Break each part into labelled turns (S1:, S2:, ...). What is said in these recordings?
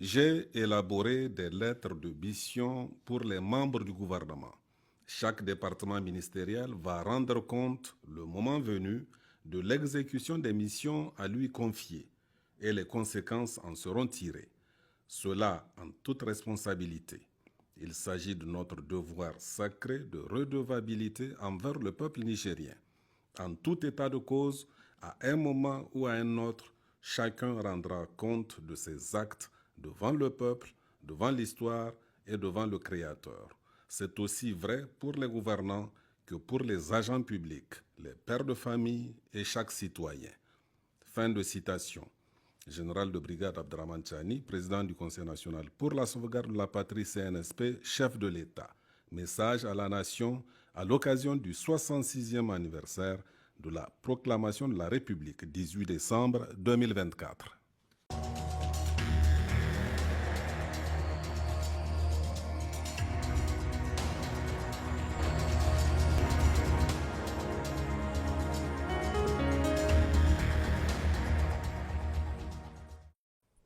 S1: J'ai élaboré des lettres de mission pour les membres du gouvernement. Chaque département ministériel va rendre compte, le moment venu, de l'exécution des missions à lui confiées et les conséquences en seront tirées. Cela en toute responsabilité. Il s'agit de notre devoir sacré de redevabilité envers le peuple nigérien. En tout état de cause, à un moment ou à un autre, chacun rendra compte de ses actes devant le peuple, devant l'histoire et devant le Créateur. C'est aussi vrai pour les gouvernants que pour les agents publics, les pères de famille et chaque citoyen. Fin de citation. Général de brigade Abdraman Chani, président du Conseil national pour la sauvegarde de la patrie CNSP, chef de l'État. Message à la nation à l'occasion du 66e anniversaire de la proclamation de la République, 18 décembre 2024.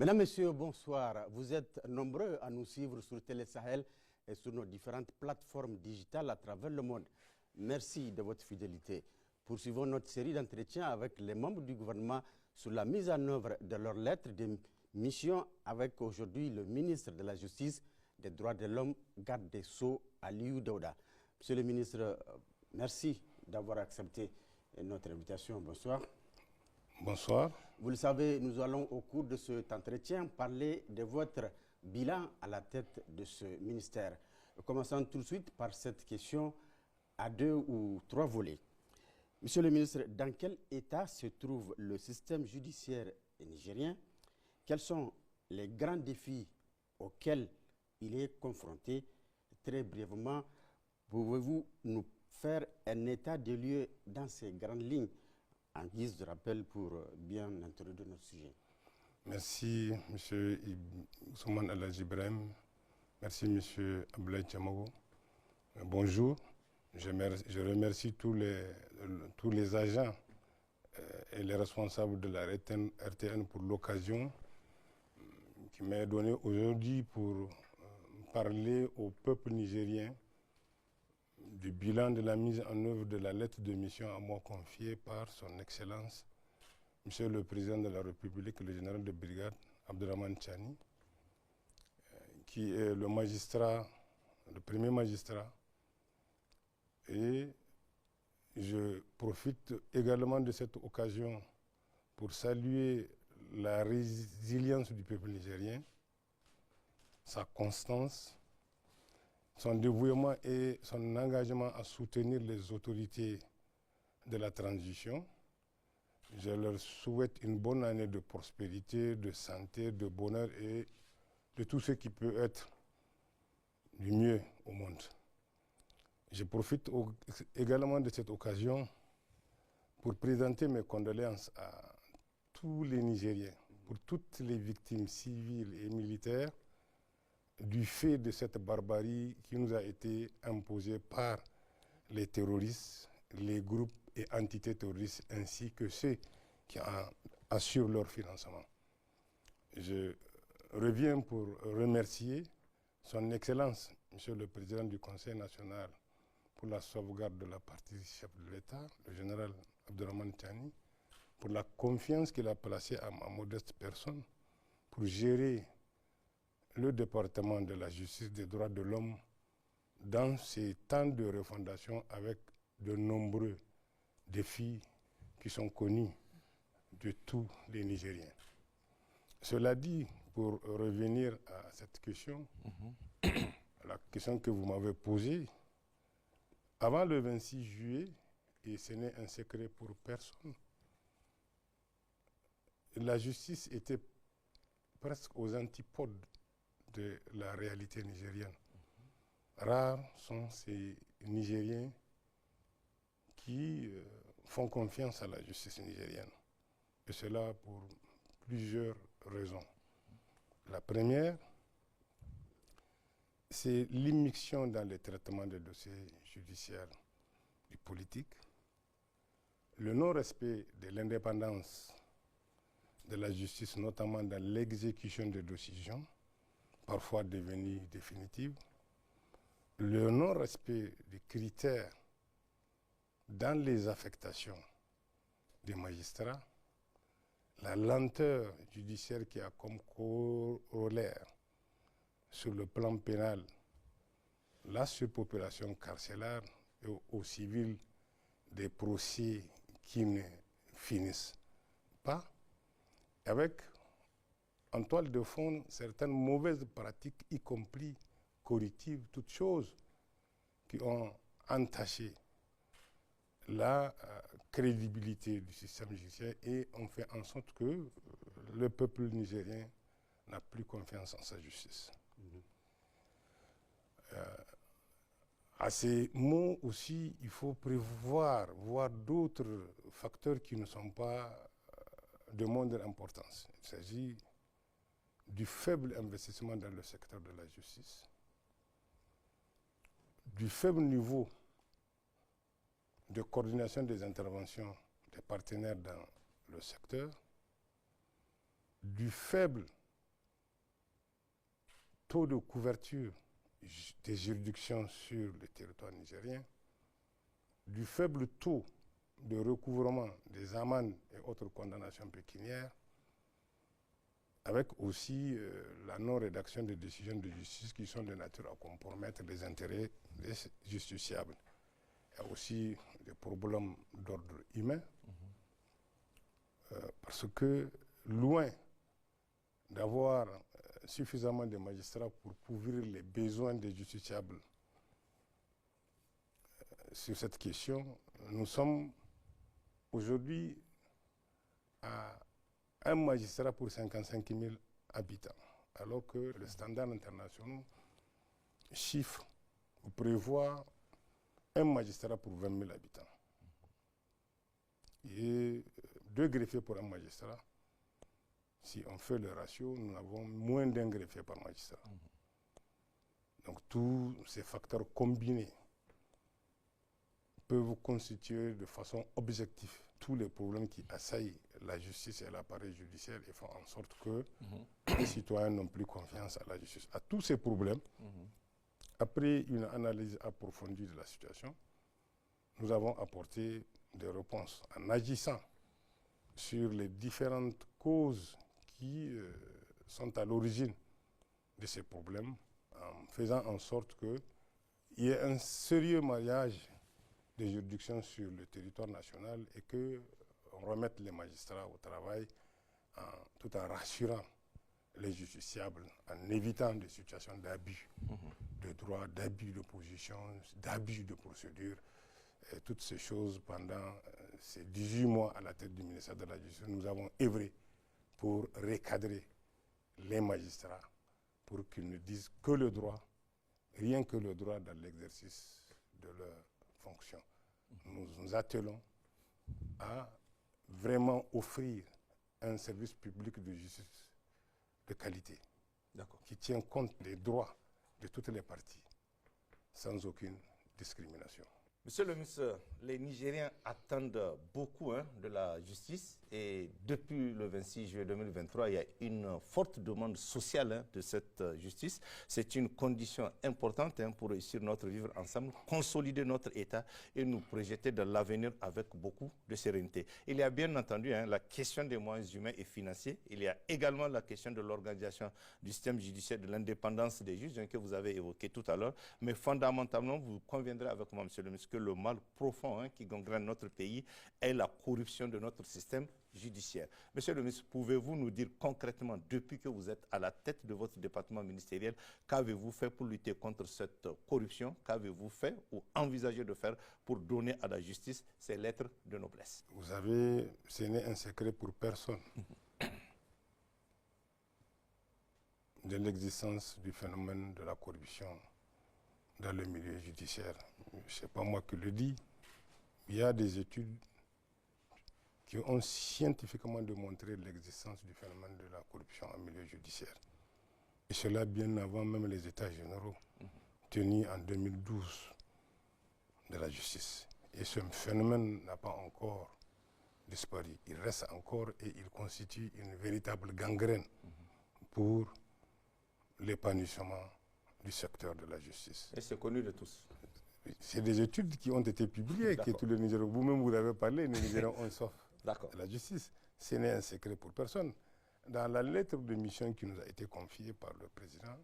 S2: Mesdames, Messieurs, bonsoir. Vous êtes nombreux à nous suivre sur Télé Sahel et sur nos différentes plateformes digitales à travers le monde. Merci de votre fidélité. Poursuivons notre série d'entretiens avec les membres du gouvernement sur la mise en œuvre de leurs lettres de mission avec aujourd'hui le ministre de la Justice, des Droits de l'Homme, garde des Sceaux, Aliou Daouda. Monsieur le ministre, merci d'avoir accepté notre invitation. Bonsoir.
S3: Bonsoir.
S2: Vous le savez, nous allons au cours de cet entretien parler de votre bilan à la tête de ce ministère. Commençons tout de suite par cette question à 2 ou 3 volets. Monsieur le ministre, dans quel état se trouve le système judiciaire nigérien? Quels sont les grands défis auxquels il est confronté? Très brièvement, pouvez-vous nous faire un état des lieux dans ces grandes lignes en guise de rappel pour bien introduire notre sujet?
S3: Merci, M. Ousmane Aladji Ibrahim. Merci, M. Abdoulaye Tchamago. Bonjour. Je remercie tous les agents et les responsables de la RTN pour l'occasion qui m'est donnée aujourd'hui pour parler au peuple nigérien du bilan de la mise en œuvre de la lettre de mission à moi confiée par son Excellence, Monsieur le Président de la République, le général de brigade Abdraman Chani, qui est le magistrat, le premier magistrat. Et je profite également de cette occasion pour saluer la résilience du peuple nigérien, sa constance, son dévouement et son engagement à soutenir les autorités de la transition. Je leur souhaite une bonne année de prospérité, de santé, de bonheur et de tout ce qui peut être du mieux au monde. Je profite également de cette occasion pour présenter mes condoléances à tous les Nigériens, pour toutes les victimes civiles et militaires du fait de cette barbarie qui nous a été imposée par les terroristes, les groupes et entités terroristes, ainsi que ceux qui assurent leur financement. Je reviens pour remercier son Excellence, Monsieur le Président du Conseil national pour la sauvegarde de la patrie, chef de l'État, le général Abdraman Chani, pour la confiance qu'il a placée à ma modeste personne pour gérer le département de la justice des droits de l'homme dans ces temps de refondation avec de nombreux défis qui sont connus de tous les Nigériens. Cela dit, pour revenir à cette question, la question que vous m'avez posée, avant le 26 juillet, et ce n'est un secret pour personne, la justice était presque aux antipodes de la réalité nigérienne. Rares sont ces Nigériens qui font confiance à la justice nigérienne. Et cela pour plusieurs raisons. La première, c'est l'immixtion dans le traitement des dossiers judiciaires et politiques, le non-respect de l'indépendance de la justice, notamment dans l'exécution des décisions, parfois devenue définitive, le non-respect des critères dans les affectations des magistrats, la lenteur judiciaire qui a comme corollaire sur le plan pénal la surpopulation carcérale et au civil des procès qui ne finissent pas, avec en toile de fond certaines mauvaises pratiques, y compris correctives, toutes choses qui ont entaché la crédibilité du système judiciaire et ont fait en sorte que le peuple nigérien n'a plus confiance en sa justice. À ces mots aussi, il faut prévoir, voir d'autres facteurs qui ne sont pas de moindre importance. Il s'agit du faible investissement dans le secteur de la justice, du faible niveau de coordination des interventions des partenaires dans le secteur, du faible taux de couverture des juridictions sur le territoire nigérien, du faible taux de recouvrement des amendes et autres condamnations pécuniaires, avec aussi la non-rédaction des décisions de justice qui sont de nature à compromettre les intérêts des justiciables. Il y a aussi des problèmes d'ordre humain, parce que loin d'avoir suffisamment de magistrats pour couvrir les besoins des justiciables sur cette question, nous sommes aujourd'hui à un magistrat pour 55 000 habitants, alors que le standard international chiffre ou prévoit un magistrat pour 20 000 habitants et 2 greffiers pour un magistrat. Si on fait le ratio, nous avons moins d'un greffier par magistrat. Donc tous ces facteurs combinés peuvent constituer de façon objective tous les problèmes qui assaillent la justice et l'appareil judiciaire et font en sorte que les citoyens n'ont plus confiance à la justice. À tous ces problèmes, après une analyse approfondie de la situation, nous avons apporté des réponses en agissant sur les différentes causes qui sont à l'origine de ces problèmes, en faisant en sorte qu'il y ait un sérieux maillage des juridictions sur le territoire national et qu'on remette les magistrats au travail tout en rassurant les justiciables, en évitant des situations d'abus de droit, d'abus de position, d'abus de procédure. Et toutes ces choses, pendant ces 18 mois à la tête du ministère de la Justice, nous avons œuvré pour recadrer les magistrats, pour qu'ils ne disent que le droit, rien que le droit dans l'exercice de leur fonction. Nous nous attelons à vraiment offrir un service public de justice de qualité, qui tient compte des droits de toutes les parties, sans aucune discrimination.
S4: Monsieur le ministre, les Nigériens attendent beaucoup de la justice et depuis le 26 juillet 2023, il y a une forte demande sociale de cette justice. C'est une condition importante pour réussir notre vivre ensemble, consolider notre État et nous projeter dans l'avenir avec beaucoup de sérénité. Il y a bien entendu la question des moyens humains et financiers. Il y a également la question de l'organisation du système judiciaire, de l'indépendance des juges que vous avez évoqué tout à l'heure. Mais fondamentalement, vous conviendrez avec moi, monsieur le ministre, que le mal profond qui gangrène notre pays est la corruption de notre système judiciaire. Monsieur le ministre, pouvez-vous nous dire concrètement, depuis que vous êtes à la tête de votre département ministériel, qu'avez-vous fait pour lutter contre cette corruption? Qu'avez-vous fait ou envisagé de faire pour donner à la justice ses lettres de noblesse?
S3: Vous savez, ce n'est un secret pour personne de l'existence du phénomène de la corruption dans le milieu judiciaire. Ce n'est pas moi qui le dis. Il y a des études qui ont scientifiquement démontré l'existence du phénomène de la corruption en milieu judiciaire. Et cela bien avant même les états généraux tenus en 2012 de la justice. Et ce phénomène n'a pas encore disparu. Il reste encore et il constitue une véritable gangrène pour l'épanouissement du secteur de la justice.
S4: Et c'est connu de tous.
S3: C'est des études qui ont été publiées, que tous les Nigériens, vous-même vous avez parlé, les Nigériens ont soif de la justice. Ce n'est un secret pour personne. Dans la lettre de mission qui nous a été confiée par le président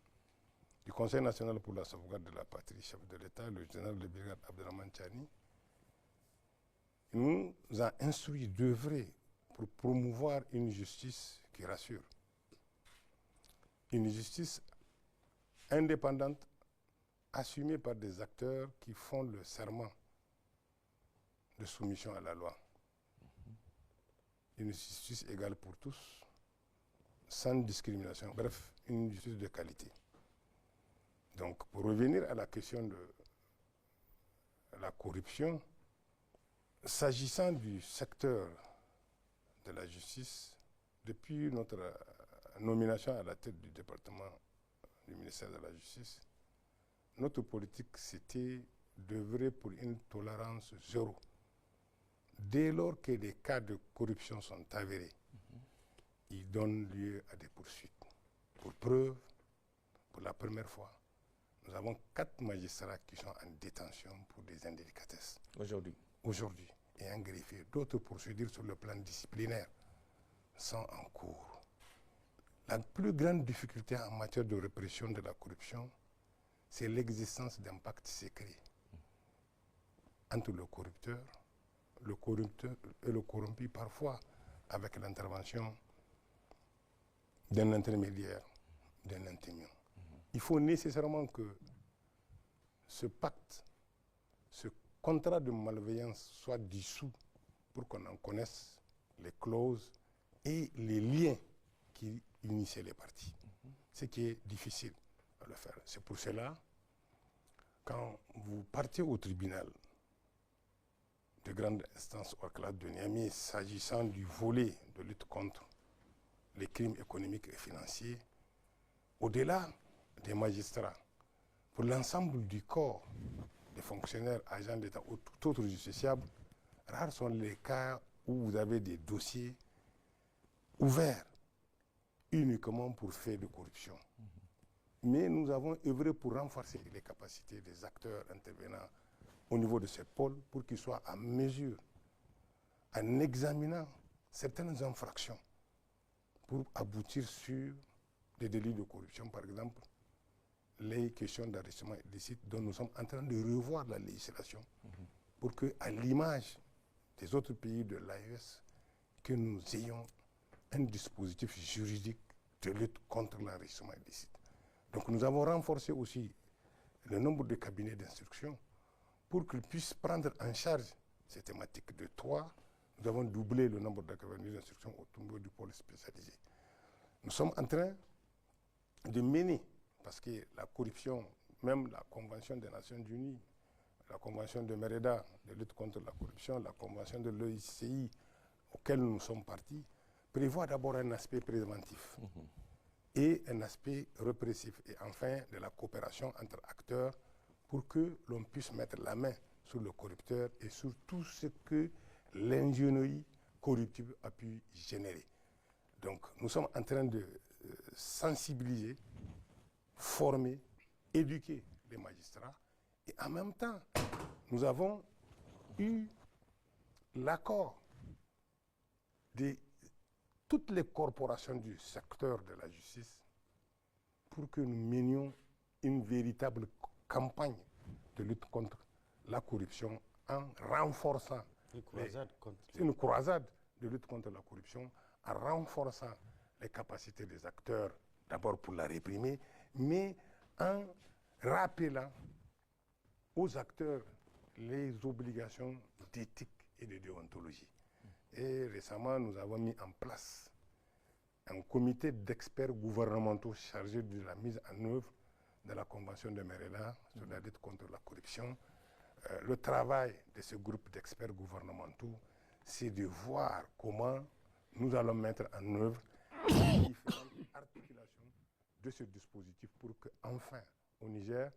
S3: du Conseil national pour la sauvegarde de la patrie, chef de l'État, le général de brigade Abdelrahman Tchani, il nous a instruit d'œuvrer pour promouvoir une justice qui rassure. Une justice indépendante, assumée par des acteurs qui font le serment de soumission à la loi. Une justice égale pour tous, sans discrimination. Bref, une justice de qualité. Donc, pour revenir à la question de la corruption, s'agissant du secteur de la justice, depuis notre nomination à la tête du département du ministère de la Justice, notre politique, c'était d'œuvrer pour une tolérance zéro. Dès lors que les cas de corruption sont avérés, ils donnent lieu à des poursuites. Pour preuve, pour la première fois, nous avons 4 magistrats qui sont en détention pour des indélicatesses. Aujourd'hui. Et un greffier. D'autres procédures sur le plan disciplinaire sont en cours. La plus grande difficulté en matière de répression de la corruption, c'est l'existence d'un pacte secret entre le corrupteur et le corrompu, parfois avec l'intervention d'un intermédiaire, d'un intément. Il faut nécessairement que ce pacte, ce contrat de malveillance soit dissous pour qu'on en connaisse les clauses et les liens qui initiaient les parties. Ce qui est difficile à le faire. C'est pour cela, quand vous partez au tribunal de grande instance hors classe de Niamey, s'agissant du volet de lutte contre les crimes économiques et financiers, au-delà des magistrats, pour l'ensemble du corps des fonctionnaires, agents d'État ou tout autre justiciable, rares sont les cas où vous avez des dossiers ouverts uniquement pour faits de corruption. Mais nous avons œuvré pour renforcer les capacités des acteurs intervenant au niveau de ces pôles pour qu'ils soient en mesure, en examinant certaines infractions, pour aboutir sur des délits de corruption, par exemple, les questions d'enrichissement illicite dont nous sommes en train de revoir la législation pour que, à l'image des autres pays de l'AES, que nous ayons un dispositif juridique de lutte contre l'enrichissement illicite. Donc nous avons renforcé aussi le nombre de cabinets d'instruction pour qu'ils puissent prendre en charge ces thématiques. De 3, nous avons doublé le nombre de cabinets d'instruction au niveau du pôle spécialisé. Nous sommes en train de mener, parce que la corruption, même la Convention des Nations Unies, la Convention de Merida de lutte contre la corruption, la Convention de l'OICI, auquel nous sommes partis, prévoit d'abord un aspect préventif et un aspect répressif, et enfin de la coopération entre acteurs pour que l'on puisse mettre la main sur le corrupteur et sur tout ce que l'ingénierie corruptive a pu générer. Donc nous sommes en train de sensibiliser, former, éduquer les magistrats, et en même temps, nous avons eu l'accord de toutes les corporations du secteur de la justice pour que nous menions une véritable campagne de lutte contre la corruption en renforçant une croisade de lutte contre la corruption, en renforçant les capacités des acteurs, d'abord pour la réprimer, mais en rappelant aux acteurs les obligations d'éthique et de déontologie. Et récemment, nous avons mis en place un comité d'experts gouvernementaux chargé de la mise en œuvre de la Convention de Merida sur la lutte contre la corruption. Le travail de ce groupe d'experts gouvernementaux, c'est de voir comment nous allons mettre en œuvre les différentes articulations de ce dispositif pour qu'enfin, au Niger,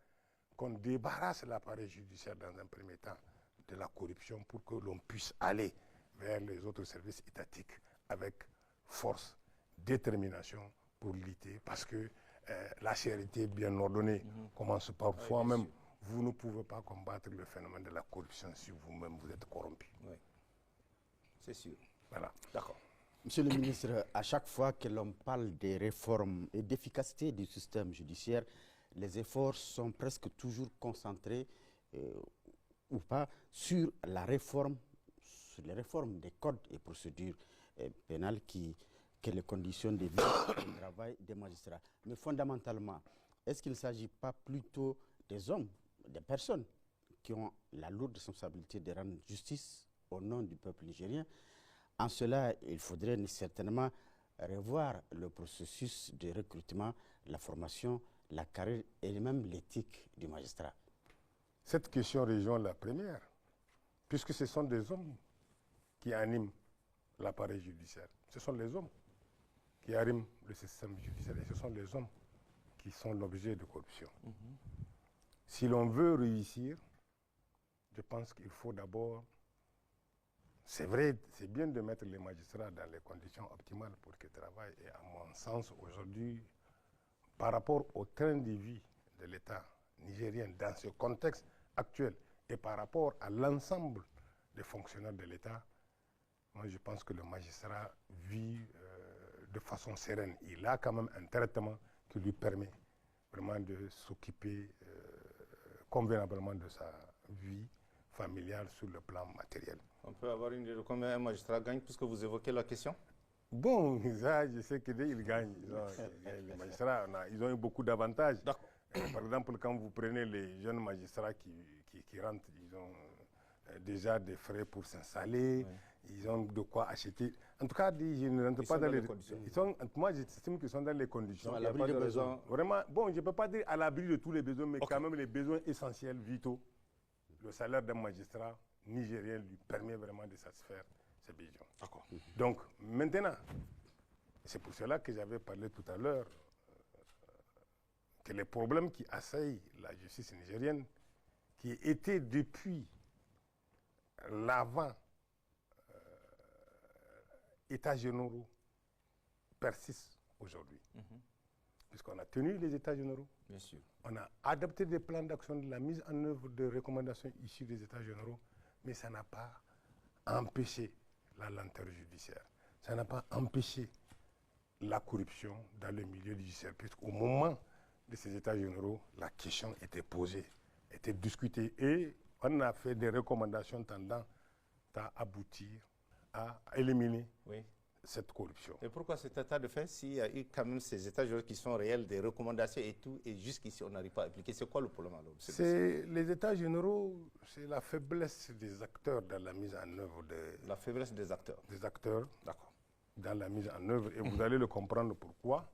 S3: qu'on débarrasse l'appareil judiciaire dans un premier temps de la corruption pour que l'on puisse aller vers les autres services étatiques avec force, détermination pour lutter, parce que la charité bien ordonnée commence parfois
S4: bien
S3: même.
S4: sûr.
S3: Vous ne pouvez pas combattre le phénomène de la corruption si vous-même vous êtes corrompu.
S4: Oui, c'est sûr.
S3: Voilà.
S4: D'accord.
S2: Monsieur le ministre, à chaque fois que l'on parle des réformes et d'efficacité du système judiciaire, les efforts sont presque toujours concentrés ou pas sur la réforme, sur les réformes des codes et procédures pénales que les conditions de vie et de travail des magistrats. Mais fondamentalement, est-ce qu'il ne s'agit pas plutôt des hommes, des personnes qui ont la lourde responsabilité de rendre justice au nom du peuple nigérien? En cela, il faudrait certainement revoir le processus de recrutement, la formation, la carrière et même l'éthique du magistrat.
S3: Cette question rejoint la première, puisque ce sont des hommes qui animent l'appareil judiciaire. Ce sont les hommes qui animent le système judiciaire et ce sont les hommes qui sont l'objet de corruption. Si l'on veut réussir, je pense qu'il faut d'abord... C'est vrai, c'est bien de mettre les magistrats dans les conditions optimales pour qu'ils travaillent. Et à mon sens, aujourd'hui, par rapport au train de vie de l'État nigérien dans ce contexte actuel et par rapport à l'ensemble des fonctionnaires de l'État, moi je pense que le magistrat vit de façon sereine. Il a quand même un traitement qui lui permet vraiment de s'occuper convenablement de sa vie familiale sur le plan matériel.
S4: On peut avoir une idée de combien un magistrat gagne puisque vous évoquez la question?
S3: Bon, ça, je sais qu'ils gagnent. Les magistrats, ils ont eu beaucoup d'avantages. Par exemple, quand vous prenez les jeunes magistrats qui rentrent, ils ont déjà des frais pour s'installer, ils ont de quoi acheter. En tout cas, je ne rentre pas dans les conditions. Moi, j'estime qu'ils sont dans les conditions.
S2: À l'abri des besoins.
S3: Vraiment, bon, je ne peux pas dire à l'abri de tous les besoins, mais quand même les besoins essentiels, vitaux. Le salaire d'un magistrat nigérien lui permet vraiment de satisfaire ses besoins. Donc, maintenant, c'est pour cela que j'avais parlé tout à l'heure que les problèmes qui assaillent la justice nigérienne, qui étaient depuis l'avant États généraux, persistent aujourd'hui. Puisqu'on a tenu les États généraux,
S4: bien sûr.
S3: On a adopté des plans d'action de la mise en œuvre de recommandations issues des États généraux, mais ça n'a pas empêché la lenteur judiciaire. Ça n'a pas empêché la corruption dans le milieu judiciaire, puisqu'au moment de ces États généraux, la question était posée, était discutée, et on a fait des recommandations tendant à aboutir à éliminer cette corruption.
S4: Et pourquoi cet état de fait, s'il y a eu quand même ces états généraux qui sont réels, des recommandations et tout, et jusqu'ici on n'arrive pas à appliquer, c'est quoi le problème alors?
S3: Les états généraux, c'est la faiblesse des acteurs dans la mise en œuvre
S4: La faiblesse des acteurs.
S3: Des acteurs
S4: D'accord.
S3: Dans la mise en œuvre, et vous allez le comprendre pourquoi.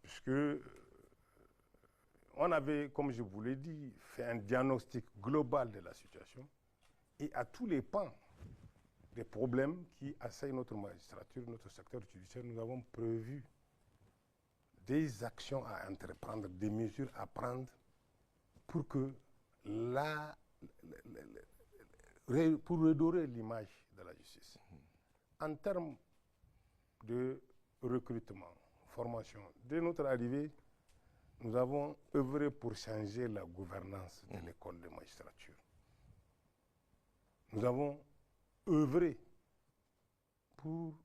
S3: Puisque on avait, comme je vous l'ai dit, fait un diagnostic global de la situation, et à tous les pans des problèmes qui assaillent notre magistrature, notre secteur judiciaire, nous avons prévu des actions à entreprendre, des mesures à prendre pour que pour redorer l'image de la justice. En termes de recrutement, formation, dès notre arrivée, nous avons œuvré pour changer la gouvernance de l'école de magistrature. Nous avons œuvré pour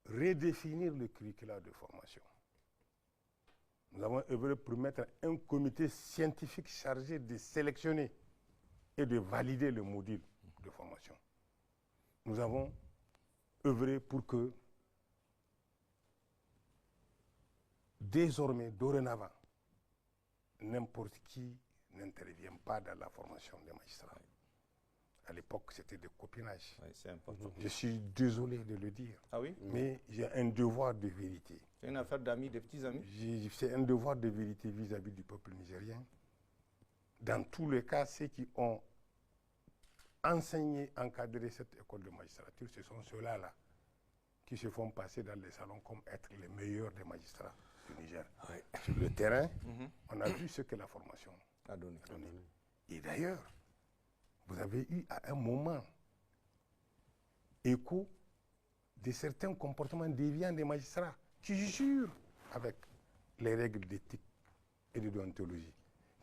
S3: redéfinir le curriculum de formation. Nous avons œuvré pour mettre un comité scientifique chargé de sélectionner et de valider le module de formation. Nous avons œuvré pour que désormais, dorénavant, n'importe qui n'intervient pas dans la formation des magistrats. À l'époque, c'était de copinage.
S4: Oui, c'est important.
S3: Je suis désolé de le dire.
S4: Ah oui?
S3: Mais j'ai un devoir de vérité.
S4: C'est une affaire d'amis, de petits amis?
S3: C'est un devoir de vérité vis-à-vis du peuple nigérien. Dans tous les cas, ceux qui ont enseigné, encadré cette école de magistrature, ce sont ceux-là qui se font passer dans les salons comme être les meilleurs des magistrats du Niger.
S4: Oui.
S3: Sur le terrain, on a vu ce que la formation
S4: a donné.
S3: Et d'ailleurs, vous avez eu à un moment écho de certains comportements déviants des magistrats qui jurent avec les règles d'éthique et de déontologie,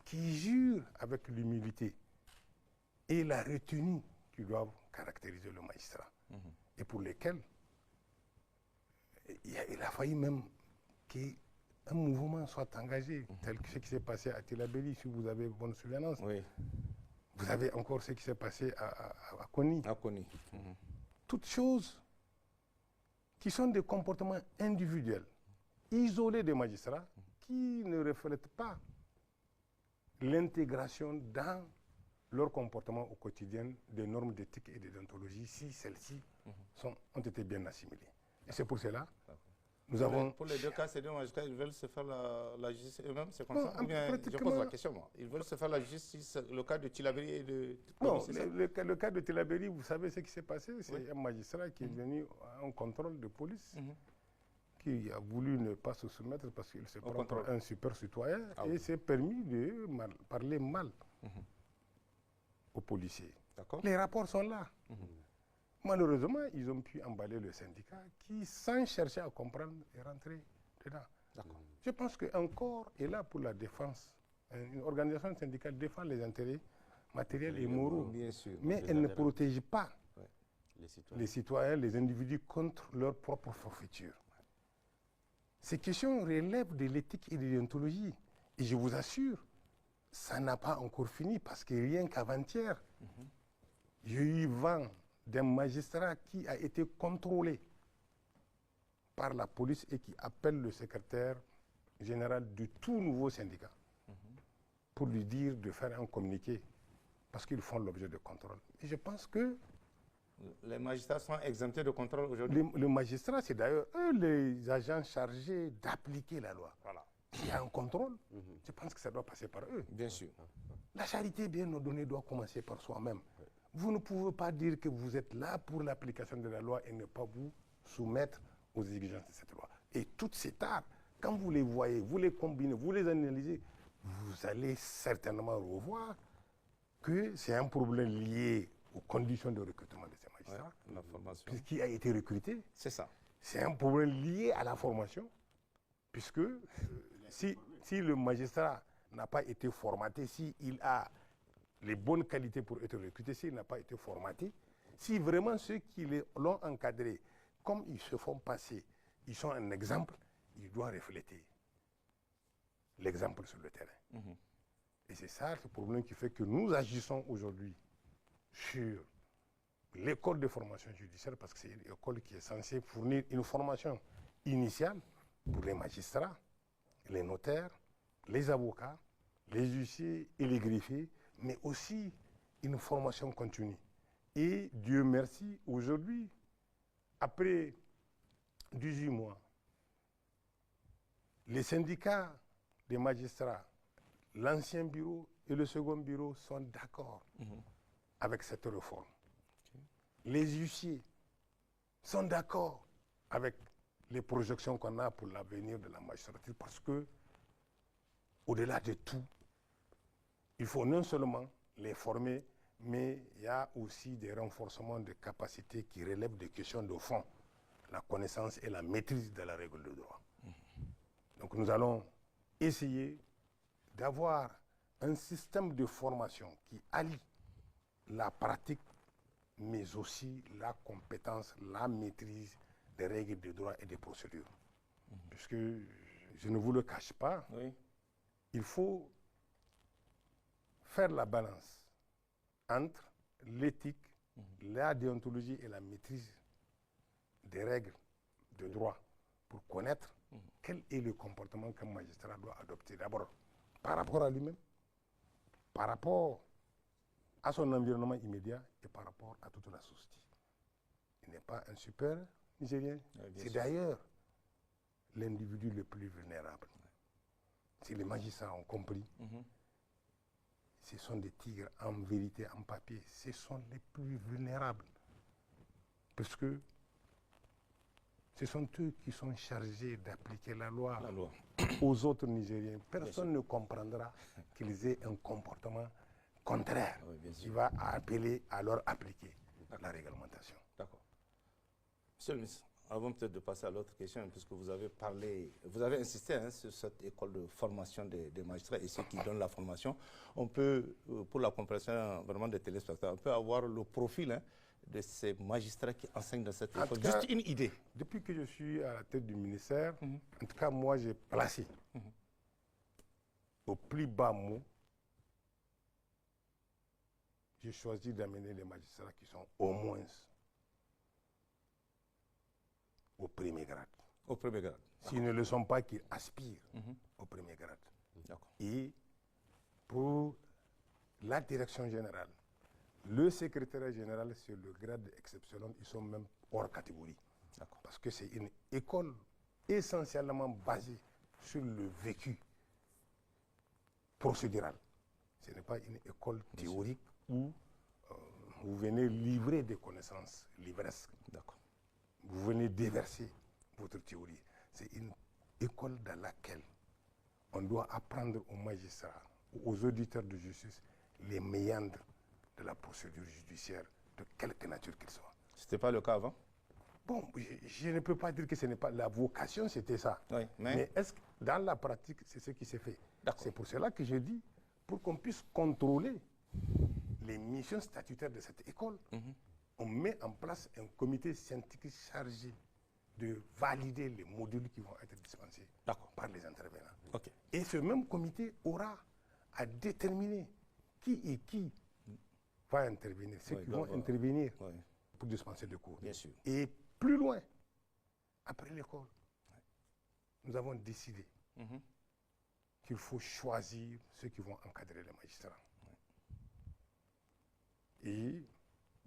S3: qui jurent avec l'humilité et la retenue qui doivent caractériser le magistrat, et pour lesquels il a failli même qu'un mouvement soit engagé, tel que ce qui s'est passé à Tillabéri, si vous avez bonne souvenance.
S4: Oui.
S3: Vous avez encore ce qui s'est passé à Kony.
S4: À Kony.
S3: Toutes choses qui sont des comportements individuels, isolés des magistrats, qui ne reflètent pas l'intégration dans leur comportement au quotidien des normes d'éthique et de déontologie, si celles-ci ont été bien assimilées. Et c'est pour cela nous avons...
S4: Pour les deux cas, ces deux magistrats, ils veulent se faire la justice eux-mêmes, c'est comme
S3: Non,
S4: ça? Ou bien, je pose la question, moi. Ils veulent se faire la justice, le cas de Tillabéri et de...
S3: Non, le cas de Tillabéri, vous savez ce qui s'est passé? C'est un magistrat qui est venu à un contrôle de police, qui a voulu ne pas se soumettre parce qu'il se prend pour un super citoyen et s'est permis de parler mal aux policiers. Les rapports sont là. Malheureusement, ils ont pu emballer le syndicat qui, sans chercher à comprendre, est rentré dedans. Je pense qu'un corps est là pour la défense. Une organisation syndicale défend les intérêts matériels et moraux,
S4: bien sûr,
S3: mais elle ne protège pas
S2: les
S3: citoyens, les individus contre leur propre forfaiture. Ces questions relèvent de l'éthique et de l'idéontologie. Et je vous assure, ça n'a pas encore fini parce que rien qu'avant-hier, j'ai eu vent d'un magistrat qui a été contrôlé par la police et qui appelle le secrétaire général du tout nouveau syndicat pour lui dire de faire un communiqué parce qu'ils font l'objet de contrôle. Et je pense que
S4: les magistrats sont exemptés de contrôle aujourd'hui?
S3: le magistrat, c'est d'ailleurs eux les agents chargés d'appliquer la loi.
S4: Voilà.
S3: S'il y a un contrôle, je pense que ça doit passer par eux.
S4: Bien sûr.
S3: La charité bien ordonnée doit commencer par soi-même. Vous ne pouvez pas dire que vous êtes là pour l'application de la loi et ne pas vous soumettre aux exigences de cette loi. Et toutes ces tares, quand vous les voyez, vous les combinez, vous les analysez, vous allez certainement revoir que c'est un problème lié aux conditions de recrutement de ces magistrats.
S4: La formation.
S3: Qui a été recruté.
S4: C'est ça.
S3: C'est un problème lié à la formation, puisque si le magistrat n'a pas été formaté, s'il a les bonnes qualités pour être recruté, s'il n'a pas été formaté, si vraiment ceux qui l'ont encadré, comme ils se font passer, ils sont un exemple, il doit refléter l'exemple sur le terrain. Et c'est ça le problème qui fait que nous agissons aujourd'hui sur l'école de formation judiciaire, parce que c'est une école qui est censée fournir une formation initiale pour les magistrats, les notaires, les avocats, les huissiers et les greffiers, mais aussi une formation continue. Et Dieu merci, aujourd'hui, après 18 mois, les syndicats des magistrats, l'ancien bureau et le second bureau sont d'accord avec cette réforme. Les huissiers sont d'accord avec les projections qu'on a pour l'avenir de la magistrature parce que, au-delà de tout, il faut non seulement les former, mais il y a aussi des renforcements de capacités qui relèvent des questions de fond, la connaissance et la maîtrise de la règle de droit. Donc nous allons essayer d'avoir un système de formation qui allie la pratique, mais aussi la compétence, la maîtrise des règles de droit et des procédures. Puisque, je ne vous le cache pas, il faut faire la balance entre l'éthique, la déontologie et la maîtrise des règles de droit pour connaître quel est le comportement qu'un magistrat doit adopter d'abord par rapport à lui-même, par rapport à son environnement immédiat et par rapport à toute la société. Il n'est pas un super Nigérien, c'est d'ailleurs l'individu le plus vulnérable. Si les magistrats ont compris, ce sont des tigres en vérité, en papier, ce sont les plus vulnérables. Parce que ce sont eux qui sont chargés d'appliquer la loi aux autres Nigériens. Personne ne comprendra qu'ils aient un comportement contraire qui va appeler à leur appliquer la réglementation.
S4: D'accord. Monsieur le ministre, avant peut-être de passer à l'autre question, puisque vous avez parlé, vous avez insisté sur cette école de formation des magistrats et ceux qui donnent la formation, on peut, pour la compréhension vraiment des téléspectateurs, on peut avoir le profil de ces magistrats qui enseignent dans cette école. Juste une idée.
S3: Depuis que je suis à la tête du ministère, en tout cas, moi, j'ai placé au plus bas mot, j'ai choisi d'amener les magistrats qui sont au moins au premier grade.
S4: Au premier grade.
S3: S'ils ne le sont pas, qu'ils aspirent au premier grade. Et pour la direction générale, le secrétaire général, c'est le grade exceptionnel, ils sont même hors catégorie. Parce que c'est une école essentiellement basée sur le vécu procédural. Ce n'est pas une école théorique où vous venez livrer des connaissances livresques. Vous venez déverser votre théorie. C'est une école dans laquelle on doit apprendre aux magistrats, aux auditeurs de justice, les méandres de la procédure judiciaire, de quelque nature qu'il soit.
S4: Ce n'était pas le cas avant?
S3: Bon, je ne peux pas dire que ce n'est pas... La vocation, c'était ça.
S4: Oui,
S3: mais est-ce que dans la pratique, c'est ce qui s'est fait? C'est pour cela que je dis, pour qu'on puisse contrôler les missions statutaires de cette école, on met en place un comité scientifique chargé de valider les modules qui vont être dispensés par les intervenants. Et ce même comité aura à déterminer qui va intervenir, ceux qui vont intervenir pour dispenser le cours.
S4: Bien sûr.
S3: Et plus loin, après l'école, nous avons décidé qu'il faut choisir ceux qui vont encadrer les magistrats. Et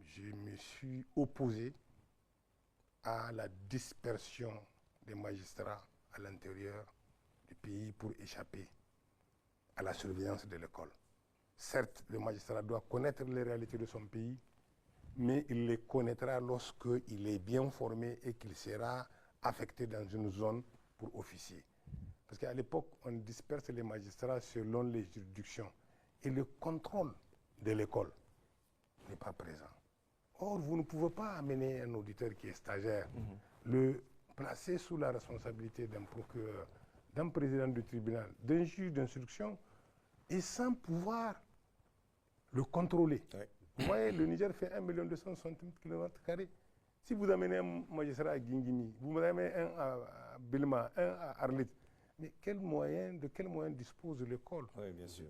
S3: je me suis opposé à la dispersion des magistrats à l'intérieur du pays pour échapper à la surveillance de l'école. Certes, le magistrat doit connaître les réalités de son pays, mais il les connaîtra lorsqu'il est bien formé et qu'il sera affecté dans une zone pour officier. Parce qu'à l'époque, on disperse les magistrats selon les juridictions et le contrôle de l'école n'est pas présent. Or, vous ne pouvez pas amener un auditeur qui est stagiaire, le placer sous la responsabilité d'un procureur, d'un président du tribunal, d'un juge d'instruction, et sans pouvoir le contrôler. Vous voyez, le Niger fait 1 260 km². Si vous amenez un magistrat à Guingimi, vous amenez un à Bilma, un à Arlit, mais de quel moyen dispose l'école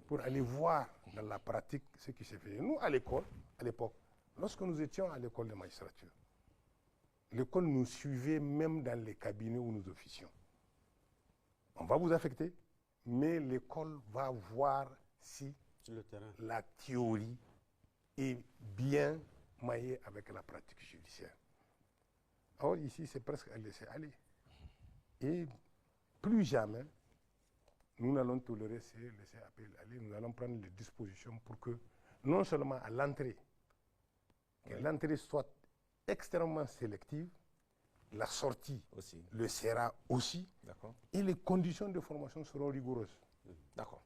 S3: pour aller voir dans la pratique ce qui s'est fait? Nous, à l'école, à l'époque, lorsque nous étions à l'école de magistrature, l'école nous suivait même dans les cabinets où nous officions. On va vous affecter, mais l'école va voir si
S2: sur le terrain,
S3: la théorie est bien maillée avec la pratique judiciaire. Or, ici, c'est presque à laisser aller. Et plus jamais, nous n'allons tolérer ces laisser aller, nous allons prendre les dispositions pour que, non seulement à l'entrée, que l'entrée soit extrêmement sélective, la sortie le sera aussi, et les conditions de formation seront rigoureuses.
S4: D'accord.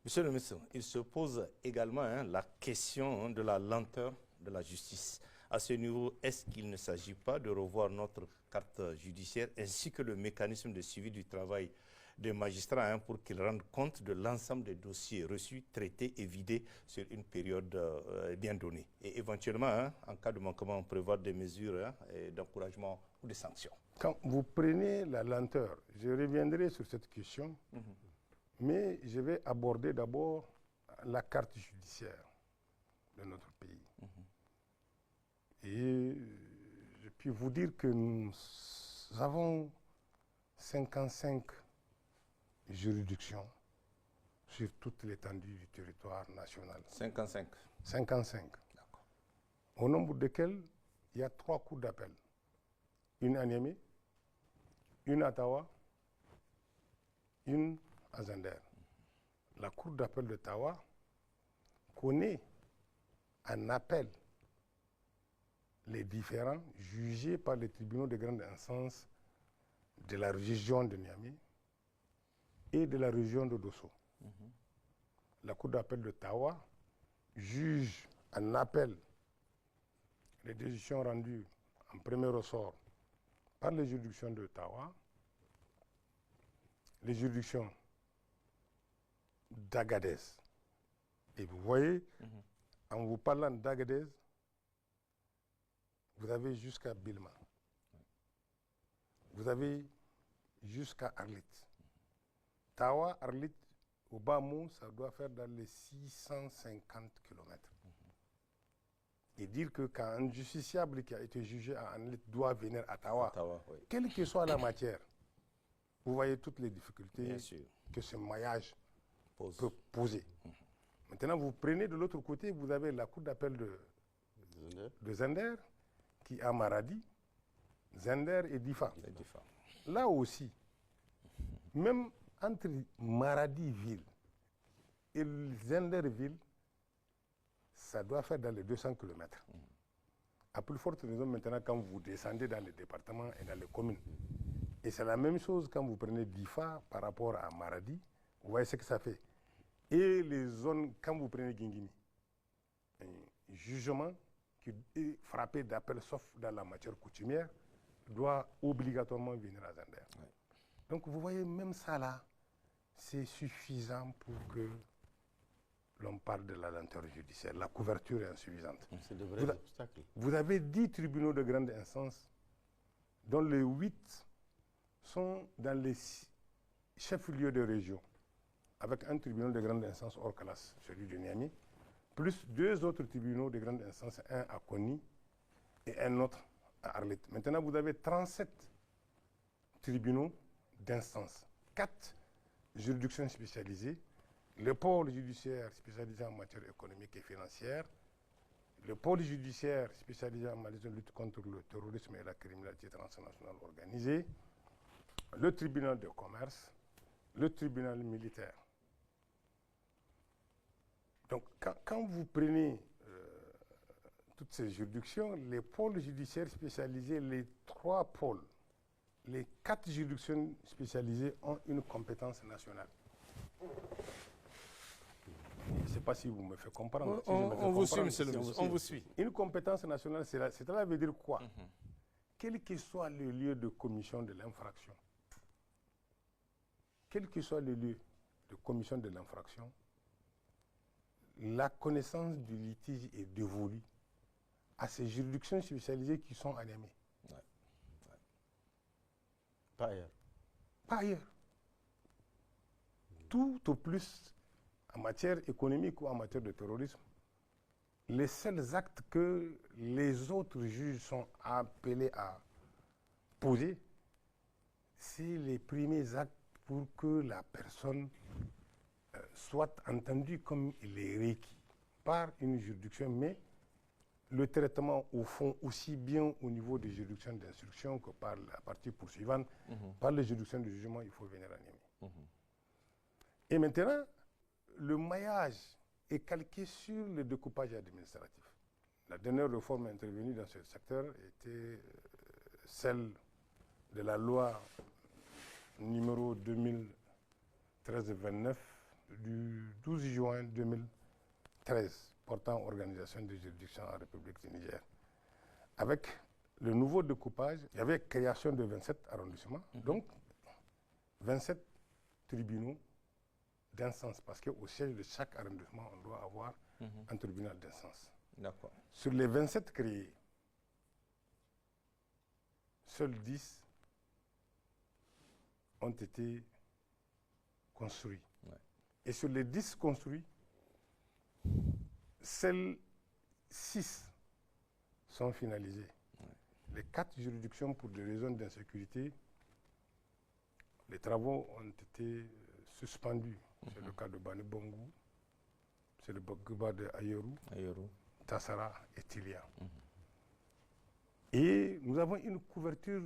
S4: Monsieur le ministre, il se pose également la question de la lenteur de la justice. À ce niveau, est-ce qu'il ne s'agit pas de revoir notre carte judiciaire ainsi que le mécanisme de suivi du travail des magistrats pour qu'ils rendent compte de l'ensemble des dossiers reçus, traités et vidés sur une période bien donnée? Et éventuellement, en cas de manquement, prévoir des mesures d'encouragement ou de sanctions.
S3: Quand vous prenez la lenteur, je reviendrai sur cette question, mais je vais aborder d'abord la carte judiciaire de notre pays. Et je puis vous dire que nous avons 55 juridictions sur toute l'étendue du territoire national.
S4: 55.
S3: 55. D'accord. Au nombre desquels il y a 3 cours d'appel. Une à Niamey, une à Tawa, une à Zender. La cour d'appel de Tawa connaît un appel les différents jugés par les tribunaux de grande instance de la région de Niamey et de la région de Dosso. La cour d'appel de Tawa juge en appel les décisions rendues en premier ressort par les juridictions de Tawa, les juridictions d'Agadez. Et vous voyez, en vous parlant d'Agadez, vous avez jusqu'à Bilma. Vous avez jusqu'à Arlit. Tawa, Arlit, au bas mot, ça doit faire dans les 650 km. Et dire que quand un justiciable qui a été jugé à Arlit doit venir à Tawa,
S4: Oui.
S3: quelle que soit la matière, vous voyez toutes les difficultés
S4: Bien sûr.
S3: que ce maillage
S4: Pose.
S3: peut poser. Maintenant, vous prenez de l'autre côté, vous avez la cour d'appel de Zender, qui a Maradi, Zender et Difa.
S4: Les différents.
S3: Là aussi, même entre Maradi-Ville et Zender-Ville, ça doit faire dans les 200 km. À plus forte raison maintenant quand vous descendez dans les départements et dans les communes. Et c'est la même chose quand vous prenez Difa par rapport à Maradi, vous voyez ce que ça fait. Et les zones, quand vous prenez Guingimi, un jugement qui est frappé d'appel sauf dans la matière coutumière, doit obligatoirement venir à Zender.
S4: Ouais.
S3: Donc vous voyez, même ça là, c'est suffisant pour que l'on parle de la lenteur judiciaire. La couverture est insuffisante.
S2: C'est de vrais obstacles.
S3: Vous avez 10 tribunaux de grande instance, dont les 8 sont dans les chefs-lieux de région, avec un tribunal de grande instance hors classe, celui de Niamey, plus 2 autres tribunaux de grande instance, un à Koni et un autre à Arlit. Maintenant, vous avez 37 tribunaux d'instance, 4 juridictions spécialisées, le pôle judiciaire spécialisé en matière économique et financière, le pôle judiciaire spécialisé en matière de lutte contre le terrorisme et la criminalité transnationale organisée, le tribunal de commerce, le tribunal militaire. Donc, quand vous prenez toutes ces juridictions, les pôles judiciaires spécialisés, les 3 pôles, les 4 juridictions spécialisées ont une compétence nationale. Je ne sais pas si vous me faites comprendre.
S4: On vous suit, monsieur le ministre. On vous suit.
S3: Une compétence nationale, cela veut dire quoi? Quel que soit le lieu de commission de l'infraction, quel que soit le lieu de commission de l'infraction, la connaissance du litige est dévolue à ces juridictions spécialisées qui sont à Niamey.
S4: Ouais.
S2: Pas ailleurs.
S3: Pas ailleurs. Tout au plus, en matière économique ou en matière de terrorisme, les seuls actes que les autres juges sont appelés à poser, c'est les premiers actes pour que la personne soit entendue comme il est requis par une juridiction, mais le traitement au fond, aussi bien au niveau des juridictions d'instruction que par la partie poursuivante, par les juridictions de jugement, il faut venir à Niamey. Et maintenant, le maillage est calqué sur le découpage administratif. La dernière réforme intervenue dans ce secteur était celle de la loi numéro 2013-29 du 12 juin 2013 portant organisation des juridictions en République du Niger. Avec le nouveau découpage, il y avait création de 27 arrondissements, donc 27 tribunaux d'instance, parce qu'au siège de chaque arrondissement, on doit avoir un tribunal d'instance.
S4: D'accord.
S3: Sur les 27 créés, seuls 10 ont été construits.
S4: Ouais.
S3: Et sur les 10 construits, seuls 6 sont finalisés.
S4: Ouais.
S3: Les 4 juridictions, pour des raisons d'insécurité, les travaux ont été suspendus. C'est le cas de Bani Bongo, c'est le cas de Ayeru, Tassara et Tilia. Et nous avons une couverture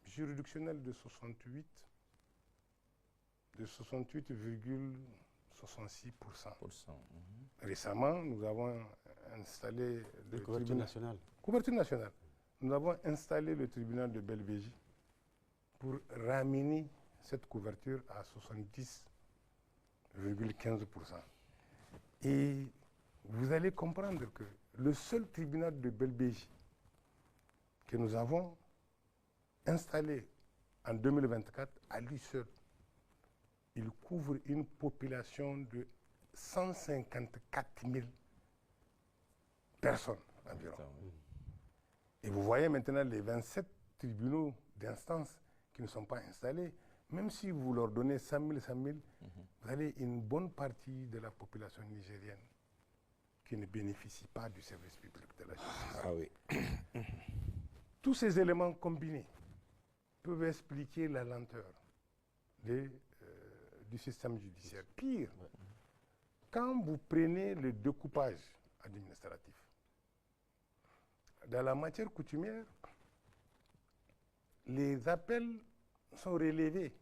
S3: juridictionnelle de 68,66%. Récemment, nous avons installé le
S2: couverture nationale.
S3: Couverture nationale. Nous avons installé le tribunal de Belvégie pour ramener cette couverture à 70,15%. Et vous allez comprendre que le seul tribunal de Belvégie que nous avons installé en 2024, à lui seul, il couvre une population de 154 000 personnes environ. Et vous voyez maintenant les 27 tribunaux d'instance qui ne sont pas installés. Même si vous leur donnez 100 000, 100 000, vous avez une bonne partie de la population nigérienne qui ne bénéficie pas du service public de la justice.
S4: Ah oui.
S3: Tous ces éléments combinés peuvent expliquer la lenteur du système judiciaire. Pire, quand vous prenez le découpage administratif, dans la matière coutumière, les appels sont relevés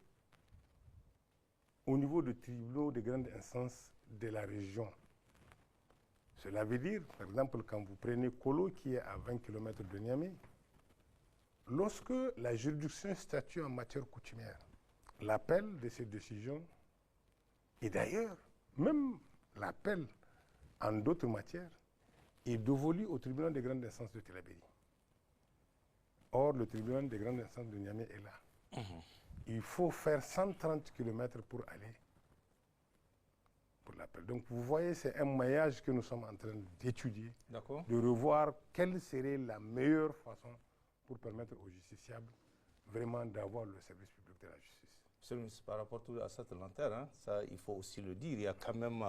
S3: au niveau des tribunaux de grande instance de la région. Cela veut dire, par exemple, quand vous prenez Kolo, qui est à 20 km de Niamey, lorsque la juridiction statue en matière coutumière, l'appel de ces décisions, et d'ailleurs, même l'appel en d'autres matières, est dévolu au tribunal de grande instance de Tillabéri. Or, le tribunal de grande instance de Niamey est là. Il faut faire 130 km pour aller pour l'appel. Donc, vous voyez, c'est un maillage que nous sommes en train d'étudier, de revoir quelle serait la meilleure façon pour permettre aux justiciables vraiment d'avoir le service public de la justice.
S4: Monsieur le ministre, par rapport à cette lenteur, hein, ça, il faut aussi le dire, il y a quand même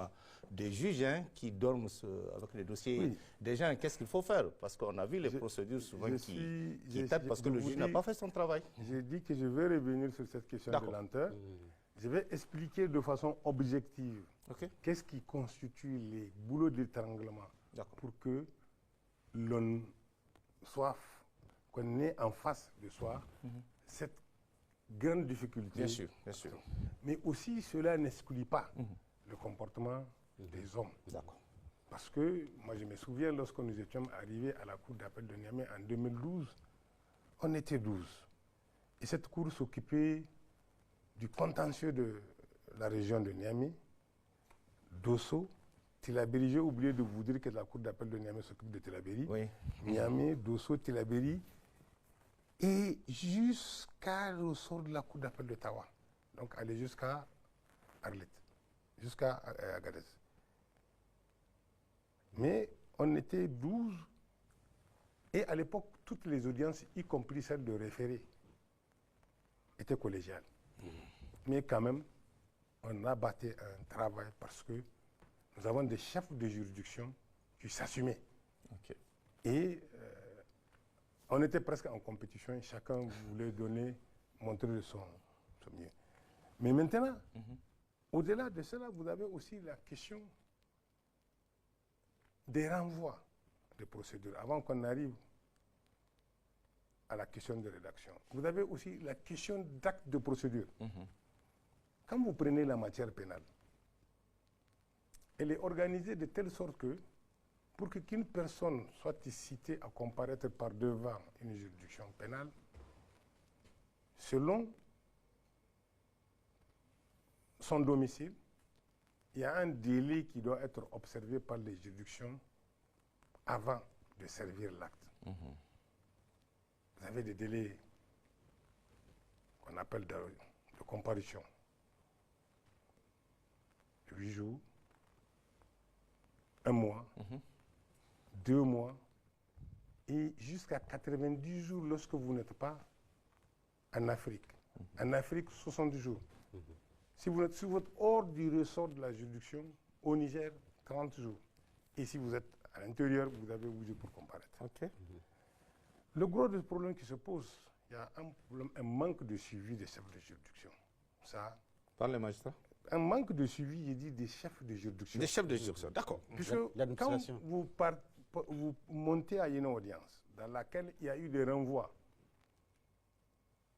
S4: des juges qui dorment avec les dossiers.
S3: Oui.
S4: Des gens, qu'est-ce qu'il faut faire? Parce qu'on a vu les procédures souvent qui tapent parce que le juge n'a pas fait son travail.
S3: J'ai dit que je vais revenir sur cette question de lenteur. Je vais expliquer de façon objective qu'est-ce qui constitue les boulots d'étranglement pour que l'on soit, qu'on ait en face de soi cette grande difficulté.
S4: Bien sûr, bien sûr.
S3: Mais aussi, cela n'exclut pas le comportement des hommes. Parce que, moi je me souviens, lorsque nous étions arrivés à la cour d'appel de Niamey en 2012, on était 12. Et cette cour s'occupait du contentieux de la région de Niamey, Dosso, Tillabéri. J'ai oublié de vous dire que la cour d'appel de Niamey s'occupe de Tillabéri.
S4: Oui.
S3: Niamey, Dosso, Tillabéri. Et jusqu'à ressort de la cour d'appel de Tawa. Donc aller jusqu'à Arlit, jusqu'à Agadez. Mais on était 12. Et à l'époque, toutes les audiences, y compris celles de référé, étaient collégiales. Mais quand même, on a battu un travail parce que nous avons des chefs de juridiction qui s'assumaient. Et on était presque en compétition et chacun voulait montrer son mieux. Mais maintenant, au-delà de cela, vous avez aussi la question des renvois de procédures. Avant qu'on arrive à la question de rédaction, vous avez aussi la question d'acte de procédure. Quand vous prenez la matière pénale, elle est organisée de telle sorte que pour qu'une personne soit citée à comparaître par devant une juridiction pénale, selon son domicile, il y a un délai qui doit être observé par les juridictions avant de servir l'acte. Vous avez des délais qu'on appelle de comparution. 8 jours, 1 mois, 2 mois, et jusqu'à 90 jours lorsque vous n'êtes pas en Afrique. En Afrique, 70 jours. Si vous êtes hors du ressort de la juridiction, au Niger, 30 jours. Et si vous êtes à l'intérieur, vous avez 8 jours pour comparaître. Le gros des problèmes qui se posent, il y a un manque de suivi des chefs de juridiction. Ça,
S4: par les magistrats?
S3: Un manque de suivi, je dis, des chefs de juridiction.
S4: Des chefs de juridiction, d'accord.
S3: Puisque quand vous montez à une audience dans laquelle il y a eu des renvois,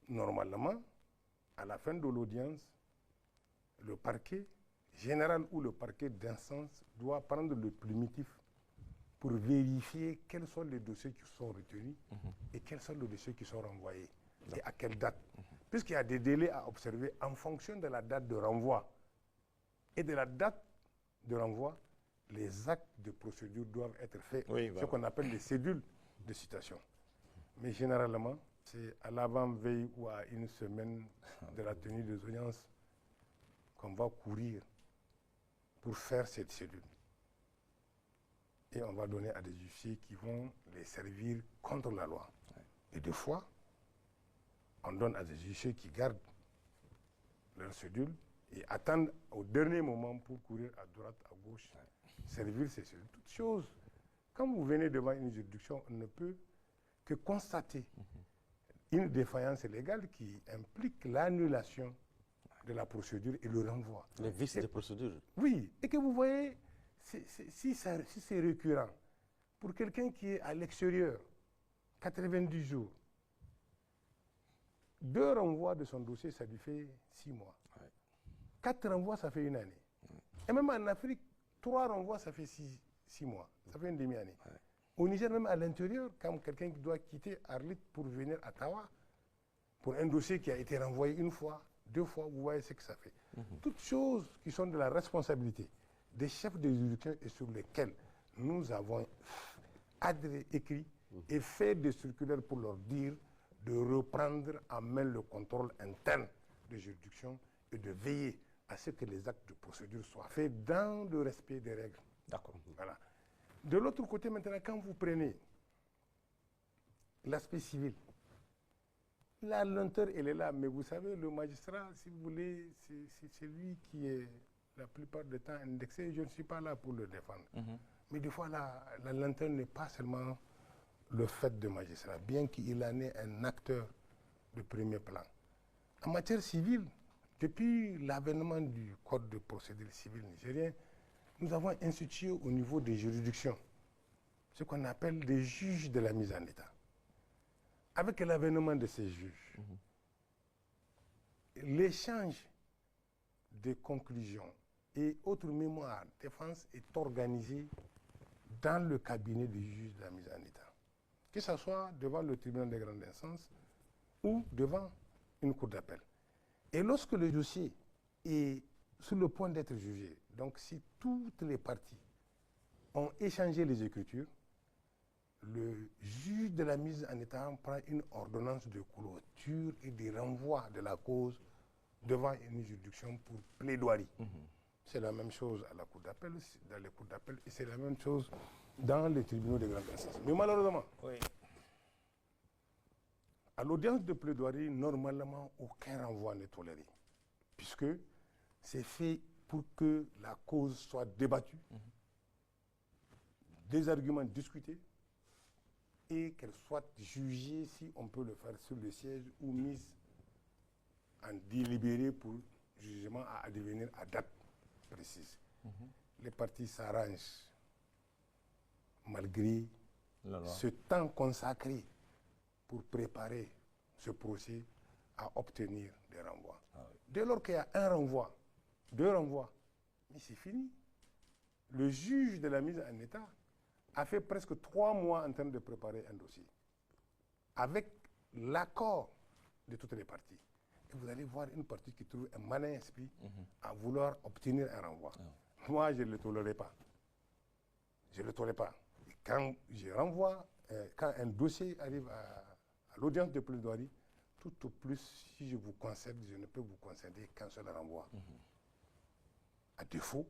S3: normalement, à la fin de l'audience, le parquet général ou le parquet d'instance doit prendre le primitif pour vérifier quels sont les dossiers qui sont retenus et quels sont les dossiers qui sont renvoyés et à quelle date. Puisqu'il y a des délais à observer en fonction de la date de renvoi. Et de la date de renvoi, les actes de procédure doivent être faits, ce qu'on appelle les cédules de citation. Mais généralement, c'est à l'avant-veille ou à une semaine de la tenue des audiences qu'on va courir pour faire cette cellule. Et on va donner à des huissiers qui vont les servir contre la loi. Et des fois, on donne à des huissiers qui gardent leur cellule et attendent au dernier moment pour courir à droite, à gauche, servir ces cellules. Toutes choses. Quand vous venez devant une juridiction, on ne peut que constater une défaillance légale qui implique l'annulation de la procédure et le renvoi.
S2: Les vices de procédure.
S3: Oui, et que vous voyez, si c'est récurrent, pour quelqu'un qui est à l'extérieur, 90 jours, 2 renvois de son dossier, ça lui fait 6 mois. 4 renvois, ça fait 1 année. Et même en Afrique, 3 renvois, ça fait 6 mois. Ça fait une demi-année. Au Niger, même à l'intérieur, quand quelqu'un doit quitter Arlit pour venir à Tawa, pour un dossier qui a été renvoyé 1 fois, 2 fois, vous voyez ce que ça fait. Toutes choses qui sont de la responsabilité des chefs de juridiction et sur lesquels nous avons écrit et fait des circulaires pour leur dire de reprendre en main le contrôle interne de juridiction et de veiller à ce que les actes de procédure soient faits dans le respect des règles.
S4: D'accord.
S3: Voilà. De l'autre côté, maintenant, quand vous prenez l'aspect civil, la lenteur, elle est là. Mais vous savez, le magistrat, si vous voulez, c'est lui qui est la plupart du temps indexé. Je ne suis pas là pour le défendre. Mais des fois, la lenteur n'est pas seulement le fait de magistrat, bien qu'il en ait un acteur de premier plan. En matière civile, depuis l'avènement du Code de procédure civile nigérien, nous avons institué au niveau des juridictions ce qu'on appelle des juges de la mise en état. Avec l'avènement de ces juges, l'échange des conclusions et autres mémoires de défense est organisé dans le cabinet du juge de la mise en état, que ce soit devant le tribunal de grande instance ou devant une cour d'appel. Et lorsque le dossier est sur le point d'être jugé, donc si toutes les parties ont échangé les écritures, le juge de la mise en état prend une ordonnance de clôture et de renvoi de la cause devant une juridiction pour plaidoirie. C'est la même chose à la cour d'appel, dans les cours d'appel, et c'est la même chose dans les tribunaux de grande instance. Mais malheureusement, à l'audience de plaidoirie, normalement, aucun renvoi n'est toléré, puisque c'est fait pour que la cause soit débattue, des arguments discutés, et qu'elle soit jugée, si on peut le faire, sur le siège ou mise en délibéré pour jugement à advenir à date précise. Les parties s'arrangent malgré ce temps consacré pour préparer ce procès à obtenir des renvois. Dès lors qu'il y a un renvoi, 2 renvois, mais c'est fini. Le juge de la mise en état a fait presque 3 mois en train de préparer un dossier, avec l'accord de toutes les parties. Et vous allez voir une partie qui trouve un malin esprit à vouloir obtenir un renvoi. Moi, je ne le tolérais pas. Je ne le tolérais pas. Et quand je renvoie, quand un dossier arrive à l'audience de plaidoirie, tout au plus, si je vous concède, je ne peux vous concéder qu'un seul renvoi. À défaut,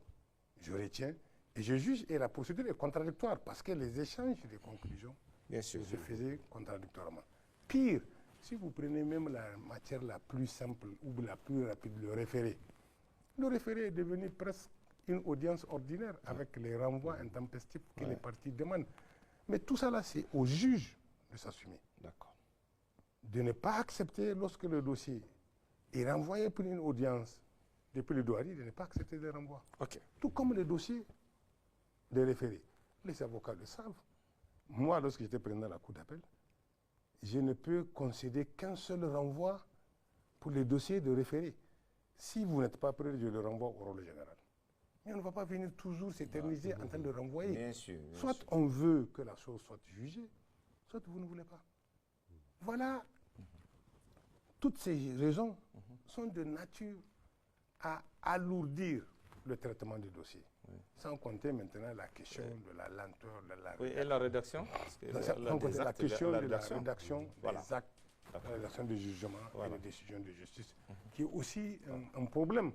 S3: je retiens et je juge, et la procédure est contradictoire parce que les échanges des conclusions se faisaient contradictoirement. Pire, si vous prenez même la matière la plus simple ou la plus rapide, le référé est devenu presque une audience ordinaire avec les renvois intempestifs que les parties demandent. Mais tout ça là, c'est au juge de s'assumer.
S4: D'accord.
S3: De ne pas accepter lorsque le dossier est renvoyé pour une audience de plaidoirie, de ne pas accepter le renvoi. Tout comme les dossiers de référé. Les avocats le savent. Moi, lorsque j'étais président de la cour d'appel, je ne peux concéder qu'un seul renvoi pour les dossiers de référé. Si vous n'êtes pas prêt, je le renvoie au rôle général. Mais on ne va pas venir toujours s'éterniser en train de renvoyer.
S4: Bien sûr.
S3: Soit on veut que la chose soit jugée, soit vous ne voulez pas. Voilà. Toutes ces raisons sont de nature à alourdir le traitement du dossier. Sans compter maintenant la question de la lenteur de la rédaction.
S4: Et la rédaction
S3: Sans compter la question de la rédaction des actes la réalisation des jugements
S4: Voilà.
S3: et des décisions de justice, qui est aussi un problème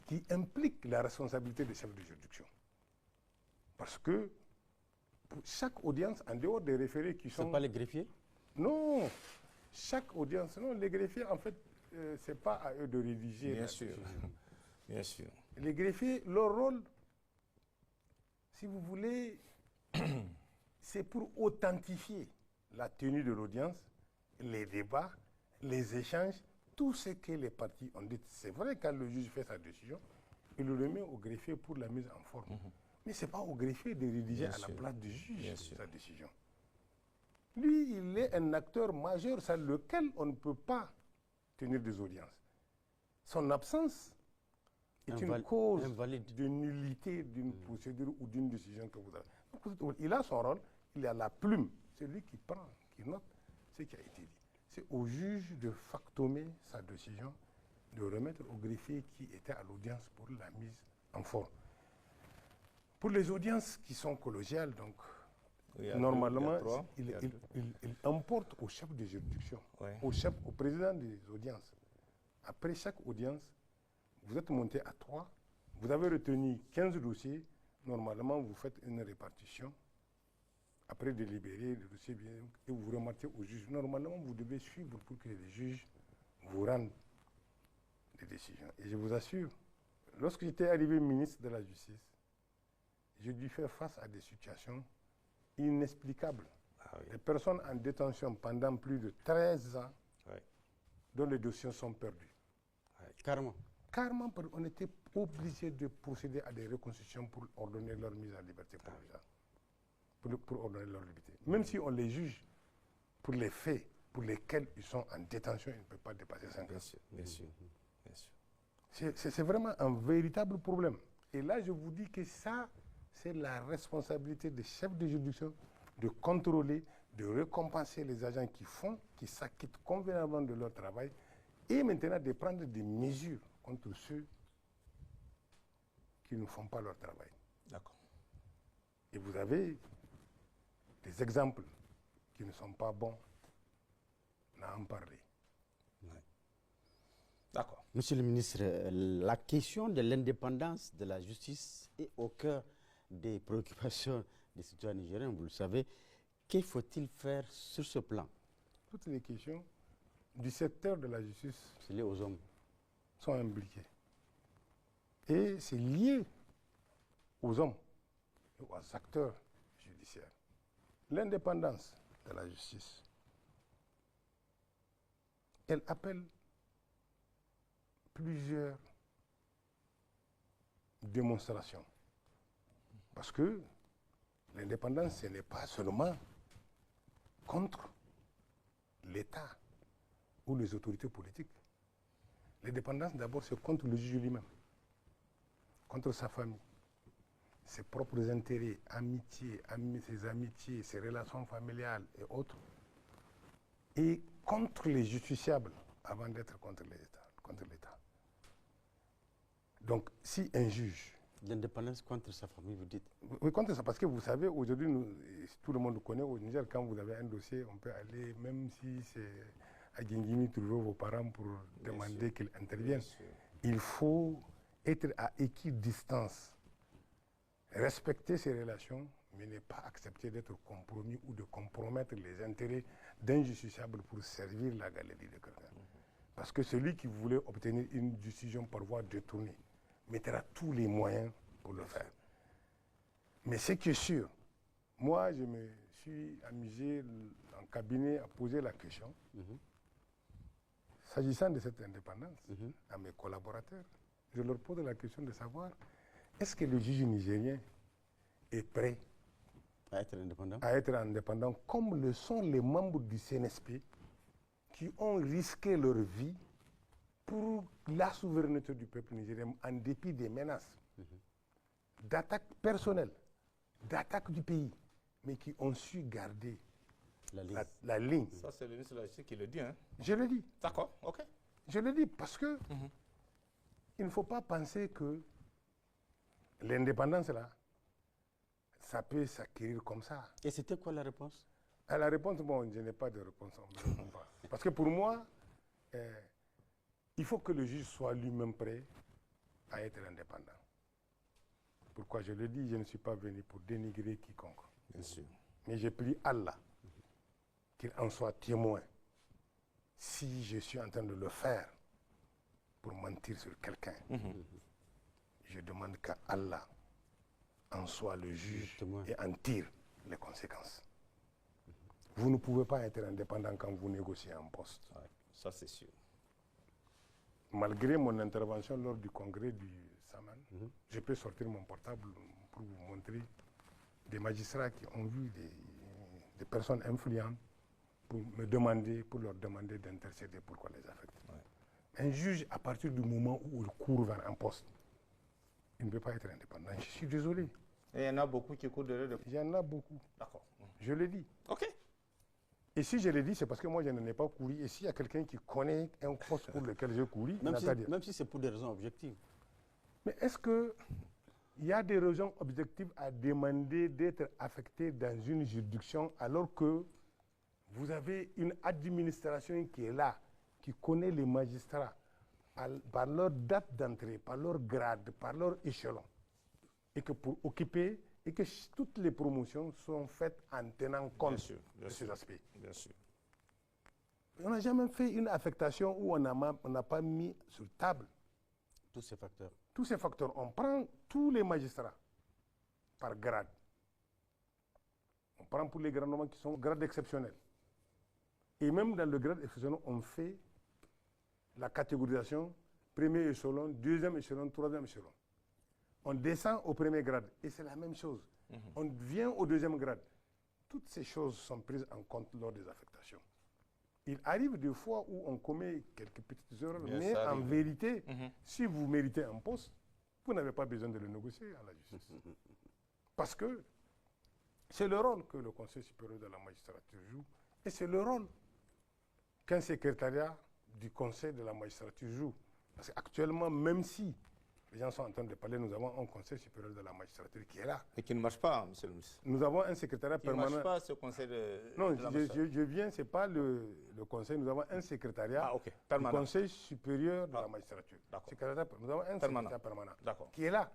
S3: qui implique la responsabilité des chefs de juridiction. Parce que pour chaque audience, en dehors des référés qui
S2: Ce
S3: sont...
S2: n'est pas les greffiers?
S3: Non, chaque audience, non, les greffiers, en fait, ce n'est pas à eux de rédiger.
S4: Bien sûr. Bien sûr.
S3: Les greffiers, leur rôle, si vous voulez, c'est pour authentifier la tenue de l'audience, les débats, les échanges, tout ce que les parties ont dit. C'est vrai, quand le juge fait sa décision, il le remet au greffier pour la mise en forme. Mais ce n'est pas au greffier de rédiger à la place du juge sa décision. Lui, il est un acteur majeur sans lequel on ne peut pas tenir des audiences. Son absence est une cause de nullité d'une procédure ou d'une décision que vous avez. Donc, il a son rôle, il a la plume, c'est lui qui prend, qui note ce qui a été dit. C'est au juge de factomer sa décision, de remettre au greffier qui était à l'audience pour la mise en forme. Pour les audiences qui sont collégiales, donc, normalement, il importe au chef de juridiction, au président des audiences. Après chaque audience, vous êtes monté à 3, vous avez retenu 15 dossiers, normalement vous faites une répartition. Après délibérer le dossier bien, et vous remettez au juge. Normalement, vous devez suivre pour que les juges vous rendent des décisions. Et je vous assure, lorsque j'étais arrivé ministre de la Justice, j'ai dû faire face à des situations inexplicables. Des personnes en détention pendant plus de 13 ans, dont les dossiers sont perdus.
S2: Carrément.
S3: Carrément, on était obligé de procéder à des reconstitutions pour ordonner leur mise en liberté provisoire. Pour ordonner leur liberté. Même si on les juge pour les faits pour lesquels ils sont en détention, ils ne peuvent pas dépasser 5 ans.
S4: Bien sûr, bien sûr.
S3: C'est vraiment un véritable problème. Et là, je vous dis que ça, c'est la responsabilité des chefs de juridiction de contrôler, de récompenser les agents qui s'acquittent convenablement de leur travail et maintenant de prendre des mesures contre ceux qui ne font pas leur travail.
S4: D'accord.
S3: Et vous avez des exemples qui ne sont pas bons à en parler.
S4: D'accord.
S2: Monsieur le ministre, la question de l'indépendance de la justice est au cœur des préoccupations des citoyens nigériens, vous le savez. Que faut-il faire sur ce plan?
S3: Toutes les questions du secteur de la justice
S2: liées aux hommes
S3: sont impliquées. Et c'est lié aux hommes, aux acteurs judiciaires. L'indépendance de la justice, elle appelle plusieurs démonstrations. Parce que l'indépendance, ce n'est pas seulement contre l'État ou les autorités politiques. L'indépendance, d'abord, c'est contre le juge lui-même, contre sa famille, ses propres intérêts, ses amitiés, ses relations familiales et autres, et contre les justiciables avant d'être contre l'État. Donc, si un juge...
S2: L'indépendance contre sa famille, vous dites?
S3: Oui, contre ça, parce que vous savez, aujourd'hui, tout le monde connaît, au Niger, quand vous avez un dossier, on peut aller, même si c'est à Guingimi, trouver vos parents pour demander qu'ils interviennent. Il faut être à équidistance, respecter ses relations, mais ne pas accepter d'être compromis ou de compromettre les intérêts d'un justiciable pour servir la galerie de quelqu'un. Parce que celui qui voulait obtenir une décision par voie détournée mettra tous les moyens pour le faire. Mais ce qui est sûr, moi je me suis amusé en cabinet à poser la question, s'agissant de cette indépendance, à mes collaborateurs, je leur pose la question de savoir, est-ce que le juge nigérien est prêt
S2: à être indépendant
S3: comme le sont les membres du CNSP qui ont risqué leur vie pour la souveraineté du peuple nigérien en dépit des menaces, d'attaques personnelles, d'attaques du pays, mais qui ont su garder la ligne.
S4: Ça, c'est le ministre de la Justice qui le dit. Hein?
S3: Je le dis.
S4: D'accord, ok.
S3: Je le dis parce que il ne faut pas penser que l'indépendance, là, ça peut s'acquérir comme ça.
S2: Et c'était quoi la réponse?
S3: À la réponse, bon, je n'ai pas de réponse. Parce que pour moi, il faut que le juge soit lui-même prêt à être indépendant. Pourquoi je le dis, je ne suis pas venu pour dénigrer quiconque.
S4: Bien sûr.
S3: Mais je prie Allah qu'il en soit témoin. Si je suis en train de le faire pour mentir sur quelqu'un, je demande qu'Allah en soit le juge et en tire les conséquences. Vous ne pouvez pas être indépendant quand vous négociez un poste.
S4: Ouais, ça, c'est sûr.
S3: Malgré mon intervention lors du congrès du Saman, je peux sortir mon portable pour vous montrer des magistrats qui ont vu des personnes influentes pour leur demander d'intercéder pour qu'on les affecte. Ouais. Un juge, à partir du moment où il court vers un poste, il ne peut pas être indépendant. Je suis désolé.
S4: Et il y en a beaucoup qui courent derrière le...
S3: Il y en a beaucoup.
S4: D'accord.
S3: Je le dis.
S4: OK.
S3: Et si je le dis, c'est parce que moi, je n'en ai pas couru. Et s'il y a quelqu'un qui connaît un poste pour lequel j'ai couru,
S2: même si c'est pour des raisons objectives.
S3: Mais est-ce qu'il y a des raisons objectives à demander d'être affecté dans une juridiction alors que vous avez une administration qui est là, qui connaît les magistrats par leur date d'entrée, par leur grade, par leur échelon, et que pour occuper, et que toutes les promotions sont faites en tenant compte de ces aspects.
S4: Bien sûr.
S3: On n'a jamais fait une affectation où on n'a pas mis sur table
S2: tous ces facteurs.
S3: Tous ces facteurs. On prend tous les magistrats par grade. On prend pour les gradements qui sont grades exceptionnels. Et même dans le grade exceptionnel, on fait la catégorisation premier échelon, deuxième échelon, troisième échelon. On descend au premier grade et c'est la même chose. On vient au deuxième grade. Toutes ces choses sont prises en compte lors des affectations. Il arrive des fois où on commet quelques petites erreurs, mais en vérité, si vous méritez un poste, vous n'avez pas besoin de le négocier à la justice. Parce que c'est le rôle que le Conseil supérieur de la magistrature joue et c'est le rôle qu'un secrétariat du Conseil de la magistrature joue. Parce qu'actuellement, même si les gens sont en train de parler, nous avons un Conseil supérieur de la magistrature qui est là.
S4: Et qui ne marche pas, monsieur le ministre.
S3: Nous avons un secrétariat permanent.
S4: Il ne marche pas, ce Conseil de
S3: Non,
S4: de la magistrature.
S3: je viens, ce n'est pas le Conseil, nous avons un secrétariat du Conseil supérieur de la magistrature. Nous avons un secrétariat permanent qui est là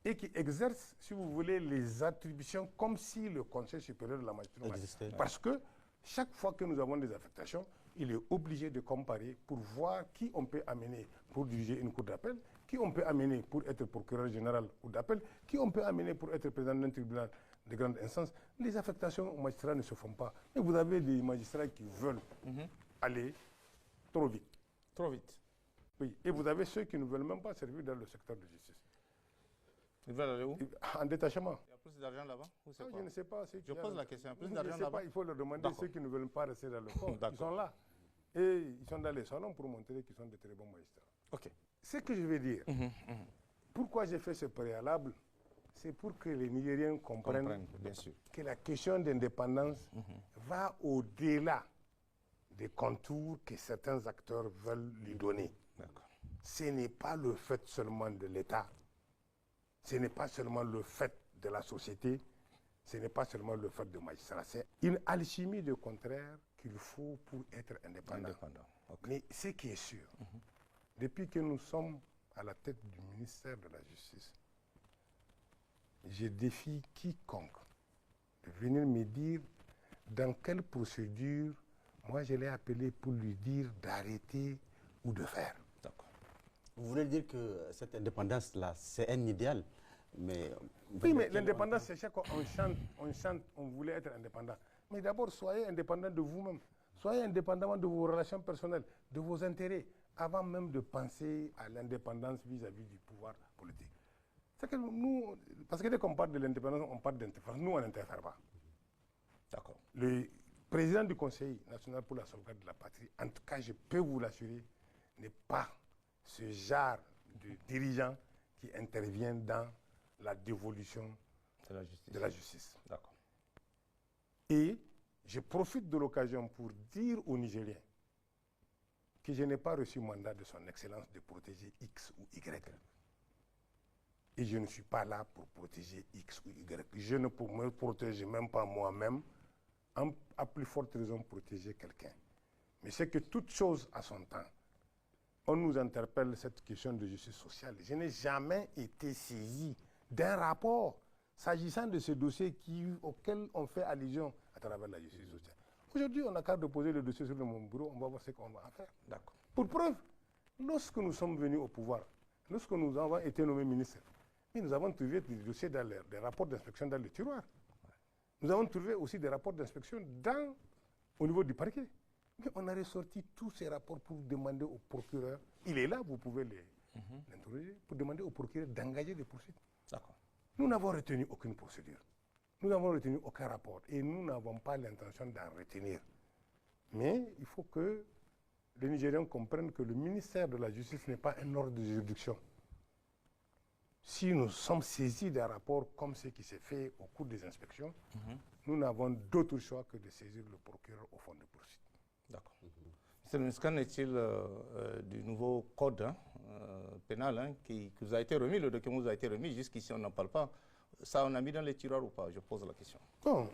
S3: et qui exerce, si vous voulez, les attributions comme si le Conseil supérieur de la magistrature existait. Parce que chaque fois que nous avons des affectations, il est obligé de comparer pour voir qui on peut amener pour diriger une cour d'appel, qui on peut amener pour être procureur général ou d'appel, qui on peut amener pour être président d'un tribunal de grande instance. Les affectations aux magistrats ne se font pas. Et vous avez des magistrats qui veulent aller trop vite.
S4: Trop vite.
S3: Oui, et vous avez ceux qui ne veulent même pas servir dans le secteur de justice.
S4: Ils veulent aller où?
S3: En détachement.
S4: Il y a plus d'argent là-bas?
S3: Je ne sais pas.
S4: Je pose la question. Plus d'argent
S3: là-bas? Je ne sais pas, il faut leur demander ceux qui ne veulent pas rester dans le corps. Ils sont là. Et ils sont dans les salons pour montrer qu'ils sont de très bons magistrats.
S4: OK.
S3: Ce que je veux dire, pourquoi j'ai fait ce préalable, c'est pour que les Nigériens comprennent
S4: bien sûr,
S3: que la question d'indépendance va au-delà des contours que certains acteurs veulent lui donner. Ce n'est pas le fait seulement de l'État, ce n'est pas seulement le fait de la société, ce n'est pas seulement le fait de magistrat. C'est une alchimie de contraire qu'il faut pour être indépendant. Mais ce qui est sûr, depuis que nous sommes à la tête du ministère de la Justice, je défie quiconque de venir me dire dans quelle procédure moi je l'ai appelé pour lui dire d'arrêter ou de faire.
S2: Vous voulez dire que cette indépendance-là, c'est un idéal, mais...
S3: Oui, mais l'indépendance, c'est chaque fois on chante, on voulait être indépendant. Mais d'abord, soyez indépendant de vous-même. Soyez indépendant de vos relations personnelles, de vos intérêts, avant même de penser à l'indépendance vis-à-vis du pouvoir politique. C'est que nous, parce que dès qu'on parle de l'indépendance, on parle d'interférence. Nous, on n'interfère pas.
S4: D'accord.
S3: Le président du Conseil national pour la sauvegarde de la patrie, en tout cas, je peux vous l'assurer, n'est pas ce genre de dirigeant qui intervient dans la dévolution de la justice.
S4: D'accord.
S3: Et je profite de l'occasion pour dire aux Nigériens que je n'ai pas reçu mandat de son Excellence de protéger X ou Y. Et je ne suis pas là pour protéger X ou Y. Je ne me protège même pas moi-même à plus forte raison protéger quelqu'un. Mais c'est que toute chose a son temps. On nous interpelle cette question de justice sociale. Je n'ai jamais été saisi d'un rapport s'agissant de ce dossier auquel on fait allusion à travers la justice sociale. Aujourd'hui, on n'a qu'à déposer le dossier sur mon bureau, on va voir ce qu'on va en faire.
S4: D'accord.
S3: Pour preuve, lorsque nous sommes venus au pouvoir, lorsque nous avons été nommés ministres, nous avons trouvé des dossiers dans des rapports d'inspection dans le tiroir. Nous avons trouvé aussi des rapports d'inspection au niveau du parquet. Mais on a ressorti tous ces rapports pour demander au procureur, il est là, vous pouvez l'interroger, pour demander au procureur d'engager des poursuites.
S4: D'accord.
S3: Nous n'avons retenu aucune procédure. Nous n'avons retenu aucun rapport et nous n'avons pas l'intention d'en retenir. Mais il faut que les Nigériens comprennent que le ministère de la Justice n'est pas un ordre de juridiction. Si nous sommes saisis d'un rapport comme ce qui s'est fait au cours des inspections, nous n'avons d'autre choix que de saisir le procureur au fond de poursuite.
S4: D'accord. Monsieur le ministre, qu'en est-il du nouveau code pénal qui vous a été remis, le document vous a été remis, jusqu'ici on n'en parle pas. Ça, on a mis dans les tiroirs ou pas? Je pose la question.
S3: Bon,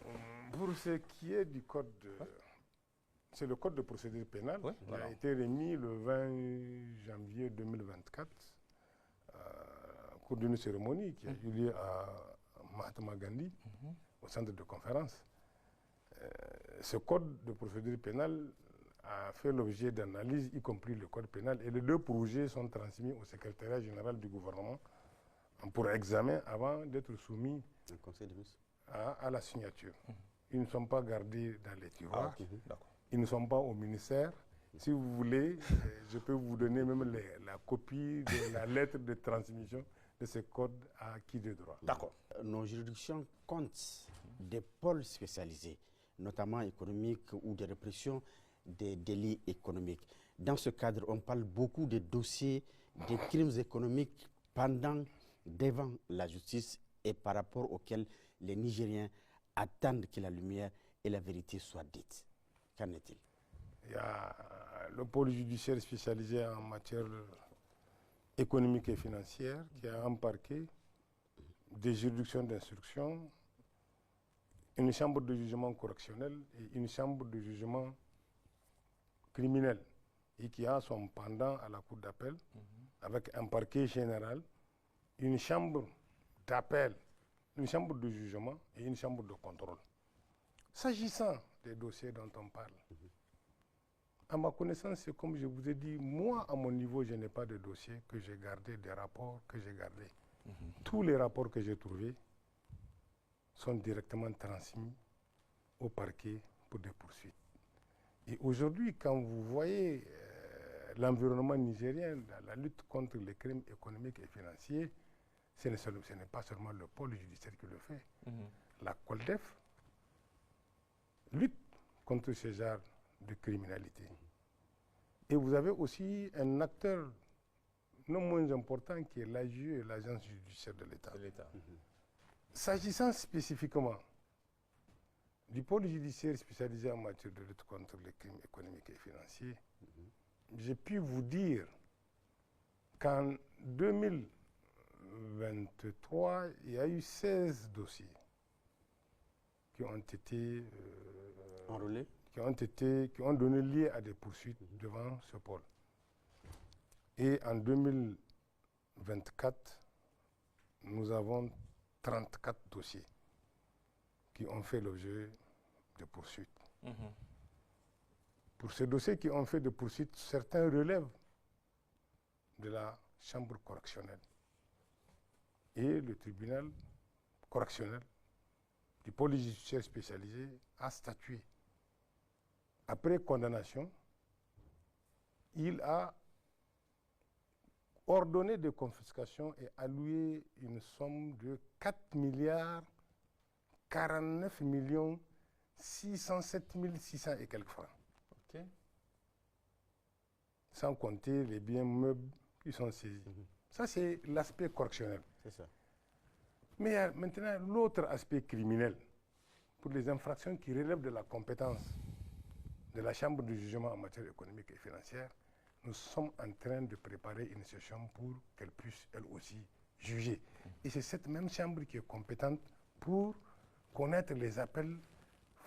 S3: pour ce qui est du code, c'est le code de procédure pénale qui a été remis le 20 janvier 2024 au cours d'une cérémonie qui a eu lieu à Mahatma Gandhi, au centre de conférence. Ce code de procédure pénale a fait l'objet d'analyses, y compris le code pénal, et les deux projets sont transmis au secrétariat général du gouvernement pour examen avant d'être soumis à la signature. Ils ne sont pas gardés dans les tiroirs, ils ne sont pas au ministère. Si vous voulez, je peux vous donner même la copie de la lettre de transmission de ce code à qui de droit.
S2: D'accord. Nos juridictions comptent des pôles spécialisés, notamment économiques ou de répression des délits économiques. Dans ce cadre, on parle beaucoup des dossiers des crimes économiques devant la justice et par rapport auxquels les Nigériens attendent que la lumière et la vérité soient dites. Qu'en est-il?
S3: Il y a le pôle judiciaire spécialisé en matière économique et financière qui a un parquet, des juridictions d'instruction, une chambre de jugement correctionnel et une chambre de jugement criminel et qui a son pendant à la cour d'appel avec un parquet général, une chambre d'appel, une chambre de jugement et une chambre de contrôle. S'agissant des dossiers dont on parle, à ma connaissance, c'est comme je vous ai dit, moi, à mon niveau, je n'ai pas de dossier que j'ai gardé, des rapports que j'ai gardés. Tous les rapports que j'ai trouvés sont directement transmis au parquet pour des poursuites. Et aujourd'hui, quand vous voyez l'environnement nigérien dans la lutte contre les crimes économiques et financiers, ce n'est pas seulement le pôle judiciaire qui le fait. La COLDEF lutte contre ce genre de criminalité. Et vous avez aussi un acteur non moins important qui est l'AJE, l'Agence judiciaire de l'État. S'agissant spécifiquement du pôle judiciaire spécialisé en matière de lutte contre les crimes économiques et financiers, j'ai pu vous dire qu'en 2023, il y a eu 16 dossiers qui ont été
S2: enrôlés,
S3: qui ont donné lieu à des poursuites devant ce pôle. Et en 2024, nous avons 34 dossiers qui ont fait l'objet de poursuites. Pour ces dossiers qui ont fait de poursuites, certains relèvent de la chambre correctionnelle. Et le tribunal correctionnel du pôle judiciaire spécialisé a statué. Après condamnation, il a ordonné de confiscation et alloué une somme de 4 milliards 49 millions 607 600 et quelques francs. Sans compter les biens meubles qui sont saisis. Ça, c'est l'aspect correctionnel.
S2: C'est ça.
S3: Mais il y a maintenant l'autre aspect criminel, pour les infractions qui relèvent de la compétence de la Chambre de jugement en matière économique et financière. Nous sommes en train de préparer une session pour qu'elle puisse, elle aussi, juger. Et c'est cette même Chambre qui est compétente pour connaître les appels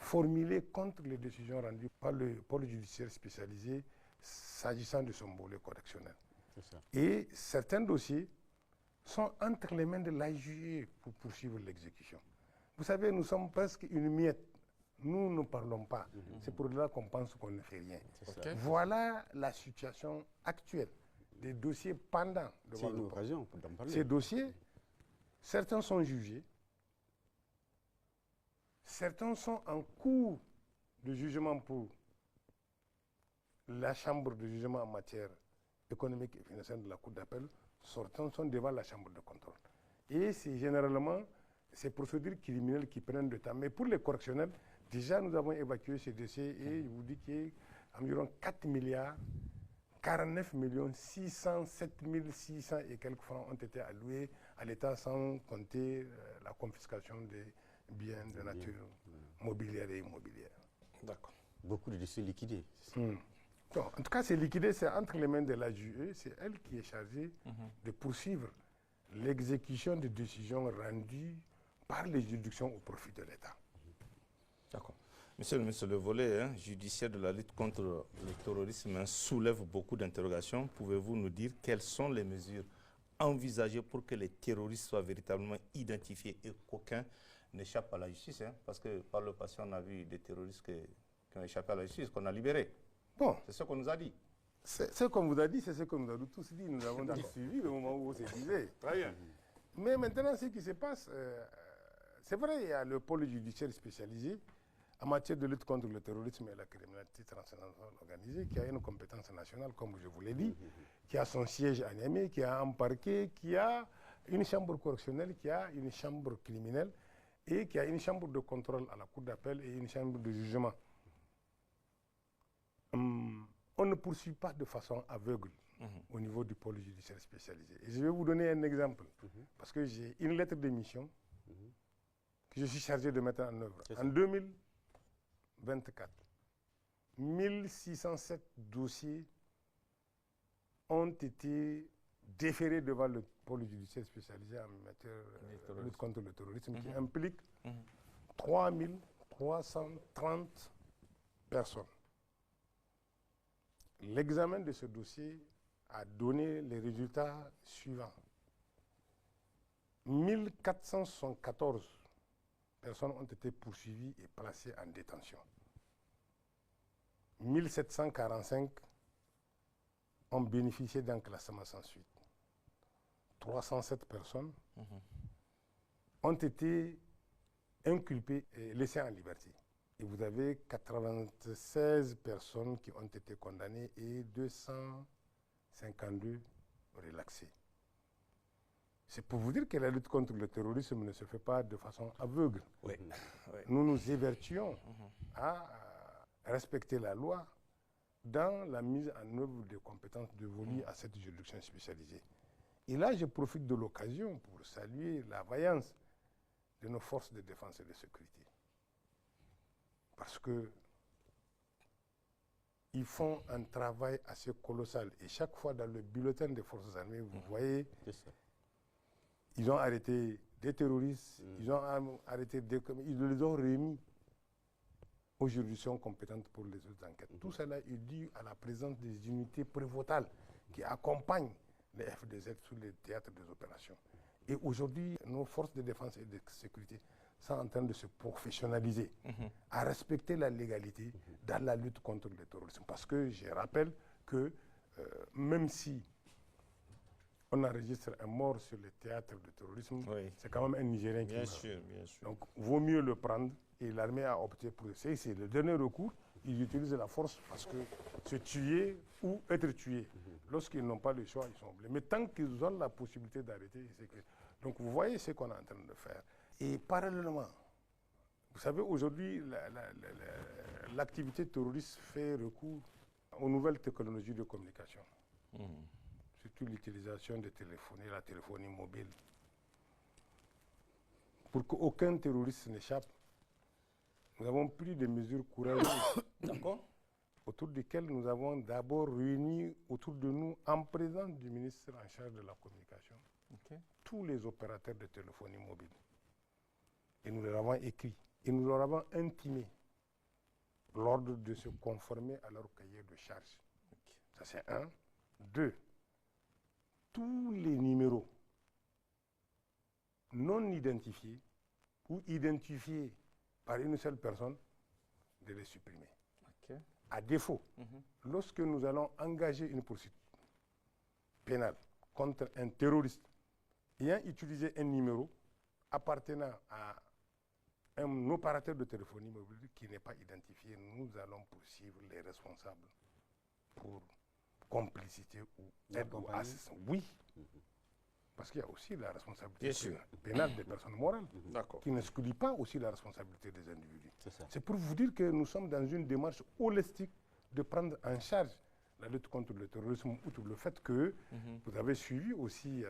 S3: formulées contre les décisions rendues par le pôle judiciaire spécialisé s'agissant de son volet correctionnel. Et certains dossiers sont entre les mains de l'AIJE pour poursuivre l'exécution. Vous savez, nous sommes presque une miette. Nous ne parlons pas. C'est pour cela qu'on pense qu'on ne fait rien. Voilà la situation actuelle des dossiers pendants devant le
S2: occasion d'en parler.
S3: Ces dossiers, certains sont jugés, certains sont en cours de jugement pour la chambre de jugement en matière économique et financière de la Cour d'appel, certains sont devant la chambre de contrôle. Et c'est généralement ces procédures criminelles qui prennent du temps. Mais pour les correctionnels, déjà nous avons évacué ces dossiers et je vous dis qu'il y a environ 4 milliards 49 607 600 et quelques francs ont été alloués à l'État sans compter la confiscation des biens de nature mobilière et immobilière.
S2: D'accord. Beaucoup de dossiers liquidés.
S3: Donc, en tout cas, c'est liquidé, c'est entre les mains de la JE, c'est elle qui est chargée de poursuivre l'exécution des décisions rendues par les juridictions au profit de l'État.
S4: D'accord. Monsieur le ministre, le volet judiciaire de la lutte contre le terrorisme soulève beaucoup d'interrogations. Pouvez-vous nous dire quelles sont les mesures envisagées pour que les terroristes soient véritablement identifiés et qu'aucun n'échappe à la justice, parce que par le passé, on a vu des terroristes qui ont échappé à la justice, qu'on a libérés.
S3: Bon.
S4: C'est ce qu'on nous a dit.
S3: Ce qu'on vous a dit, c'est ce que nous avons tous dit. Nous avons tous suivi le moment où c'est disait.
S4: Très bien.
S3: Mais maintenant, ce qui se passe, c'est vrai, il y a le pôle judiciaire spécialisé en matière de lutte contre le terrorisme et la criminalité transnationale organisée, qui a une compétence nationale, comme je vous l'ai dit, qui a son siège à Niamey, qui a un parquet, qui a une chambre correctionnelle, qui a une chambre criminelle et qui a une chambre de contrôle à la Cour d'appel et une chambre de jugement. On ne poursuit pas de façon aveugle au niveau du pôle judiciaire spécialisé. Et je vais vous donner un exemple, parce que j'ai une lettre de mission que je suis chargé de mettre en œuvre. En 2024, 1607 dossiers ont été déférés devant le pôle judiciaire spécialisé en matière de lutte contre le terrorisme, qui implique 3330 personnes. L'examen de ce dossier a donné les résultats suivants. 1414 personnes ont été poursuivies et placées en détention. 1745 ont bénéficié d'un classement sans suite. 307 personnes ont été inculpées et laissées en liberté. Et vous avez 96 personnes qui ont été condamnées et 252 relaxées. C'est pour vous dire que la lutte contre le terrorisme ne se fait pas de façon aveugle. Nous nous évertuons à respecter la loi dans la mise en œuvre des compétences dévolues à cette juridiction spécialisée. Et là, je profite de l'occasion pour saluer la vaillance de nos forces de défense et de sécurité. Parce qu'ils font un travail assez colossal. Et chaque fois dans le bulletin des forces armées, vous voyez, ils ont arrêté des terroristes, ils ont arrêté ils les ont remis aux juridictions compétentes pour les autres enquêtes. Tout cela est dû à la présence des unités prévôtales qui accompagnent les FDZ sur les théâtres des opérations. Et aujourd'hui, nos forces de défense et de sécurité sont en train de se professionnaliser, à respecter la légalité dans la lutte contre le terrorisme. Parce que je rappelle que même si on enregistre un mort sur le théâtre de terrorisme, c'est quand même un Nigérien qui meurt.
S4: Bien sûr.
S3: Donc, vaut mieux le prendre. Et l'armée a opté pour essayer. C'est le dernier recours. Ils utilisent la force parce que se tuer ou être tué. Lorsqu'ils n'ont pas le choix, ils sont obligés. Mais tant qu'ils ont la possibilité d'arrêter, c'est que... Donc, vous voyez ce qu'on est en train de faire. Et parallèlement, vous savez, aujourd'hui, l'activité terroriste fait recours aux nouvelles technologies de communication. Surtout l'utilisation des téléphones, la téléphonie mobile. Pour qu'aucun terroriste n'échappe, nous avons pris des mesures courageuses autour desquelles nous avons d'abord réuni autour de nous, en présence du ministre en charge de la communication, tous les opérateurs de téléphonie mobile. Et nous leur avons écrit, et nous leur avons intimé l'ordre de se conformer à leur cahier de charges. Ça, c'est un. Deux, tous les numéros non identifiés ou identifiés par une seule personne, de les supprimer.
S4: Ok.
S3: À défaut, lorsque nous allons engager une poursuite pénale contre un terroriste ayant utilisé un numéro appartenant à un opérateur de téléphonie mobile qui n'est pas identifié, nous allons poursuivre les responsables pour complicité ou aide ou assistance. Oui, parce qu'il y a aussi la responsabilité pénale des personnes morales, qui n'exclut pas aussi la responsabilité des individus. C'est pour vous dire que nous sommes dans une démarche holistique de prendre en charge la lutte contre le terrorisme, outre le fait que vous avez suivi aussi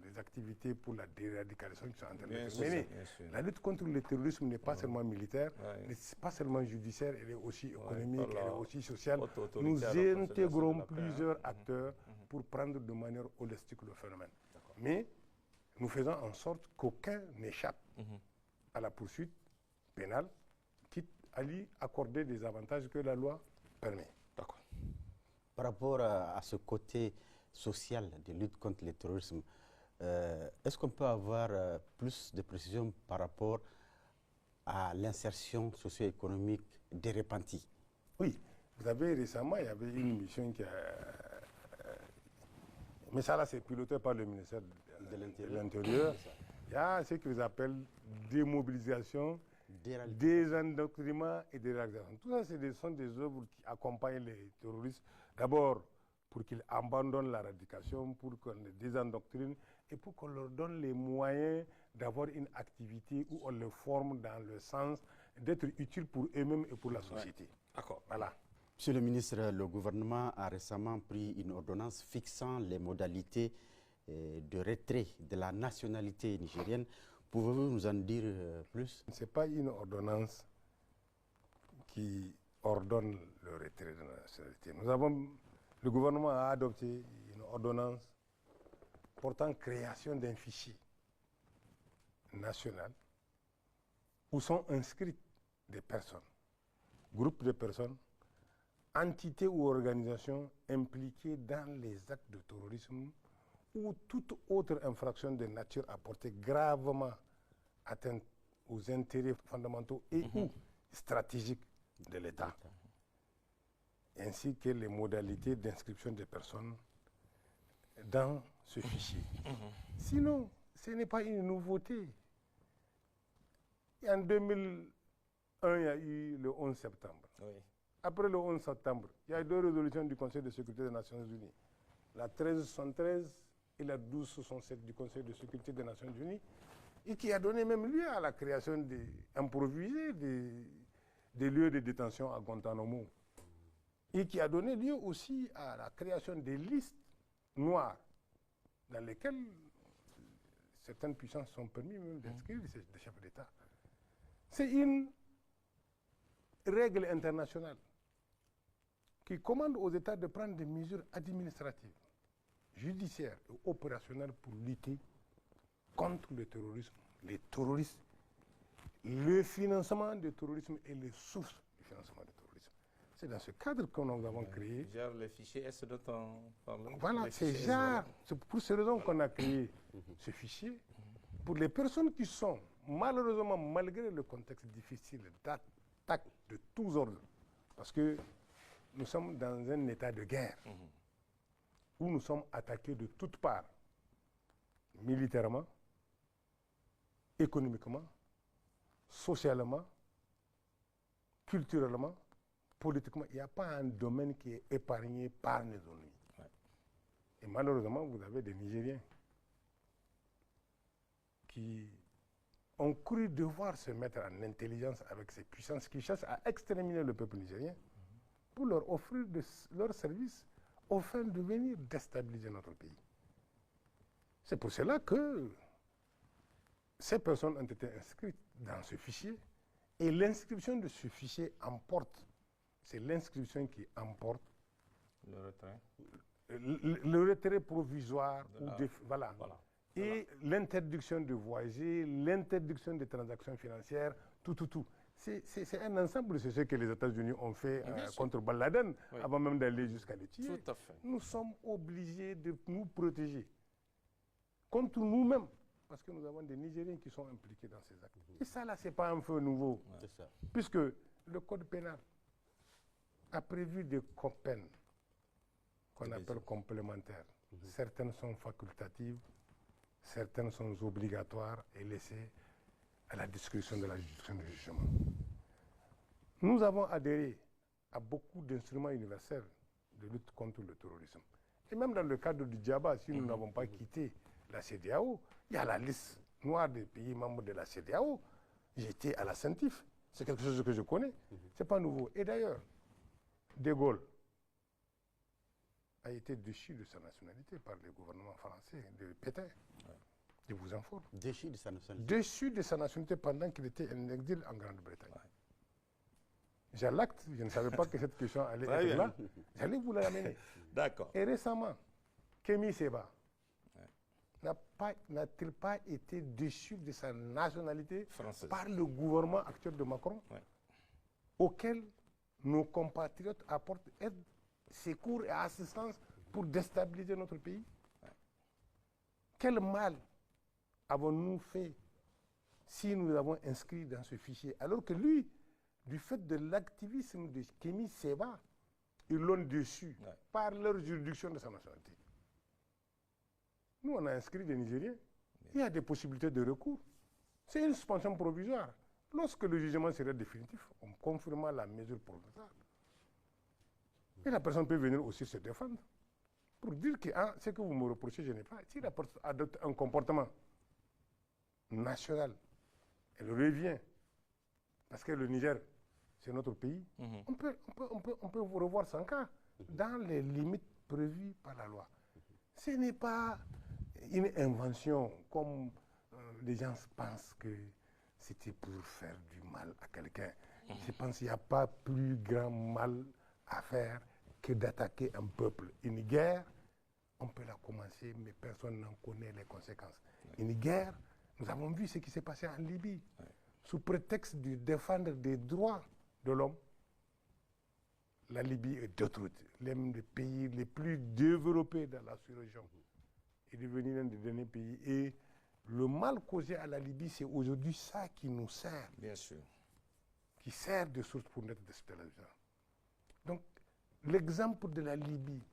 S3: les activités pour la déradicalisation qui sont en train de se mener. La lutte contre le terrorisme n'est pas seulement militaire, n'est pas seulement judiciaire, elle est aussi économique, elle est aussi sociale. Nous intégrons plusieurs acteurs pour prendre de manière holistique le phénomène. Mais nous faisons en sorte qu'aucun n'échappe à la poursuite pénale, quitte à lui accorder des avantages que la loi permet.
S2: D'accord. Par rapport à ce côté social de lutte contre le terrorisme, est-ce qu'on peut avoir plus de précisions par rapport à l'insertion socio-économique des repentis?
S3: Oui, vous savez, récemment, il y avait une mission qui a... mais ça, là, c'est piloté par le ministère de l'Intérieur. Il y a ce qu'ils appellent démobilisation, désendoctrinement et déradicalisation. Tout ça, sont des œuvres qui accompagnent les terroristes. D'abord, pour qu'ils abandonnent la radication, pour qu'on les désendoctrine et pour qu'on leur donne les moyens d'avoir une activité où on les forme dans le sens d'être utiles pour eux-mêmes et pour la société. Ouais.
S2: D'accord.
S3: Voilà.
S2: Monsieur le ministre, le gouvernement a récemment pris une ordonnance fixant les modalités de retrait de la nationalité nigérienne. Pouvez-vous nous en dire plus?
S3: Ce n'est pas une ordonnance qui ordonne le retrait de la nationalité. Le gouvernement a adopté une ordonnance portant création d'un fichier national où sont inscrites des personnes, groupes de personnes, entités ou organisations impliquées dans les actes de terrorisme ou toute autre infraction de nature à porter gravement atteinte aux intérêts fondamentaux et ou stratégiques de l'État, ainsi que les modalités d'inscription des personnes dans ce fichier. Sinon, ce n'est pas une nouveauté. En 2001, il y a eu le 11 septembre. Oui. Après le 11 septembre, il y a eu deux résolutions du Conseil de sécurité des Nations Unies, la 1373 et la 1267 du Conseil de sécurité des Nations Unies, et qui a donné même lieu à la création improvisée des lieux de détention à Guantanamo, et qui a donné lieu aussi à la création des listes noires dans lesquelles certaines puissances sont permis même d'inscrire des chefs d'État. C'est une règle internationale qui commande aux États de prendre des mesures administratives, judiciaires et opérationnelles pour lutter contre le terrorisme, les terroristes, le financement du terrorisme et les sources du financement du terrorisme. C'est dans ce cadre que nous avons créé.
S4: Genre les fichiers S dont on parle.
S3: Voilà, c'est pour ces raisons qu'on a créé ce fichier. Pour les personnes qui sont, malheureusement, malgré le contexte difficile d'attaque de tous ordres, parce que nous sommes dans un état de guerre, où nous sommes attaqués de toutes parts, militairement, économiquement, socialement, culturellement, politiquement. Il n'y a pas un domaine qui est épargné par nos ennemis. Ouais. Et malheureusement, vous avez des Nigériens qui ont cru devoir se mettre en intelligence avec ces puissances qui cherchent à exterminer le peuple nigérien pour leur offrir leurs services au fin de venir déstabiliser notre pays. C'est pour cela que ces personnes ont été inscrites dans ce fichier et l'inscription de ce fichier emporte, c'est l'inscription qui emporte le retrait provisoire voilà. Et l'interdiction de voyager, l'interdiction des transactions financières, tout. c'est un ensemble, c'est ce que les États-Unis ont fait contre Ben Laden, avant même d'aller jusqu'à le tuer.
S4: Tout à fait.
S3: Nous sommes obligés de nous protéger contre nous-mêmes, parce que nous avons des Nigériens qui sont impliqués dans ces actes. Et ça, là, ce n'est pas un feu nouveau, puisque le code pénal a prévu des peines qu'on appelle complémentaires. Certaines sont facultatives, certaines sont obligatoires et laissées à la discrétion de la juridiction du jugement. Nous avons adhéré à beaucoup d'instruments universels de lutte contre le terrorisme. Et même dans le cadre du Djaba, si nous n'avons pas quitté la CEDEAO, il y a la liste noire des pays membres de la CEDEAO. J'étais à la CENTIF. C'est quelque chose que je connais. Ce n'est pas nouveau. Et d'ailleurs, De Gaulle a été déchu de sa nationalité par le gouvernement français de Pétain. Je vous informe.
S2: Déchu de sa nationalité.
S3: Déchu de sa nationalité pendant qu'il était en exil en Grande-Bretagne. J'ai l'acte, je ne savais pas que cette question allait être là. J'allais vous l'amener.
S4: D'accord.
S3: Et récemment, Kémy Séba n'a-t-il pas été déchu de sa nationalité
S4: Française
S3: par le gouvernement actuel de Macron, auquel nos compatriotes apportent aide, secours et assistance pour déstabiliser notre pays? Quel mal avons-nous fait si nous l'avons inscrit dans ce fichier, alors que lui, du fait de l'activisme de Kémy Séba, ils l'ont déçu par leur juridiction de sa nationalité. Nous, on a inscrit des Nigériens. Il y a des possibilités de recours. C'est une suspension provisoire. Lorsque le jugement serait définitif, on confirmera la mesure provisoire. Et la personne peut venir aussi se défendre pour dire que ce que vous me reprochez, je n'ai pas. Si la personne adopte un comportement national, elle revient, parce que le Niger, c'est notre pays, on peut revoir son cas dans les limites prévues par la loi. Ce n'est pas une invention comme les gens pensent que c'était pour faire du mal à quelqu'un. Je pense qu'il n'y a pas plus grand mal à faire que d'attaquer un peuple. Une guerre, on peut la commencer, mais personne n'en connaît les conséquences. Une guerre, nous avons vu ce qui s'est passé en Libye. Sous prétexte de défendre des droits de l'homme, la Libye et d'autres, l'un des pays les plus développés dans la sous-région, est devenu l'un des derniers pays. Et le mal causé à la Libye, c'est aujourd'hui ça qui nous sert.
S4: Bien sûr.
S3: Qui sert de source pour notre déstabilisation. Donc, l'exemple de la Libye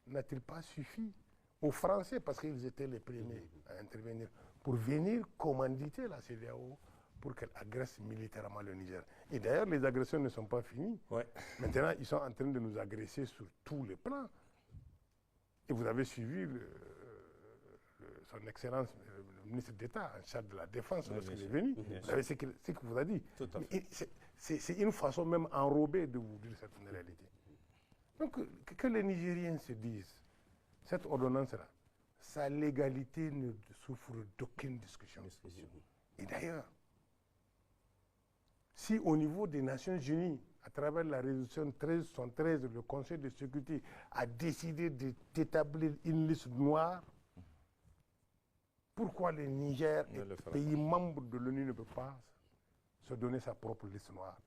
S3: n'a-t-il pas suffi aux Français, parce qu'ils étaient les premiers à intervenir, pour venir commanditer la CEDEAO pour qu'elle agresse militairement le Niger? Et d'ailleurs, les agressions ne sont pas finies. Maintenant, ils sont en train de nous agresser sur tous les plans. Et vous avez suivi son Excellence, le ministre d'État en charge de la Défense, lorsqu'il est venu. Vous savez ce qu'il vous a dit. C'est une façon même enrobée de vous dire cette réalité. Donc, que les Nigériens se disent, cette ordonnance-là, sa légalité ne souffre d'aucune discussion. Et d'ailleurs, si au niveau des Nations Unies, à travers la résolution 1313, le Conseil de sécurité a décidé d'établir une liste noire, pourquoi le Niger, pays membre de l'ONU, ne peut pas se donner sa propre liste noire?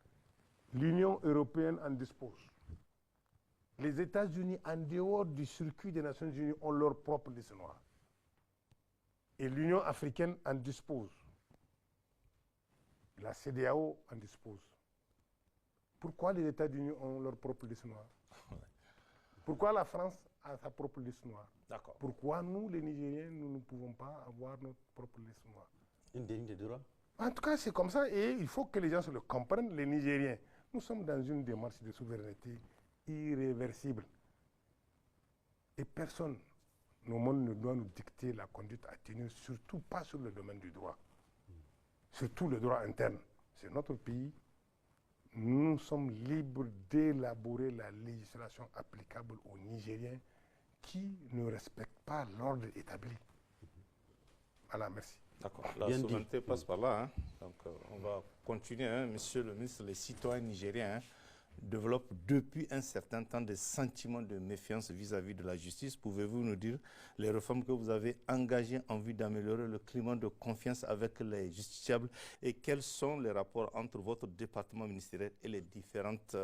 S3: L'Union européenne en dispose. Les États-Unis, en dehors du circuit des Nations Unies, ont leur propre liste noire. Et l'Union africaine en dispose. La CEDEAO en dispose. Pourquoi les États-Unis ont leur propre liste noire? Pourquoi la France a sa propre liste noire? Pourquoi nous, les Nigériens, nous ne pouvons pas avoir notre propre liste noire?
S2: Une déni des droits.
S3: En tout cas, c'est comme ça et il faut que les gens se le comprennent, les Nigériens. Nous sommes dans une démarche de souveraineté irréversible. Et personne au monde ne doit nous dicter la conduite à tenir, surtout pas sur le domaine du droit. Surtout le droit interne. C'est notre pays. Nous sommes libres d'élaborer la législation applicable aux Nigériens qui ne respectent pas l'ordre établi. Voilà, merci.
S4: D'accord. La souveraineté passe par là. Donc, on va continuer, monsieur le ministre, les citoyens nigériens. développent depuis un certain temps des sentiments de méfiance vis-à-vis de la justice. Pouvez-vous nous dire les réformes que vous avez engagées en vue d'améliorer le climat de confiance avec les justiciables et quels sont les rapports entre votre département ministériel et les différentes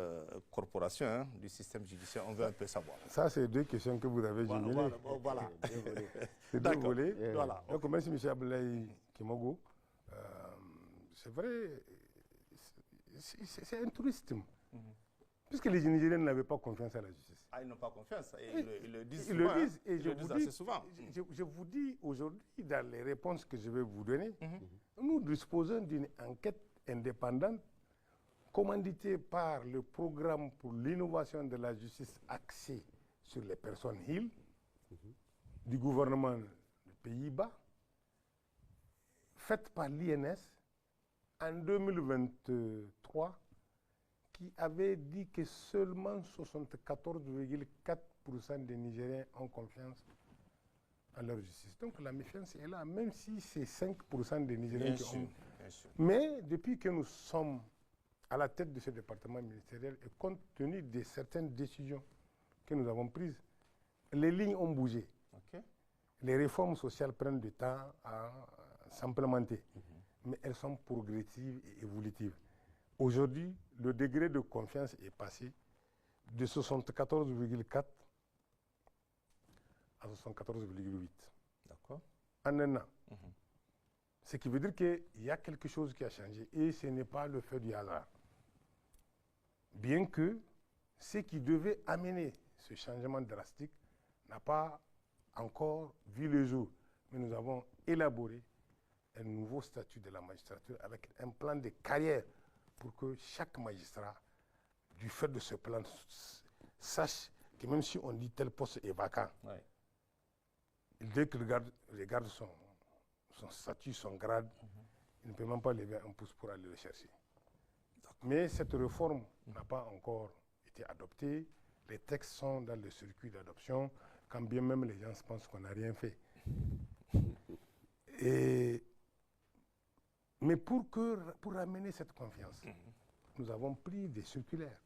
S4: corporations du système judiciaire? On veut un peu savoir.
S3: Ça, c'est deux questions que vous avez jumelées.
S4: Voilà.
S3: C'est deux volets.
S4: Voilà.
S3: Donc, merci M. Abdoulaye Kimogo. C'est vrai, c'est un tourisme. Puisque les Nigériens n'avaient pas confiance à la justice.
S4: Ah, ils n'ont pas confiance. Et ils le disent
S3: Ils
S4: souvent.
S3: le disent. Et
S4: Ils le disent assez souvent.
S3: Je vous dis aujourd'hui, dans les réponses que je vais vous donner, nous disposons d'une enquête indépendante commanditée par le programme pour l'innovation de la justice axé sur les personnes HIL du gouvernement des Pays-Bas, faite par l'INS en 2023, qui avait dit que seulement 74,4% des Nigériens ont confiance en leur justice. Donc la méfiance est là, même si c'est 5% des Nigériens qui ont...
S4: Bien sûr.
S3: Mais depuis que nous sommes à la tête de ce département ministériel et compte tenu de certaines décisions que nous avons prises, les lignes ont bougé.
S4: Okay.
S3: Les réformes sociales prennent du temps à s'implémenter, mais elles sont progressives et évolutives. Aujourd'hui, le degré de confiance est passé de 74,4 à 74,8.
S4: D'accord.
S3: En un an. Ce qui veut dire qu'il y a quelque chose qui a changé et ce n'est pas le fait du hasard. Bien que ce qui devait amener ce changement drastique n'a pas encore vu le jour. Mais nous avons élaboré un nouveau statut de la magistrature avec un plan de carrière pour que chaque magistrat, du fait de ce plan, sache que même si on dit tel poste est vacant, dès qu'il regarde son statut, son grade, il ne peut même pas lever un pouce pour aller le chercher. Mais cette réforme n'a pas encore été adoptée. Les textes sont dans le circuit d'adoption, quand bien même les gens pensent qu'on n'a rien fait. Mais pour amener cette confiance, nous avons pris des circulaires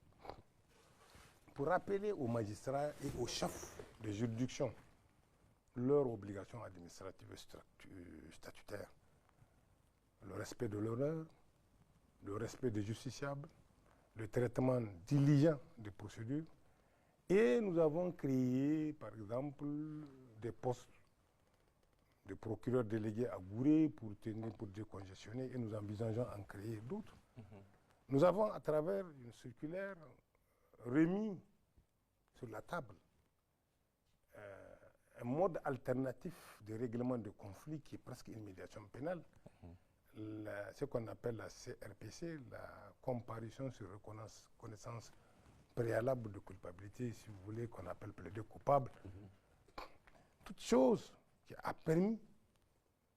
S3: pour rappeler aux magistrats et aux chefs de juridiction leurs obligations administratives et statutaires, le respect de l'honneur, le respect des justiciables, le traitement diligent des procédures. Et nous avons créé, par exemple, des postes de procureurs délégués à Gouré pour décongestionner, et nous envisageons en créer d'autres. Nous avons, à travers une circulaire, remis sur la table un mode alternatif de règlement de conflit qui est presque une médiation pénale, ce qu'on appelle la CRPC, la comparution sur reconnaissance préalable de culpabilité, si vous voulez, qu'on appelle plaider coupable. Toute chose qui a permis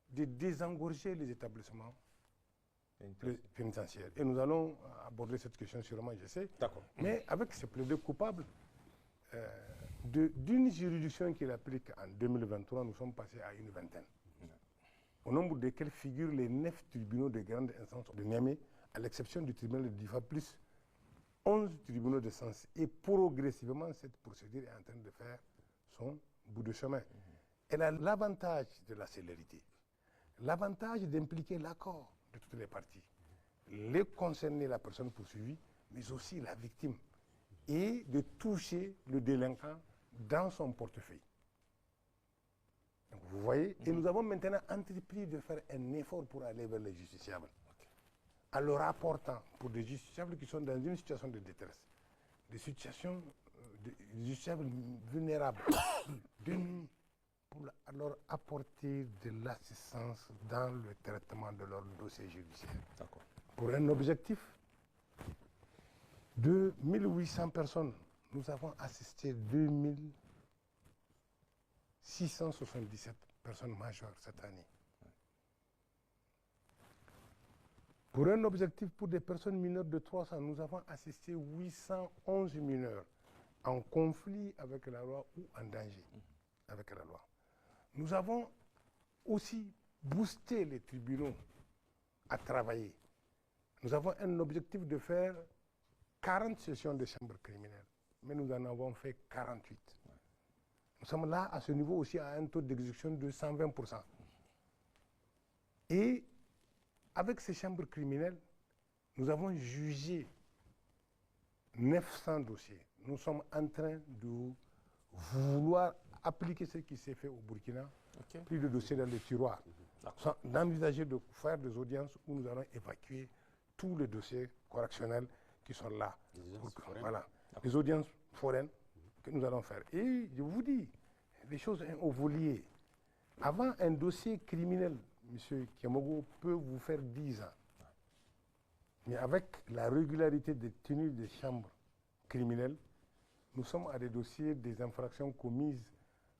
S3: de désengorger les établissements pénitentiaires. Et nous allons aborder cette question sûrement, je sais. Mais avec ce plaider coupable, d'une juridiction qui l'applique en 2023, nous sommes passés à une vingtaine. Au nombre desquels figurent les 9 tribunaux de grande instance de Niamey, à l'exception du tribunal de Difa, plus 11 tribunaux de sens. Et progressivement, cette procédure est en train de faire son bout de chemin. Elle a l'avantage de la célérité, l'avantage d'impliquer l'accord de toutes les parties, les concernés, la personne poursuivie, mais aussi la victime, et de toucher le délinquant dans son portefeuille. Donc vous voyez, et nous avons maintenant entrepris de faire un effort pour aller vers les justiciables, en leur apportant, pour des justiciables qui sont dans une situation de détresse, des situations de justiciables vulnérables, démunis, pour leur apporter de l'assistance dans le traitement de leur dossier judiciaire. Pour un objectif de 1800 personnes, nous avons assisté 2677 personnes majeures cette année. Pour un objectif pour des personnes mineures de 300, nous avons assisté 811 mineurs en conflit avec la loi ou en danger avec la loi. Nous avons aussi boosté les tribunaux à travailler. Nous avons un objectif de faire 40 sessions de chambres criminelles, mais nous en avons fait 48. Nous sommes là, à ce niveau aussi, à un taux d'exécution de 120%. Et avec ces chambres criminelles, nous avons jugé 900 dossiers. Nous sommes en train de vouloir appliquer ce qui s'est fait au Burkina, plus de dossiers dans les tiroirs. D'envisager de faire des audiences où nous allons évacuer tous les dossiers correctionnels qui sont là. Voilà, des audiences foraines que nous allons faire. Et je vous dis, les choses ont évolué. Avant, un dossier criminel, M. Kemogo, peut vous faire 10 ans. Mais avec la régularité des tenues des chambres criminelles, nous sommes à des dossiers des infractions commises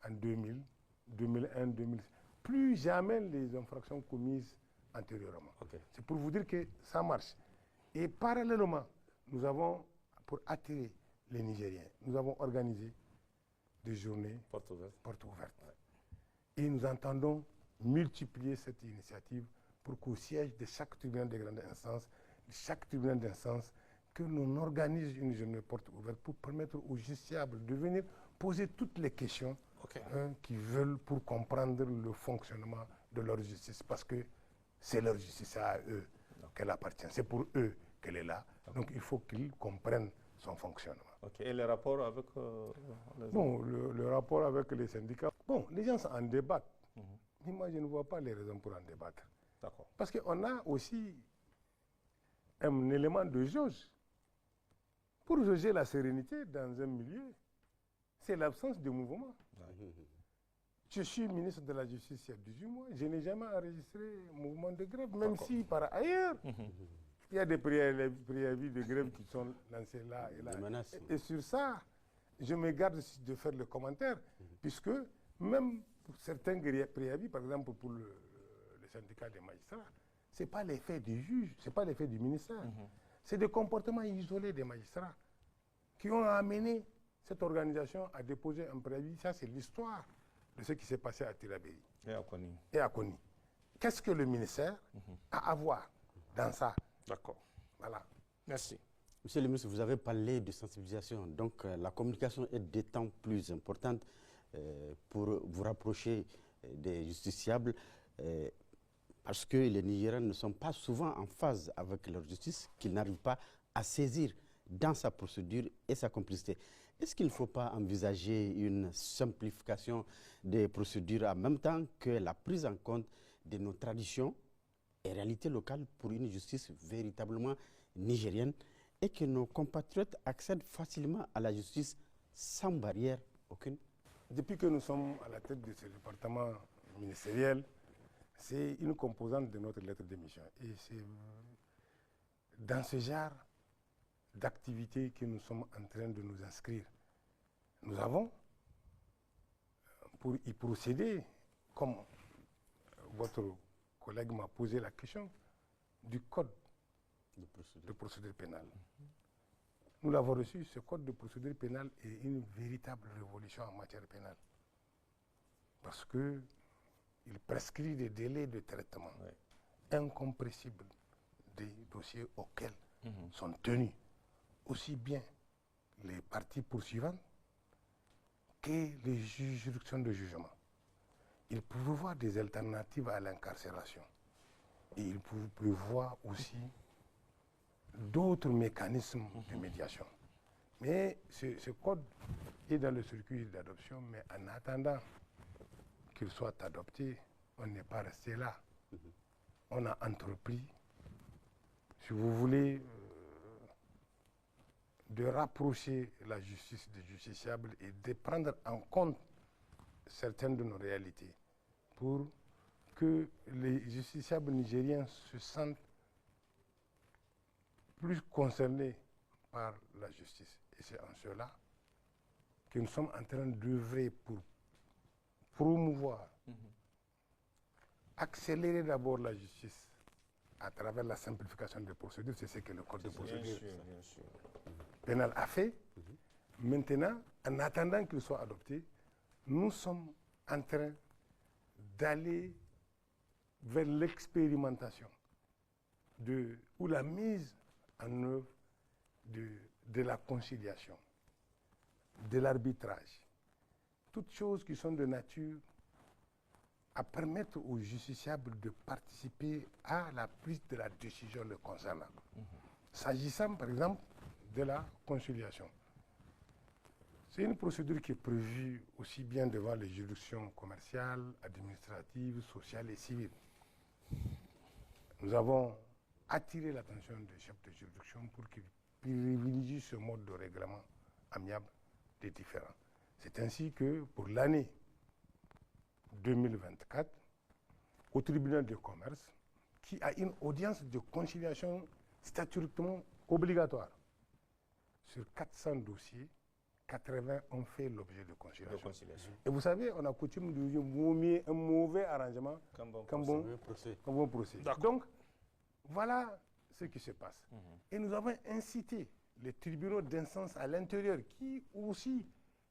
S3: en 2000, 2001, 2006. Plus jamais les infractions commises antérieurement. C'est pour vous dire que ça marche. Et parallèlement, nous avons, pour attirer les Nigériens, nous avons organisé des journées portes ouvertes. Et nous entendons multiplier cette initiative pour qu'au siège de chaque tribunal de grande instance, que l'on organise une journée porte ouverte pour permettre aux justiciables de venir poser toutes les questions qu'ils veulent pour comprendre le fonctionnement de leur justice. Parce que c'est leur justice, c'est à eux qu'elle appartient. C'est pour eux qu'elle est là. Donc il faut qu'ils comprennent son fonctionnement.
S4: Et les rapports avec
S3: Bon, le rapport avec les syndicats, bon, les gens en débattent. Mais moi, je ne vois pas les raisons pour en débattre. Parce qu'on a aussi un élément de jauge. Pour jauger la sérénité dans un milieu, c'est l'absence de mouvement. Je suis ministre de la Justice il y a 18 mois, je n'ai jamais enregistré un mouvement de grève, même si par ailleurs, il y a des préavis de grève qui sont lancés là et là. Et sur ça, je me garde de faire le commentaire, puisque même pour certains préavis, par exemple pour le syndicat des magistrats, ce n'est pas l'effet du juge, ce n'est pas l'effet du ministère. C'est des comportements isolés des magistrats qui ont amené cette organisation à déposer un préavis. Ça, c'est l'histoire de ce qui s'est passé à Tillabéri et à Koni. Qu'est-ce que le ministère a à voir dans ça? Voilà.
S4: Merci.
S2: Monsieur le ministre, vous avez parlé de sensibilisation. Donc, la communication est d'autant plus importante pour vous rapprocher des justiciables parce que les Nigériens ne sont pas souvent en phase avec leur justice, qu'ils n'arrivent pas à saisir dans sa procédure et sa complicité. Est-ce qu'il ne faut pas envisager une simplification des procédures en même temps que la prise en compte de nos traditions et réalités locales pour une justice véritablement nigérienne et que nos compatriotes accèdent facilement à la justice sans barrière aucune?
S3: Depuis que nous sommes à la tête de ce département ministériel, c'est une composante de notre lettre d'émission. Et c'est dans ce genre d'activités que nous sommes en train de nous inscrire. Nous avons, pour y procéder, comme votre collègue m'a posé la question, du code de procédure pénale. Nous l'avons reçu, ce code de procédure pénale est une véritable révolution en matière pénale. Parce qu'il prescrit des délais de traitement incompressibles des dossiers auxquels sont tenus aussi bien les parties poursuivantes que les juridictions de jugement. Il prévoit des alternatives à l'incarcération. Et il prévoit aussi d'autres mécanismes de médiation. Mais ce code est dans le circuit d'adoption, mais en attendant qu'il soit adopté, on n'est pas resté là. On a entrepris, si vous voulez, de rapprocher la justice des justiciables et de prendre en compte certaines de nos réalités pour que les justiciables nigériens se sentent plus concernés par la justice. Et c'est en cela que nous sommes en train d'œuvrer pour promouvoir, accélérer d'abord la justice à travers la simplification des procédures. C'est ce que le code de procédure pénale a fait. Maintenant, en attendant qu'il soit adopté, nous sommes en train d'aller vers l'expérimentation ou la mise en œuvre de de la conciliation, de l'arbitrage, toutes choses qui sont de nature à permettre aux justiciables de participer à la prise de la décision le concernant. S'agissant, par exemple, de la conciliation, c'est une procédure qui est prévue aussi bien devant les juridictions commerciales, administratives, sociales et civiles. Nous avons attiré l'attention des chefs de juridiction pour qu'ils privilégient ce mode de règlement amiable des différends. C'est ainsi que pour l'année 2024, au tribunal de commerce, qui a une audience de conciliation statutairement obligatoire, sur 400 dossiers, 80 ont fait l'objet de conciliation. Et vous savez, on a coutume de dire vaut mieux un mauvais arrangement qu'un bon procès. Donc, voilà ce qui se passe. Et nous avons incité les tribunaux d'instance à l'intérieur, qui aussi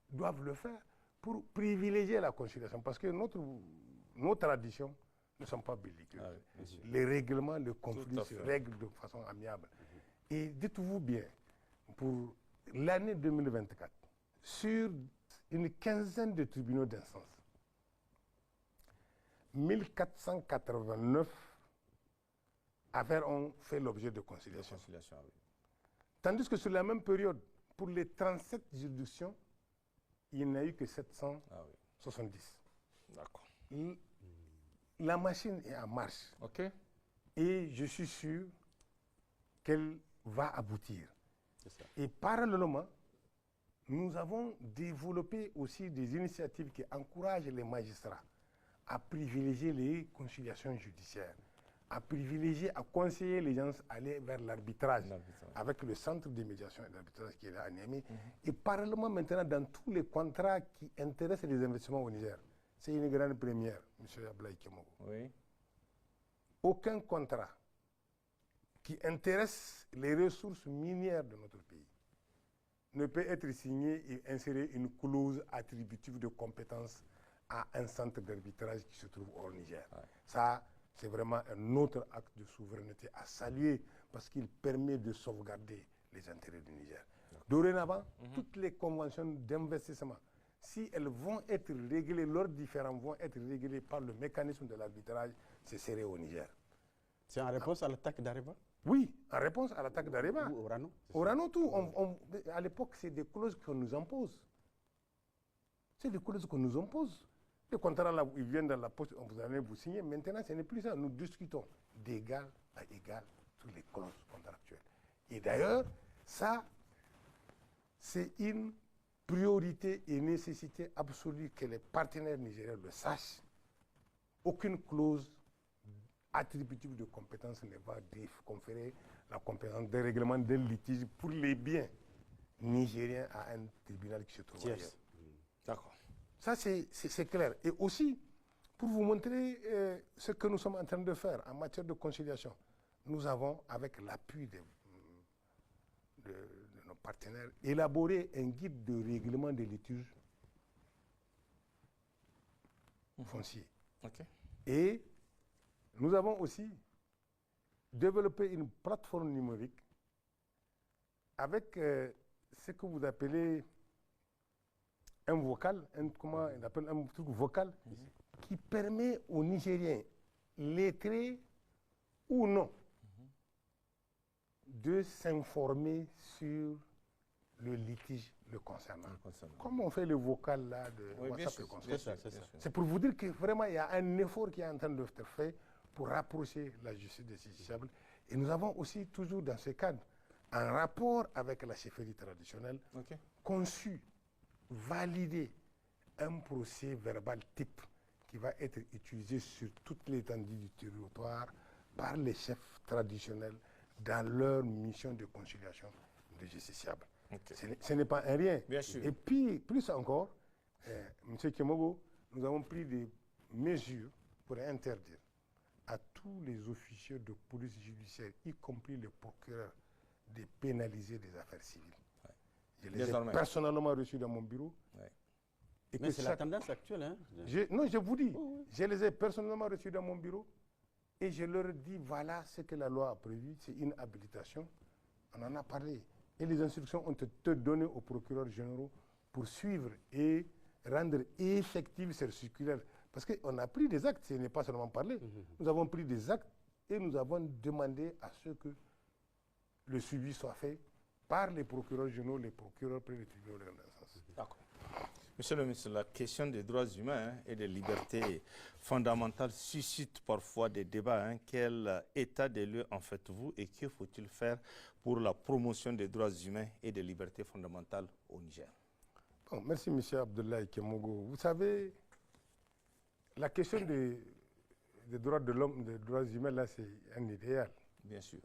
S3: doivent le faire, pour privilégier la conciliation. Parce que nos traditions ne sont pas belliqueuses. Les règlements, les conflits se règlent de façon amiable. Et dites-vous bien, pour l'année 2024, sur une quinzaine de tribunaux d'instance, 1489 affaires ont fait l'objet de conciliation. Tandis que sur la même période, pour les 37 juridictions, il n'y en a eu que 770.
S4: D'accord.
S3: La machine est en marche.
S4: OK.
S3: Et je suis sûr qu'elle va aboutir. Et parallèlement, nous avons développé aussi des initiatives qui encouragent les magistrats à privilégier les conciliations judiciaires, à privilégier, à conseiller les gens à aller vers l'arbitrage, avec le centre de médiation et d'arbitrage qui est là à Niamey. Et parallèlement maintenant, dans tous les contrats qui intéressent les investissements au Niger, c'est une grande première, M. Ablaye Kemogo.
S4: Oui.
S3: Aucun contrat qui intéresse les ressources minières de notre pays ne peut être signé et insérer une clause attributive de compétence à un centre d'arbitrage qui se trouve au Niger. Ça, c'est vraiment un autre acte de souveraineté à saluer parce qu'il permet de sauvegarder les intérêts du Niger. Dorénavant, toutes les conventions d'investissement, si elles vont être réglées, leurs différends vont être réglés par le mécanisme de l'arbitrage, c'est serré au Niger.
S2: C'est en réponse à l'attaque d'Areva?
S3: Oui, en réponse à l'attaque d'Areva.
S2: Ou Orano?
S3: Orano, tout. À l'époque, c'est des clauses qu'on nous impose. C'est des clauses qu'on nous impose. Les contrats, là, ils viennent dans la poste, vous allez vous signer. Maintenant, ce n'est plus ça. Nous discutons d'égal à égal sur les clauses contractuelles. Et d'ailleurs, ça, c'est une priorité et nécessité absolue que les partenaires nigériens le sachent. Aucune clause attributive de compétence ne va conférer la compétence de règlement d'un litige pour les biens nigériens à un tribunal qui se trouve ailleurs.
S4: D'accord.
S3: Ça, c'est clair. Et aussi, pour vous montrer ce que nous sommes en train de faire en matière de conciliation, nous avons, avec l'appui de nos partenaires, élaboré un guide de règlement des litiges fonciers.
S4: OK.
S3: Et nous avons aussi développé une plateforme numérique avec ce que vous appelez un vocal, comment on appelle un truc vocal, qui permet aux Nigériens, lettrés ou non, de s'informer sur le litige le concernant. Comme on fait le vocal là de WhatsApp. C'est pour vous dire que vraiment il y a un effort qui est en train de être fait pour rapprocher la justice des justiciables. Et nous avons aussi toujours dans ce cadre, en rapport avec la chefferie traditionnelle, conçu, validé un procès verbal type qui va être utilisé sur toute l'étendue du territoire par les chefs traditionnels dans leur mission de conciliation de justiciables. Ce n'est pas un rien.
S4: Bien sûr.
S3: Et puis, plus encore, M. Kemogo, nous avons pris des mesures pour interdire à tous les officiers de police judiciaire, y compris les procureurs, de pénaliser des affaires civiles. Je les ai personnellement reçus dans mon bureau.
S2: Et mais c'est la tendance actuelle. Hein?
S3: Non, je vous dis, je les ai personnellement reçus dans mon bureau et je leur ai dit, voilà ce que la loi a prévu, c'est une habilitation. On en a parlé. et les instructions ont été données aux procureurs généraux pour suivre et rendre effective cette circulaire. Parce qu'on a pris des actes, ce n'est pas seulement parler. Nous avons pris des actes et nous avons demandé à ce que le suivi soit fait par les procureurs généraux, les procureurs près des tribunaux de grande instance.
S4: D'accord. Monsieur le ministre, la question des droits humains et des libertés fondamentales suscite parfois des débats. Quel état des lieux en faites-vous et que faut-il faire pour la promotion des droits humains et des libertés fondamentales au Niger?
S3: Bon, merci, M. Abdoulaye Kemogo. Vous savez, la question des droits de l'homme, des droits humains, là, c'est un idéal.
S4: Bien sûr.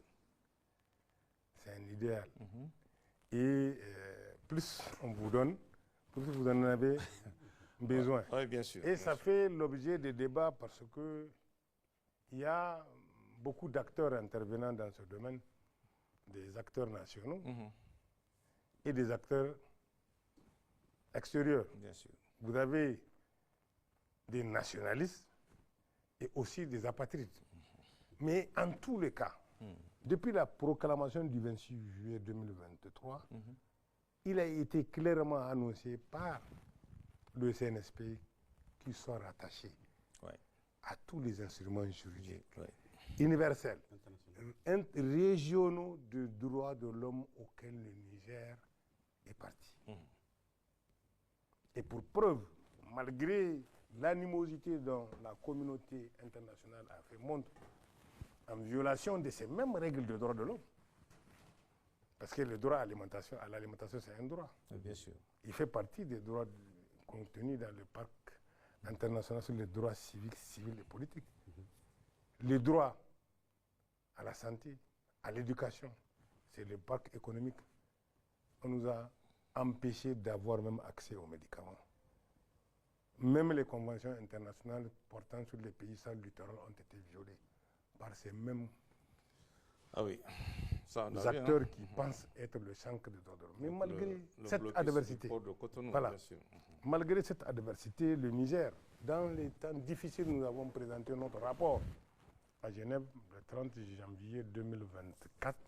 S3: C'est un idéal. Et plus on vous donne, plus vous en avez besoin.
S4: Oui, bien sûr.
S3: Et ça fait l'objet de débats parce que il y a beaucoup d'acteurs intervenant dans ce domaine, des acteurs nationaux et des acteurs extérieurs.
S4: Bien sûr.
S3: Vous avez des nationalistes et aussi des apatrides. Mais en tous les cas, depuis la proclamation du 26 juillet 2023, il a été clairement annoncé par le CNSP qu'ils sont rattachés à tous les instruments juridiques universels, régionaux de droits de l'homme auxquels le Niger est parti. Et pour preuve, malgré l'animosité dont la communauté internationale a fait montre en violation de ces mêmes règles de droits de l'homme, parce que le droit à l'alimentation, c'est un droit.
S4: Bien sûr.
S3: Il fait partie des droits contenus dans le pacte international sur les droits civiques, civils et politiques. Le droit à la santé, à l'éducation, c'est le pacte économique. On nous a empêchés d'avoir même accès aux médicaments. Même les conventions internationales portant sur les pays sans littoral ont été violées par ces mêmes acteurs qui pensent être le centre de droits de l'homme. Mais malgré cette adversité, malgré cette adversité, le Niger, dans les temps difficiles, nous avons présenté notre rapport à Genève le 30 janvier 2024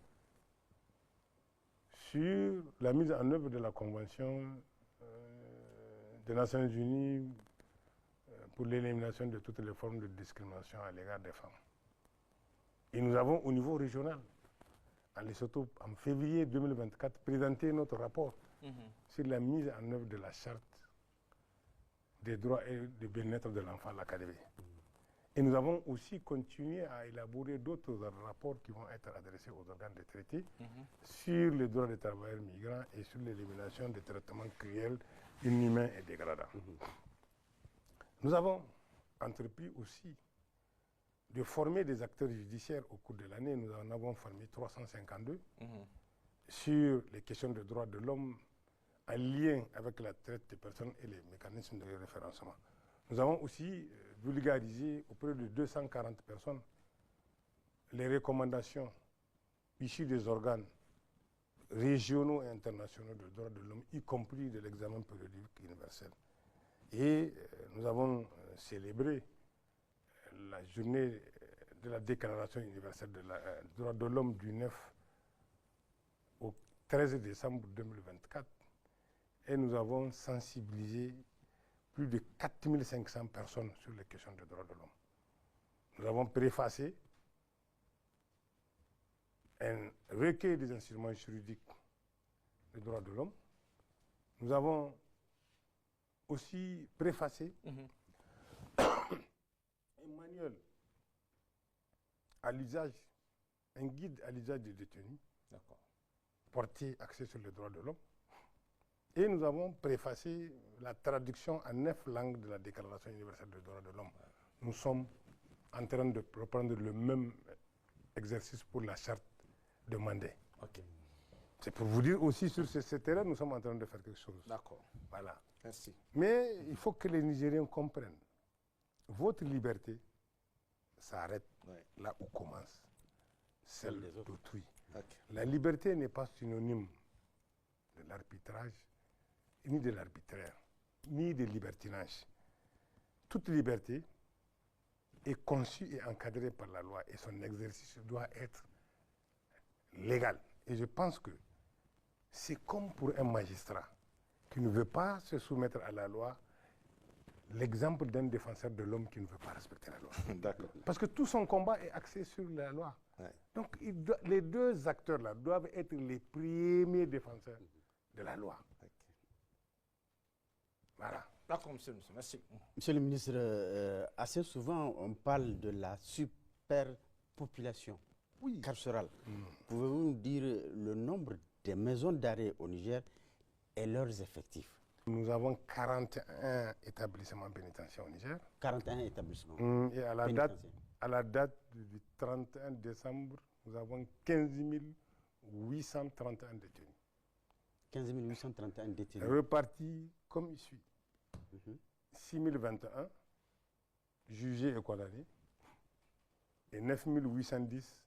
S3: sur la mise en œuvre de la Convention des Nations Unies pour l'élimination de toutes les formes de discrimination à l'égard des femmes. Et nous avons au niveau régional, à Lesotho, en février 2024, présenté notre rapport sur la mise en œuvre de la charte des droits et du bien-être de l'enfant à l'Académie. Et nous avons aussi continué à élaborer d'autres rapports qui vont être adressés aux organes de traité sur les droits des travailleurs migrants et sur l'élimination des traitements cruels, inhumains et dégradants. Nous avons entrepris aussi de former des acteurs judiciaires au cours de l'année. Nous en avons formé 352 sur les questions de droits de l'homme en lien avec la traite des personnes et les mécanismes de référencement. Nous avons aussi vulgarisé auprès de 240 personnes les recommandations issues des organes régionaux et internationaux de droits de l'homme, y compris de l'examen périodique universel. Et nous avons célébré la journée de la Déclaration universelle des droits de l'homme du 9 au 13 décembre 2024 et nous avons sensibilisé plus de 4500 personnes sur les questions des droits de l'homme. Nous avons préfacé un recueil des instruments juridiques des droits de l'homme. Nous avons aussi préfacé un manuel à l'usage, un guide à l'usage des détenus, porté axé sur les droits de l'homme. Et nous avons préfacé la traduction en 9 langues de la Déclaration universelle des droits de l'homme. Nous sommes en train de reprendre le même exercice pour la charte de Mandé. C'est pour vous dire aussi sur ce terrain, nous sommes en train de faire quelque chose.
S4: D'accord.
S3: Voilà.
S4: Merci.
S3: Mais il faut que les Nigériens comprennent. Votre liberté s'arrête là où commence celle d'autrui. La liberté n'est pas synonyme de l'arbitrage, ni de l'arbitraire, ni de libertinage. Toute liberté est conçue et encadrée par la loi et son exercice doit être légal. Et je pense que c'est comme pour un magistrat qui ne veut pas se soumettre à la loi, l'exemple d'un défenseur de l'homme qui ne veut pas respecter la loi.
S4: D'accord.
S3: Parce que tout son combat est axé sur la loi.
S4: Ouais.
S3: Donc les deux acteurs-là doivent être les premiers défenseurs de la loi. Voilà.
S4: D'accord, monsieur, merci.
S2: Monsieur le ministre, assez souvent on parle de la superpopulation carcérale. Pouvez-vous nous dire le nombre des maisons d'arrêt au Niger et leurs effectifs?
S3: Nous avons 41 établissements pénitentiaires au Niger.
S2: 41 établissements.
S3: Et à la date du 31 décembre, nous avons 15 831 détenus.
S2: 15 831 détenus.
S3: Repartis comme il suit. 6 021 jugés et condamnés et 9 810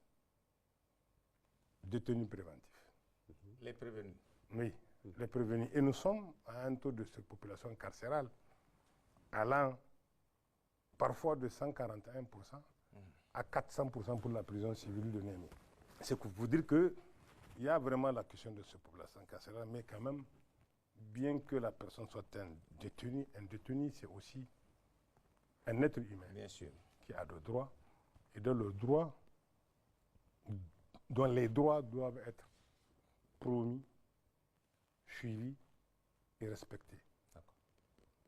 S3: détenus préventifs.
S4: Les prévenus.
S3: Oui, les prévenus. Et nous sommes à un taux de cette population carcérale allant parfois de 141% à 400% pour la prison civile de Niamey. C'est pour vous dire qu'il y a vraiment la question de cette population carcérale, mais quand même, bien que la personne soit un détenu c'est aussi un être humain.
S4: Bien sûr.
S3: Qui a des droits et dont les droits doivent être promis, suivis et respectés.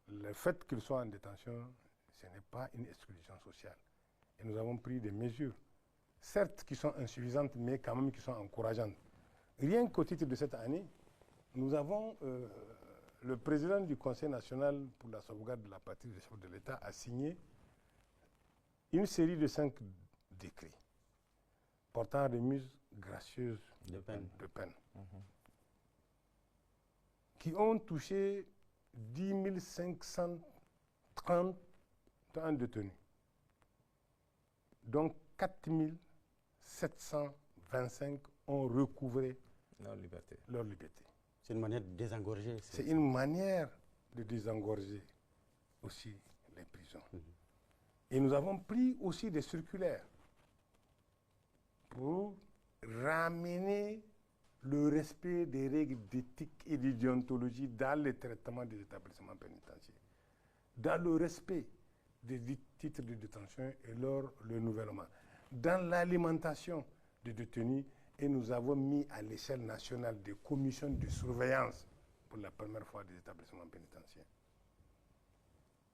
S3: Le fait qu'ils soient en détention, ce n'est pas une exclusion sociale. Et nous avons pris des mesures, certes qui sont insuffisantes, mais quand même qui sont encourageantes. Rien qu'au titre de cette année, nous avons, le président du Conseil national pour la sauvegarde de la patrie des chefs de l'État a signé une série de 5 décrets portant remise gracieuse de peine. Qui ont touché 10 531 détenus, dont 4 725 ont recouvré leur liberté.
S2: C'est une manière de désengorger.
S3: C'est une manière de désengorger aussi les prisons. Et nous avons pris aussi des circulaires pour ramener le respect des règles d'éthique et de déontologie dans le traitement des établissements pénitentiaires, dans le respect des titres de détention et leur renouvellement, dans l'alimentation des détenus, et nous avons mis à l'échelle nationale des commissions de surveillance pour la première fois des établissements pénitentiaires.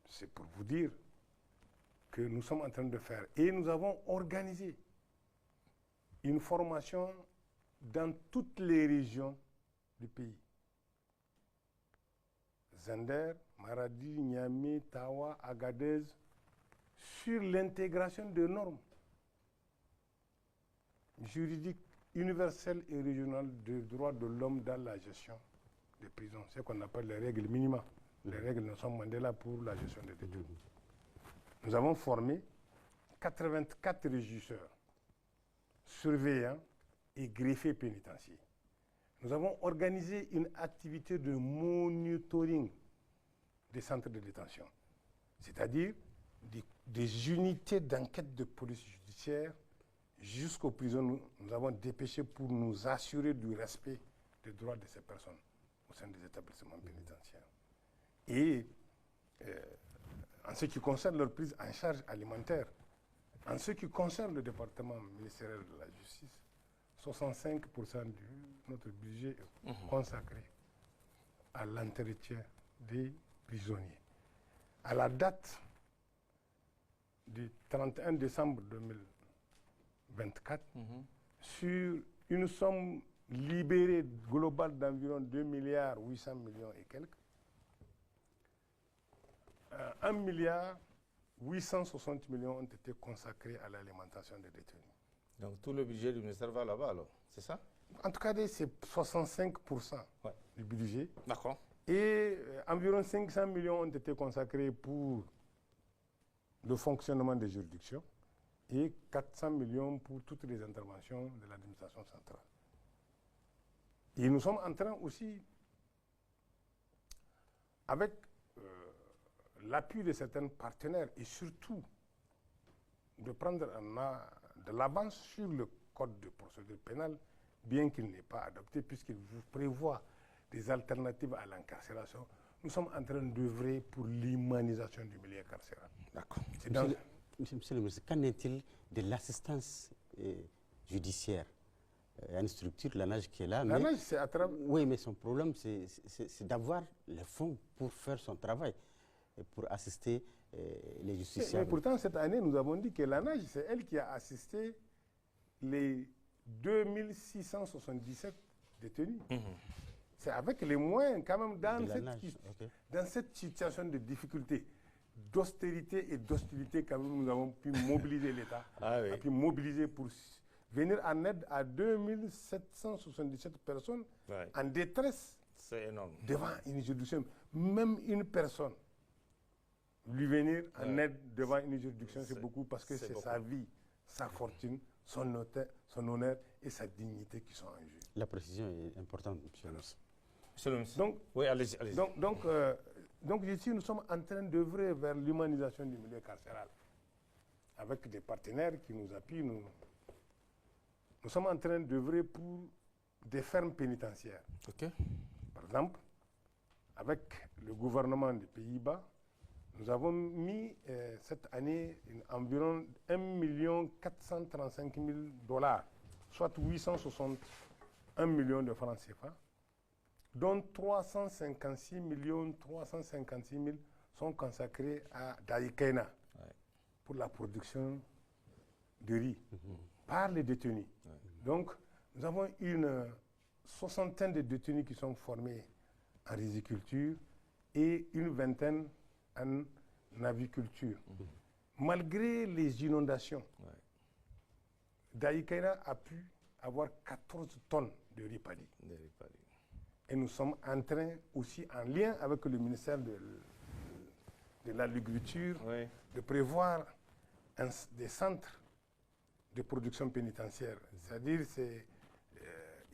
S3: C'est pour vous dire que nous sommes en train de faire. Et nous avons organisé une formation dans toutes les régions du pays. Zender, Maradi, Niamey, Tawa, Agadez, sur l'intégration de normes juridiques universelles et régionales des droits de l'homme dans la gestion des prisons. C'est ce qu'on appelle les règles minimales. Les règles Nelson Mandela pour la gestion des détenus. Nous avons formé 84 régisseurs, surveillants et greffiers pénitentiaires. Nous avons organisé une activité de monitoring des centres de détention, c'est-à-dire des unités d'enquête de police judiciaire jusqu'aux prisons. Nous avons dépêché pour nous assurer du respect des droits de ces personnes au sein des établissements pénitentiaires. Et en ce qui concerne leur prise en charge alimentaire, en ce qui concerne le département ministériel de la justice, 65% de notre budget est consacré à l'entretien des prisonniers. À la date du 31 décembre 2024, sur une somme libérée globale d'environ 2 milliards 800 millions et quelques, 1 milliard 860 millions ont été consacrés à l'alimentation des détenus.
S4: Donc tout le budget du ministère va là-bas alors, c'est ça?
S3: En tout cas, c'est 65% du budget.
S4: D'accord.
S3: Et environ 500 millions ont été consacrés pour le fonctionnement des juridictions et 400 millions pour toutes les interventions de l'administration centrale. Et nous sommes en train aussi, avec l'appui de certains partenaires et surtout de prendre de l'avance sur le code de procédure pénale bien qu'il n'est pas adopté, puisqu'il prévoit des alternatives à l'incarcération, nous sommes en train d'œuvrer pour l'humanisation du milieu carcéral.
S4: D'accord.
S2: Monsieur le ministre, qu'en est-il de l'assistance judiciaire? Il y a une structure, l'ANAJ, qui est là.
S3: L'ANAJ, c'est à travers...
S2: Oui, mais son problème, c'est d'avoir les fonds pour faire son travail et pour assister les justiciables.
S3: Mais pourtant, cette année, nous avons dit que l'ANAJ, c'est elle qui a assisté les 2677 détenus. C'est avec les moyens, quand même, dans cette situation de difficulté, d'austérité et d'hostilité, quand même, nous avons pu mobiliser l'État, a pu mobiliser pour venir en aide à 2777 personnes en détresse.
S4: C'est énorme.
S3: Devant une juridiction. Même une personne, lui venir en aide devant une juridiction, c'est beaucoup parce que c'est sa vie, sa fortune, son honneur et sa dignité qui sont en jeu.
S2: La précision est importante, monsieur le ministre.
S4: Monsieur le ministre.
S3: Donc,
S4: oui, allez-y.
S3: Donc ici, nous sommes en train d'œuvrer vers l'humanisation du milieu carcéral. Avec des partenaires qui nous appuient, nous sommes en train d'œuvrer pour des fermes pénitentiaires. Par exemple, avec le gouvernement des Pays-Bas, nous avons mis cette année environ 1 435 000 $, soit 861 millions de francs CFA, dont 356 000 sont consacrés à Daïkaina pour la production de riz par les détenus. Donc, nous avons une soixantaine de détenus qui sont formés en riziculture et une vingtaine en aviculture. Malgré les inondations, Daïkaina a pu avoir 14 tonnes de riz paddy. Et nous sommes en train aussi, en lien avec le ministère de l'Agriculture, de prévoir des centres de production pénitentiaire. C'est-à-dire c'est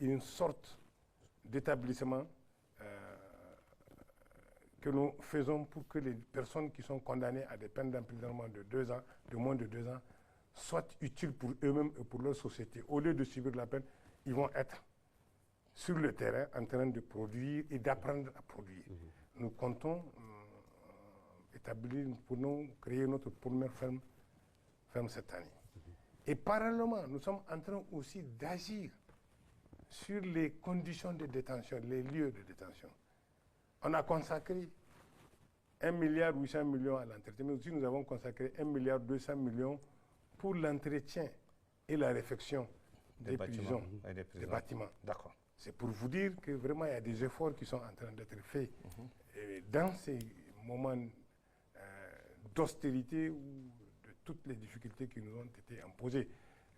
S3: une sorte d'établissement que nous faisons pour que les personnes qui sont condamnées à des peines d'emprisonnement de 2 ans, de moins de 2 ans, soient utiles pour eux-mêmes et pour leur société. Au lieu de subir la peine, ils vont être sur le terrain en train de produire et d'apprendre à produire. Nous comptons créer notre première ferme cette année. Et parallèlement, nous sommes en train aussi d'agir sur les conditions de détention, les lieux de détention. On a consacré 1,8 milliard à l'entretien, mais aussi nous avons consacré 1,2 milliard pour l'entretien et la réfection des prisons, des bâtiments.
S4: D'accord.
S3: C'est pour vous dire que vraiment il y a des efforts qui sont en train d'être faits. Et dans ces moments d'austérité ou de toutes les difficultés qui nous ont été imposées,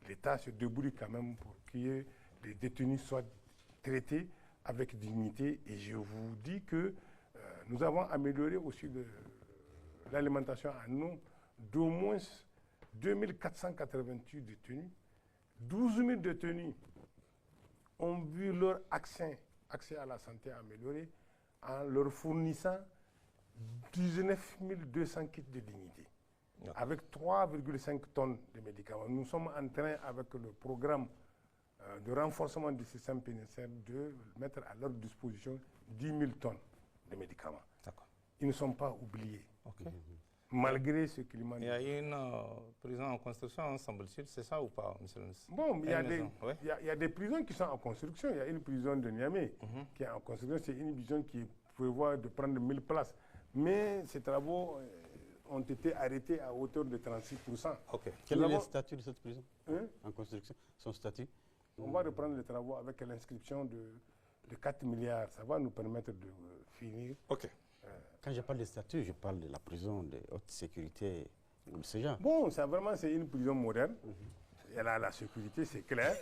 S3: l'État se débrouille quand même pour que les détenus soient traités avec dignité. Et je vous dis que nous avons amélioré aussi l'alimentation en eau d'au moins 2488 détenus. 12 000 détenus ont vu leur accès à la santé amélioré en leur fournissant 19 200 kits de dignité, avec 3,5 tonnes de médicaments. Nous sommes en train, avec le programme de renforcement du système pénitentiaire, de mettre à leur disposition 10 000 tonnes de médicaments. Ils ne sont pas oubliés. Malgré ce climat.
S4: Il y a une prison en construction, semble-t-il, c'est ça ou pas, monsieur le ministre?
S3: Bon, il y a des prisons qui sont en construction. Il y a une prison de Niamey qui est en construction. C'est une prison qui prévoit de prendre 1000 places. Mais ces travaux ont été arrêtés à hauteur de 36%.
S2: Quel est le statut de cette prison en construction? Son statut?
S3: On va reprendre les travaux avec l'inscription de 4 milliards. Ça va nous permettre de finir.
S2: Quand je parle de statut, je parle de la prison de haute sécurité ou ce genre.
S3: Bon, c'est une prison moderne. Elle a la sécurité, c'est clair.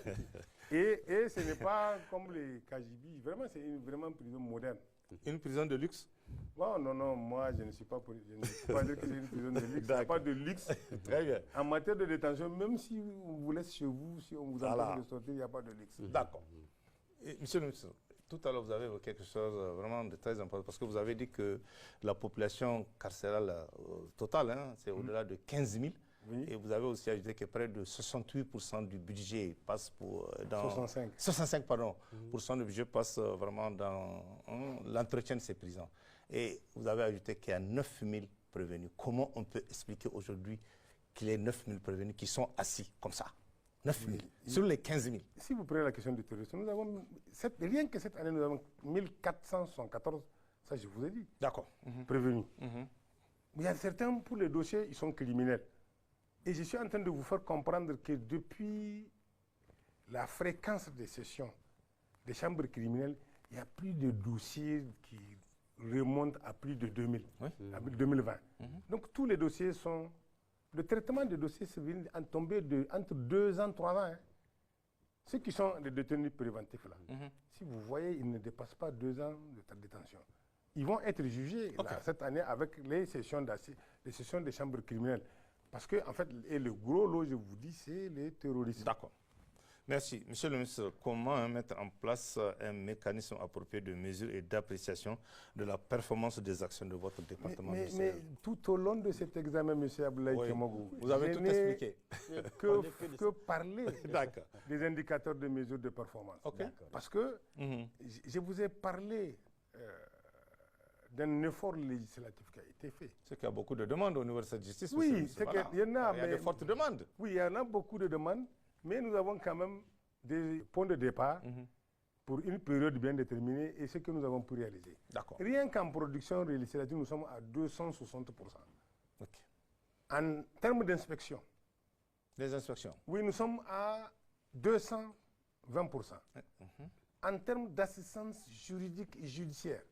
S3: et ce n'est pas comme les KGB. Vraiment, c'est une prison moderne.
S4: Une prison de luxe?
S3: Bon, non, moi, je ne suis pas dire que c'est une prison de luxe. Il n'y a pas de luxe.
S4: Très bien.
S3: En matière de détention, même si on vous laisse chez vous, si on vous empêche de sortir, il n'y a pas de luxe.
S4: D'accord. Monsieur le ministre, tout à l'heure, vous avez évoqué quelque chose vraiment de très important, parce que vous avez dit que la population carcérale totale, c'est au-delà de 15 000.
S3: Oui.
S4: Et vous avez aussi ajouté que près de 68% du budget passe dans...
S3: 65.
S4: 65, pardon. Pourcent du budget passe vraiment dans l'entretien de ces prisons. Et vous avez ajouté qu'il y a 9000 prévenus. Comment on peut expliquer aujourd'hui qu'il y ait 9000 prévenus qui sont assis comme ça? 9000 sur les 15 000.
S3: Si vous prenez la question du terrorisme, nous avons, rien que cette année, nous avons 1474, ça je vous ai dit,
S4: D'accord.
S3: prévenus. Il y a certains, pour les dossiers, ils sont criminels. Et je suis en train de vous faire comprendre que depuis la fréquence des sessions des chambres criminelles, il y a plus de dossiers qui remontent à plus de 2000, à 2020. Donc tous les dossiers sont... Le traitement des dossiers civils est tombé entre 2 ans, 3 ans. Hein. Ceux qui sont des détenus préventifs, là, si vous voyez, ils ne dépassent pas 2 ans de détention. Ils vont être jugés là, cette année avec les sessions des chambres criminelles. Parce que, en fait, et le gros lot, je vous dis, c'est les terroristes.
S4: D'accord. Merci. Monsieur le ministre, comment mettre en place un mécanisme approprié de mesure et d'appréciation de la performance des actions de votre département
S3: mais tout au long de cet examen, M. Abdoulaye Kemogou,
S4: vous avez tout expliqué.
S3: que parler des indicateurs de mesure de performance. Parce que je vous ai parlé d'un effort législatif qui a été fait.
S4: C'est qu'il y a beaucoup de demandes au niveau de cette justice.
S3: Oui, c'est qu'il y en a.
S4: Il y a de fortes demandes.
S3: Oui, il y en a beaucoup de demandes. Mais nous avons quand même des points de départ pour une période bien déterminée et ce que nous avons pu réaliser. Rien qu'en production législative, nous sommes à 260%. En termes d'inspection.
S4: Des inspections?
S3: Oui, nous sommes à 220%. En termes d'assistance juridique et judiciaire,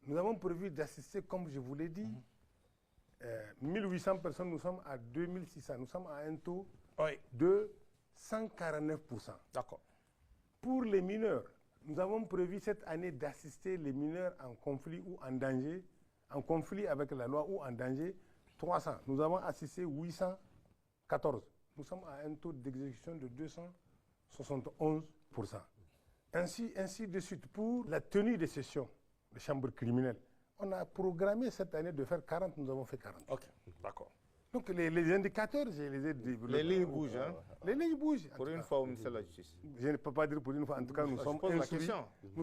S3: nous avons prévu d'assister, comme je vous l'ai dit, 1800 personnes, nous sommes à 2600. Nous sommes à un taux de 149%.
S4: D'accord.
S3: Pour les mineurs, nous avons prévu cette année d'assister les mineurs en conflit ou en danger, en conflit avec la loi ou en danger, 300. Nous avons assisté 814. Nous sommes à un taux d'exécution de 271%. Ainsi de suite. Pour la tenue des sessions des chambres criminelles, on a programmé cette année de faire 40, nous avons fait 40.
S4: Ok, d'accord.
S3: Donc les indicateurs, je les ai développés.
S4: Les lignes bougent, hein?
S3: Les lignes bougent.
S4: Pour une fois au ministère de la Justice.
S3: Je ne peux pas dire pour une fois. En tout cas, nous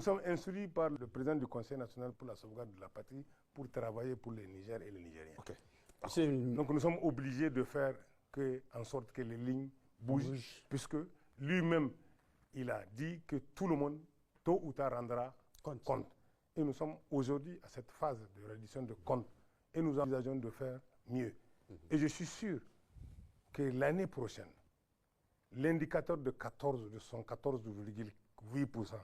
S3: sommes instruits par le président du Conseil national pour la sauvegarde de la patrie pour travailler pour les Niger et les Nigériens. Donc nous sommes obligés de faire en sorte que les lignes bougent, puisque lui-même, il a dit que tout le monde, tôt ou tard, rendra compte. Et nous sommes aujourd'hui à cette phase de reddition de compte. Et nous envisageons de faire mieux. Et je suis sûr que l'année prochaine, l'indicateur de 14,8%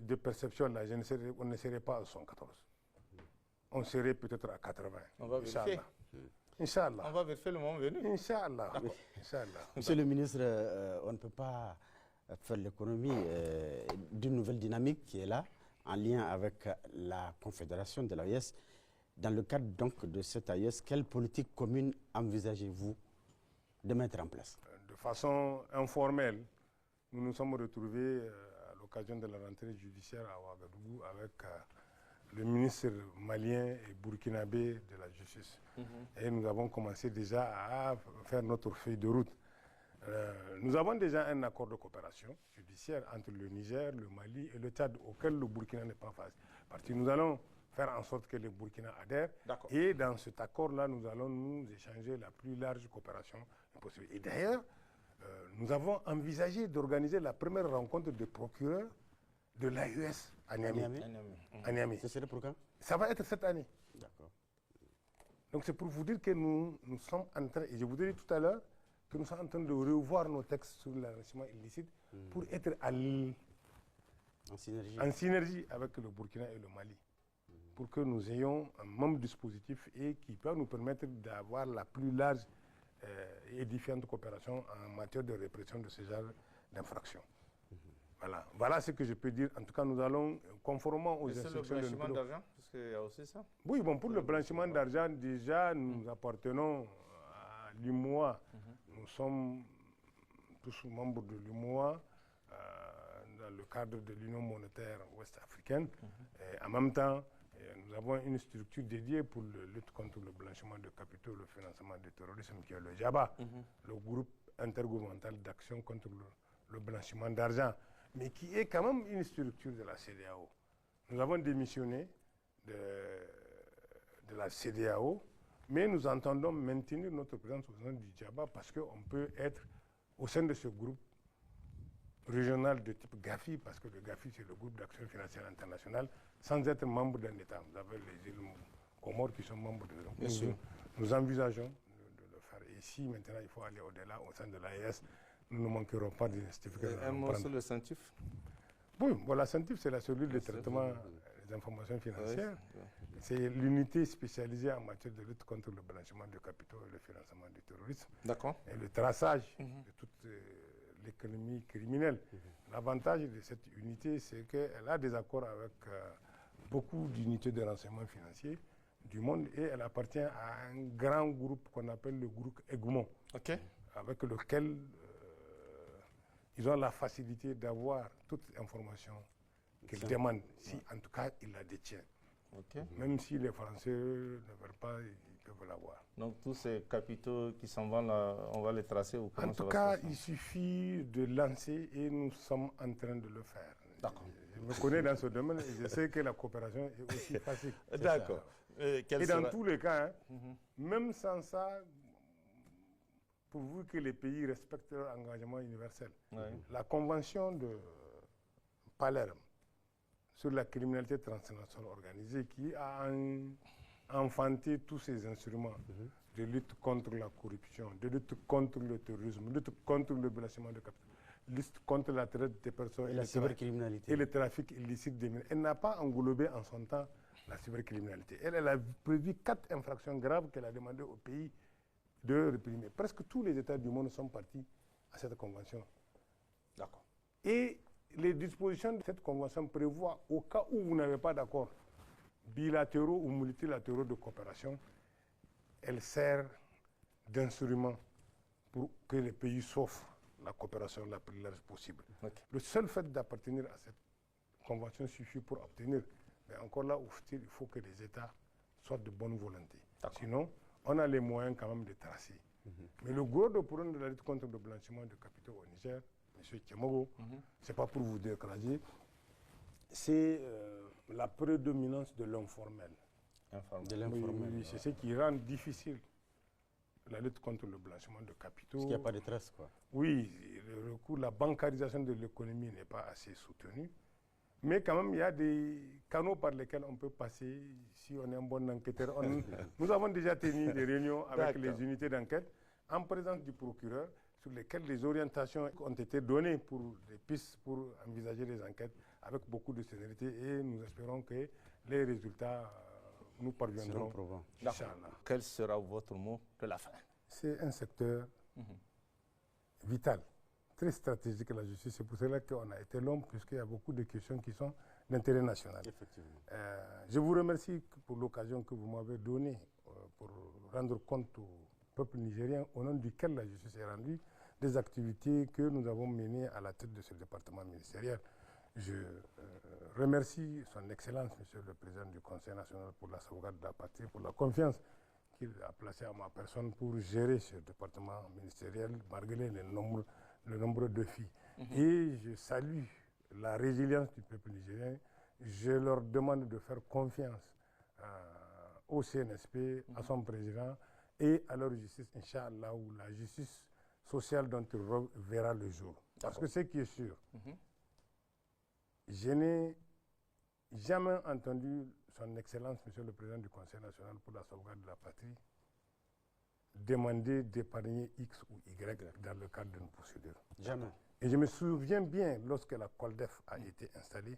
S3: de perception, là, on ne serait pas à 114. On serait peut-être à 80.
S4: On va vérifier.
S3: Inch'Allah.
S4: On va vérifier le moment venu.
S3: Inch'Allah.
S2: Monsieur le ministre, on ne peut pas faire l'économie d'une nouvelle dynamique qui est là, en lien avec la Confédération de l'AES. Dans le cadre donc de cette AES, quelle politique commune envisagez-vous de mettre en place?
S3: De façon informelle, nous nous sommes retrouvés à l'occasion de la rentrée judiciaire à Ouagadougou avec le ministre malien et burkinabé de la justice. Et nous avons commencé déjà à faire notre feuille de route. Nous avons déjà un accord de coopération judiciaire entre le Niger, le Mali et le Tchad, auquel le Burkina n'est pas parti. Nous allons faire en sorte que le Burkina adhère. Et dans cet accord-là, nous allons nous échanger la plus large coopération possible. Et d'ailleurs, nous avons envisagé d'organiser la première rencontre des procureurs de l'AES à Niamey.
S2: Ce serait pour quand?
S3: Ça va être cette année.
S2: D'accord.
S3: Donc c'est pour vous dire que nous sommes en train, et je vous ai dit tout à l'heure, que nous sommes en train de revoir nos textes sur l'enrichissement illicite pour être en synergie avec le Burkina et le Mali. Pour que nous ayons un même dispositif et qui peut nous permettre d'avoir la plus large et édifiante coopération en matière de répression de ce genre d'infractions. Voilà ce que je peux dire. En tout cas, nous allons, conformément aux instructions de...
S4: C'est le blanchiment d'argent? Parce qu'il y a aussi ça?
S3: Oui, bon, pour le blanchiment d'argent, déjà, nous appartenons à l'UMOA. Nous sommes tous membres de l'UMOA dans le cadre de l'Union monétaire ouest-africaine. En même temps, Nous avons une structure dédiée pour la lutte contre le blanchiment de capitaux, le financement du terrorisme, qui est le JABA, le groupe intergouvernemental d'action contre le blanchiment d'argent, mais qui est quand même une structure de la CEDEAO. Nous avons démissionné de la CEDEAO, mais nous entendons maintenir notre présence au sein du JABA parce qu'on peut être au sein de ce groupe régional de type GAFI, parce que le GAFI, c'est le groupe d'action financière internationale, sans être membre d'un État. Vous avez les îles Comores qui sont membres de l'État. Nous envisageons de le faire. Et si maintenant il faut aller au-delà, au sein de l'AES, nous ne manquerons pas d'identifier.
S4: Un mot sur le CENTIF.
S3: Oui, bon, la CENTIF, c'est la cellule de traitement des informations financières. Oui. C'est l'unité spécialisée en matière de lutte contre le blanchiment de capitaux et le financement du terrorisme.
S4: D'accord.
S3: Et le traçage de toute l'économie criminelle. L'avantage de cette unité, c'est qu'elle a des accords avec beaucoup d'unités de renseignement financier du monde et elle appartient à un grand groupe qu'on appelle le groupe Egmont, avec lequel ils ont la facilité d'avoir toute information qu'ils demandent, si en tout cas ils la détiennent. Même si les Français ne veulent pas, ils peuvent l'avoir.
S4: Donc tous ces capitaux qui s'en vont là, on va les tracer ou comment
S3: en tout cas, il suffit de lancer et nous sommes en train de le faire.
S4: D'accord.
S3: Je me connais dans ce domaine et je sais que la coopération est aussi facile.
S4: D'accord.
S3: Et dans tous les cas, même sans ça, pourvu que les pays respectent leur engagement universel, la convention de Palerme sur la criminalité transnationale organisée qui a enfanté tous ces instruments de lutte contre la corruption, de lutte contre le terrorisme, de lutte contre le blanchiment de capitaux, lutte contre la traite des personnes
S2: et la cybercriminalité
S3: et le trafic illicite des mines. Elle n'a pas englobé en son temps la cybercriminalité. Elle a prévu 4 infractions graves qu'elle a demandé au pays de réprimer. Presque tous les États du monde sont partis à cette convention.
S4: D'accord.
S3: Et les dispositions de cette convention prévoient, au cas où vous n'avez pas d'accord bilatéraux ou multilatéraux de coopération, elle sert d'instrument pour que les pays s'offrent la coopération la plus large possible. Le seul fait d'appartenir à cette convention suffit pour obtenir. Mais encore là, il faut que les États soient de bonne volonté. Sinon, on a les moyens quand même de tracer. Mais le gros de problème de la lutte contre le blanchiment de capitaux au Niger, M. Tchemogo, ce n'est pas pour vous décourager, c'est la prédominance de l'informel. Oui, c'est ce qui rend difficile la lutte contre le blanchiment de capitaux.
S2: Parce qu'il n'y a pas de traces, quoi.
S3: Oui, le recours, la bancarisation de l'économie n'est pas assez soutenue. Mais quand même, il y a des canaux par lesquels on peut passer si on est un bon enquêteur. Nous avons déjà tenu des réunions avec les unités d'enquête en présence du procureur sur lesquelles les orientations ont été données pour des pistes pour envisager les enquêtes avec beaucoup de sérénité et nous espérons que les résultats nous parviendront.
S4: Quel sera votre mot de la fin?
S3: C'est un secteur vital, très stratégique, la justice. C'est pour cela qu'on a été long, puisqu'il y a beaucoup de questions qui sont d'intérêt national.
S2: Effectivement.
S3: Je vous remercie pour l'occasion que vous m'avez donnée pour rendre compte au peuple nigérien, au nom duquel la justice est rendue, des activités que nous avons menées à la tête de ce département ministériel. Je remercie son Excellence, Monsieur le Président du Conseil national pour la sauvegarde de la patrie, pour la confiance qu'il a placée à ma personne pour gérer ce département ministériel, malgré le nombre de défis. Et je salue la résilience du peuple nigérien. Je leur demande de faire confiance au CNSP, à son président et à leur justice, Inch'Allah, où la justice sociale dont il verra le jour. Parce que ce qui est sûr, je n'ai jamais entendu son Excellence, Monsieur le Président du Conseil national pour la sauvegarde de la patrie, demander d'épargner X ou Y dans le cadre d'une procédure.
S2: Jamais.
S3: Et je me souviens bien, lorsque la COLDEF a été installée,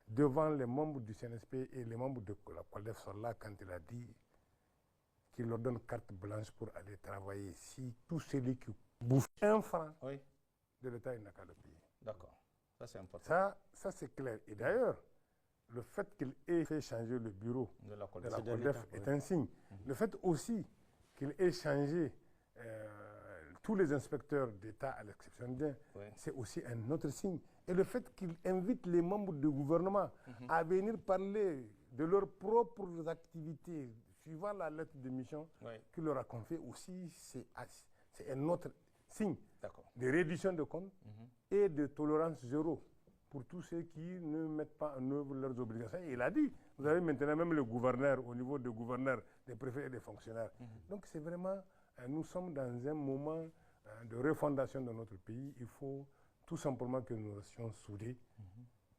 S3: devant les membres du CNSP et les membres de la COLDEF sont là quand il a dit qu'il leur donne carte blanche pour aller travailler. Si tout celui qui bouffe un franc de l'État, il n'a qu'à le payer.
S4: D'accord. Ça, c'est important.
S3: Ça c'est clair. Et d'ailleurs, le fait qu'il ait fait changer le bureau de la COLDEF est un signe. Le fait aussi qu'il ait changé tous les inspecteurs d'État à l'exception d'un, c'est aussi un autre signe. Et le fait qu'il invite les membres du gouvernement à venir parler de leurs propres activités, suivant la lettre de mission qu'il leur a confiée aussi, c'est un autre signe de reddition de comptes et de tolérance zéro pour tous ceux qui ne mettent pas en œuvre leurs obligations. Et il a dit, vous avez maintenant même le gouverneur, au niveau des gouverneurs, des préfets et des fonctionnaires. Donc c'est vraiment, nous sommes dans un moment de refondation de notre pays. Il faut tout simplement que nous restions soudés.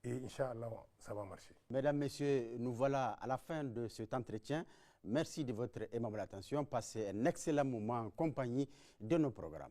S3: Et Inch'Allah, ça va marcher.
S2: Mesdames, Messieurs, nous voilà à la fin de cet entretien. Merci de votre aimable attention. Passez un excellent moment en compagnie de nos programmes.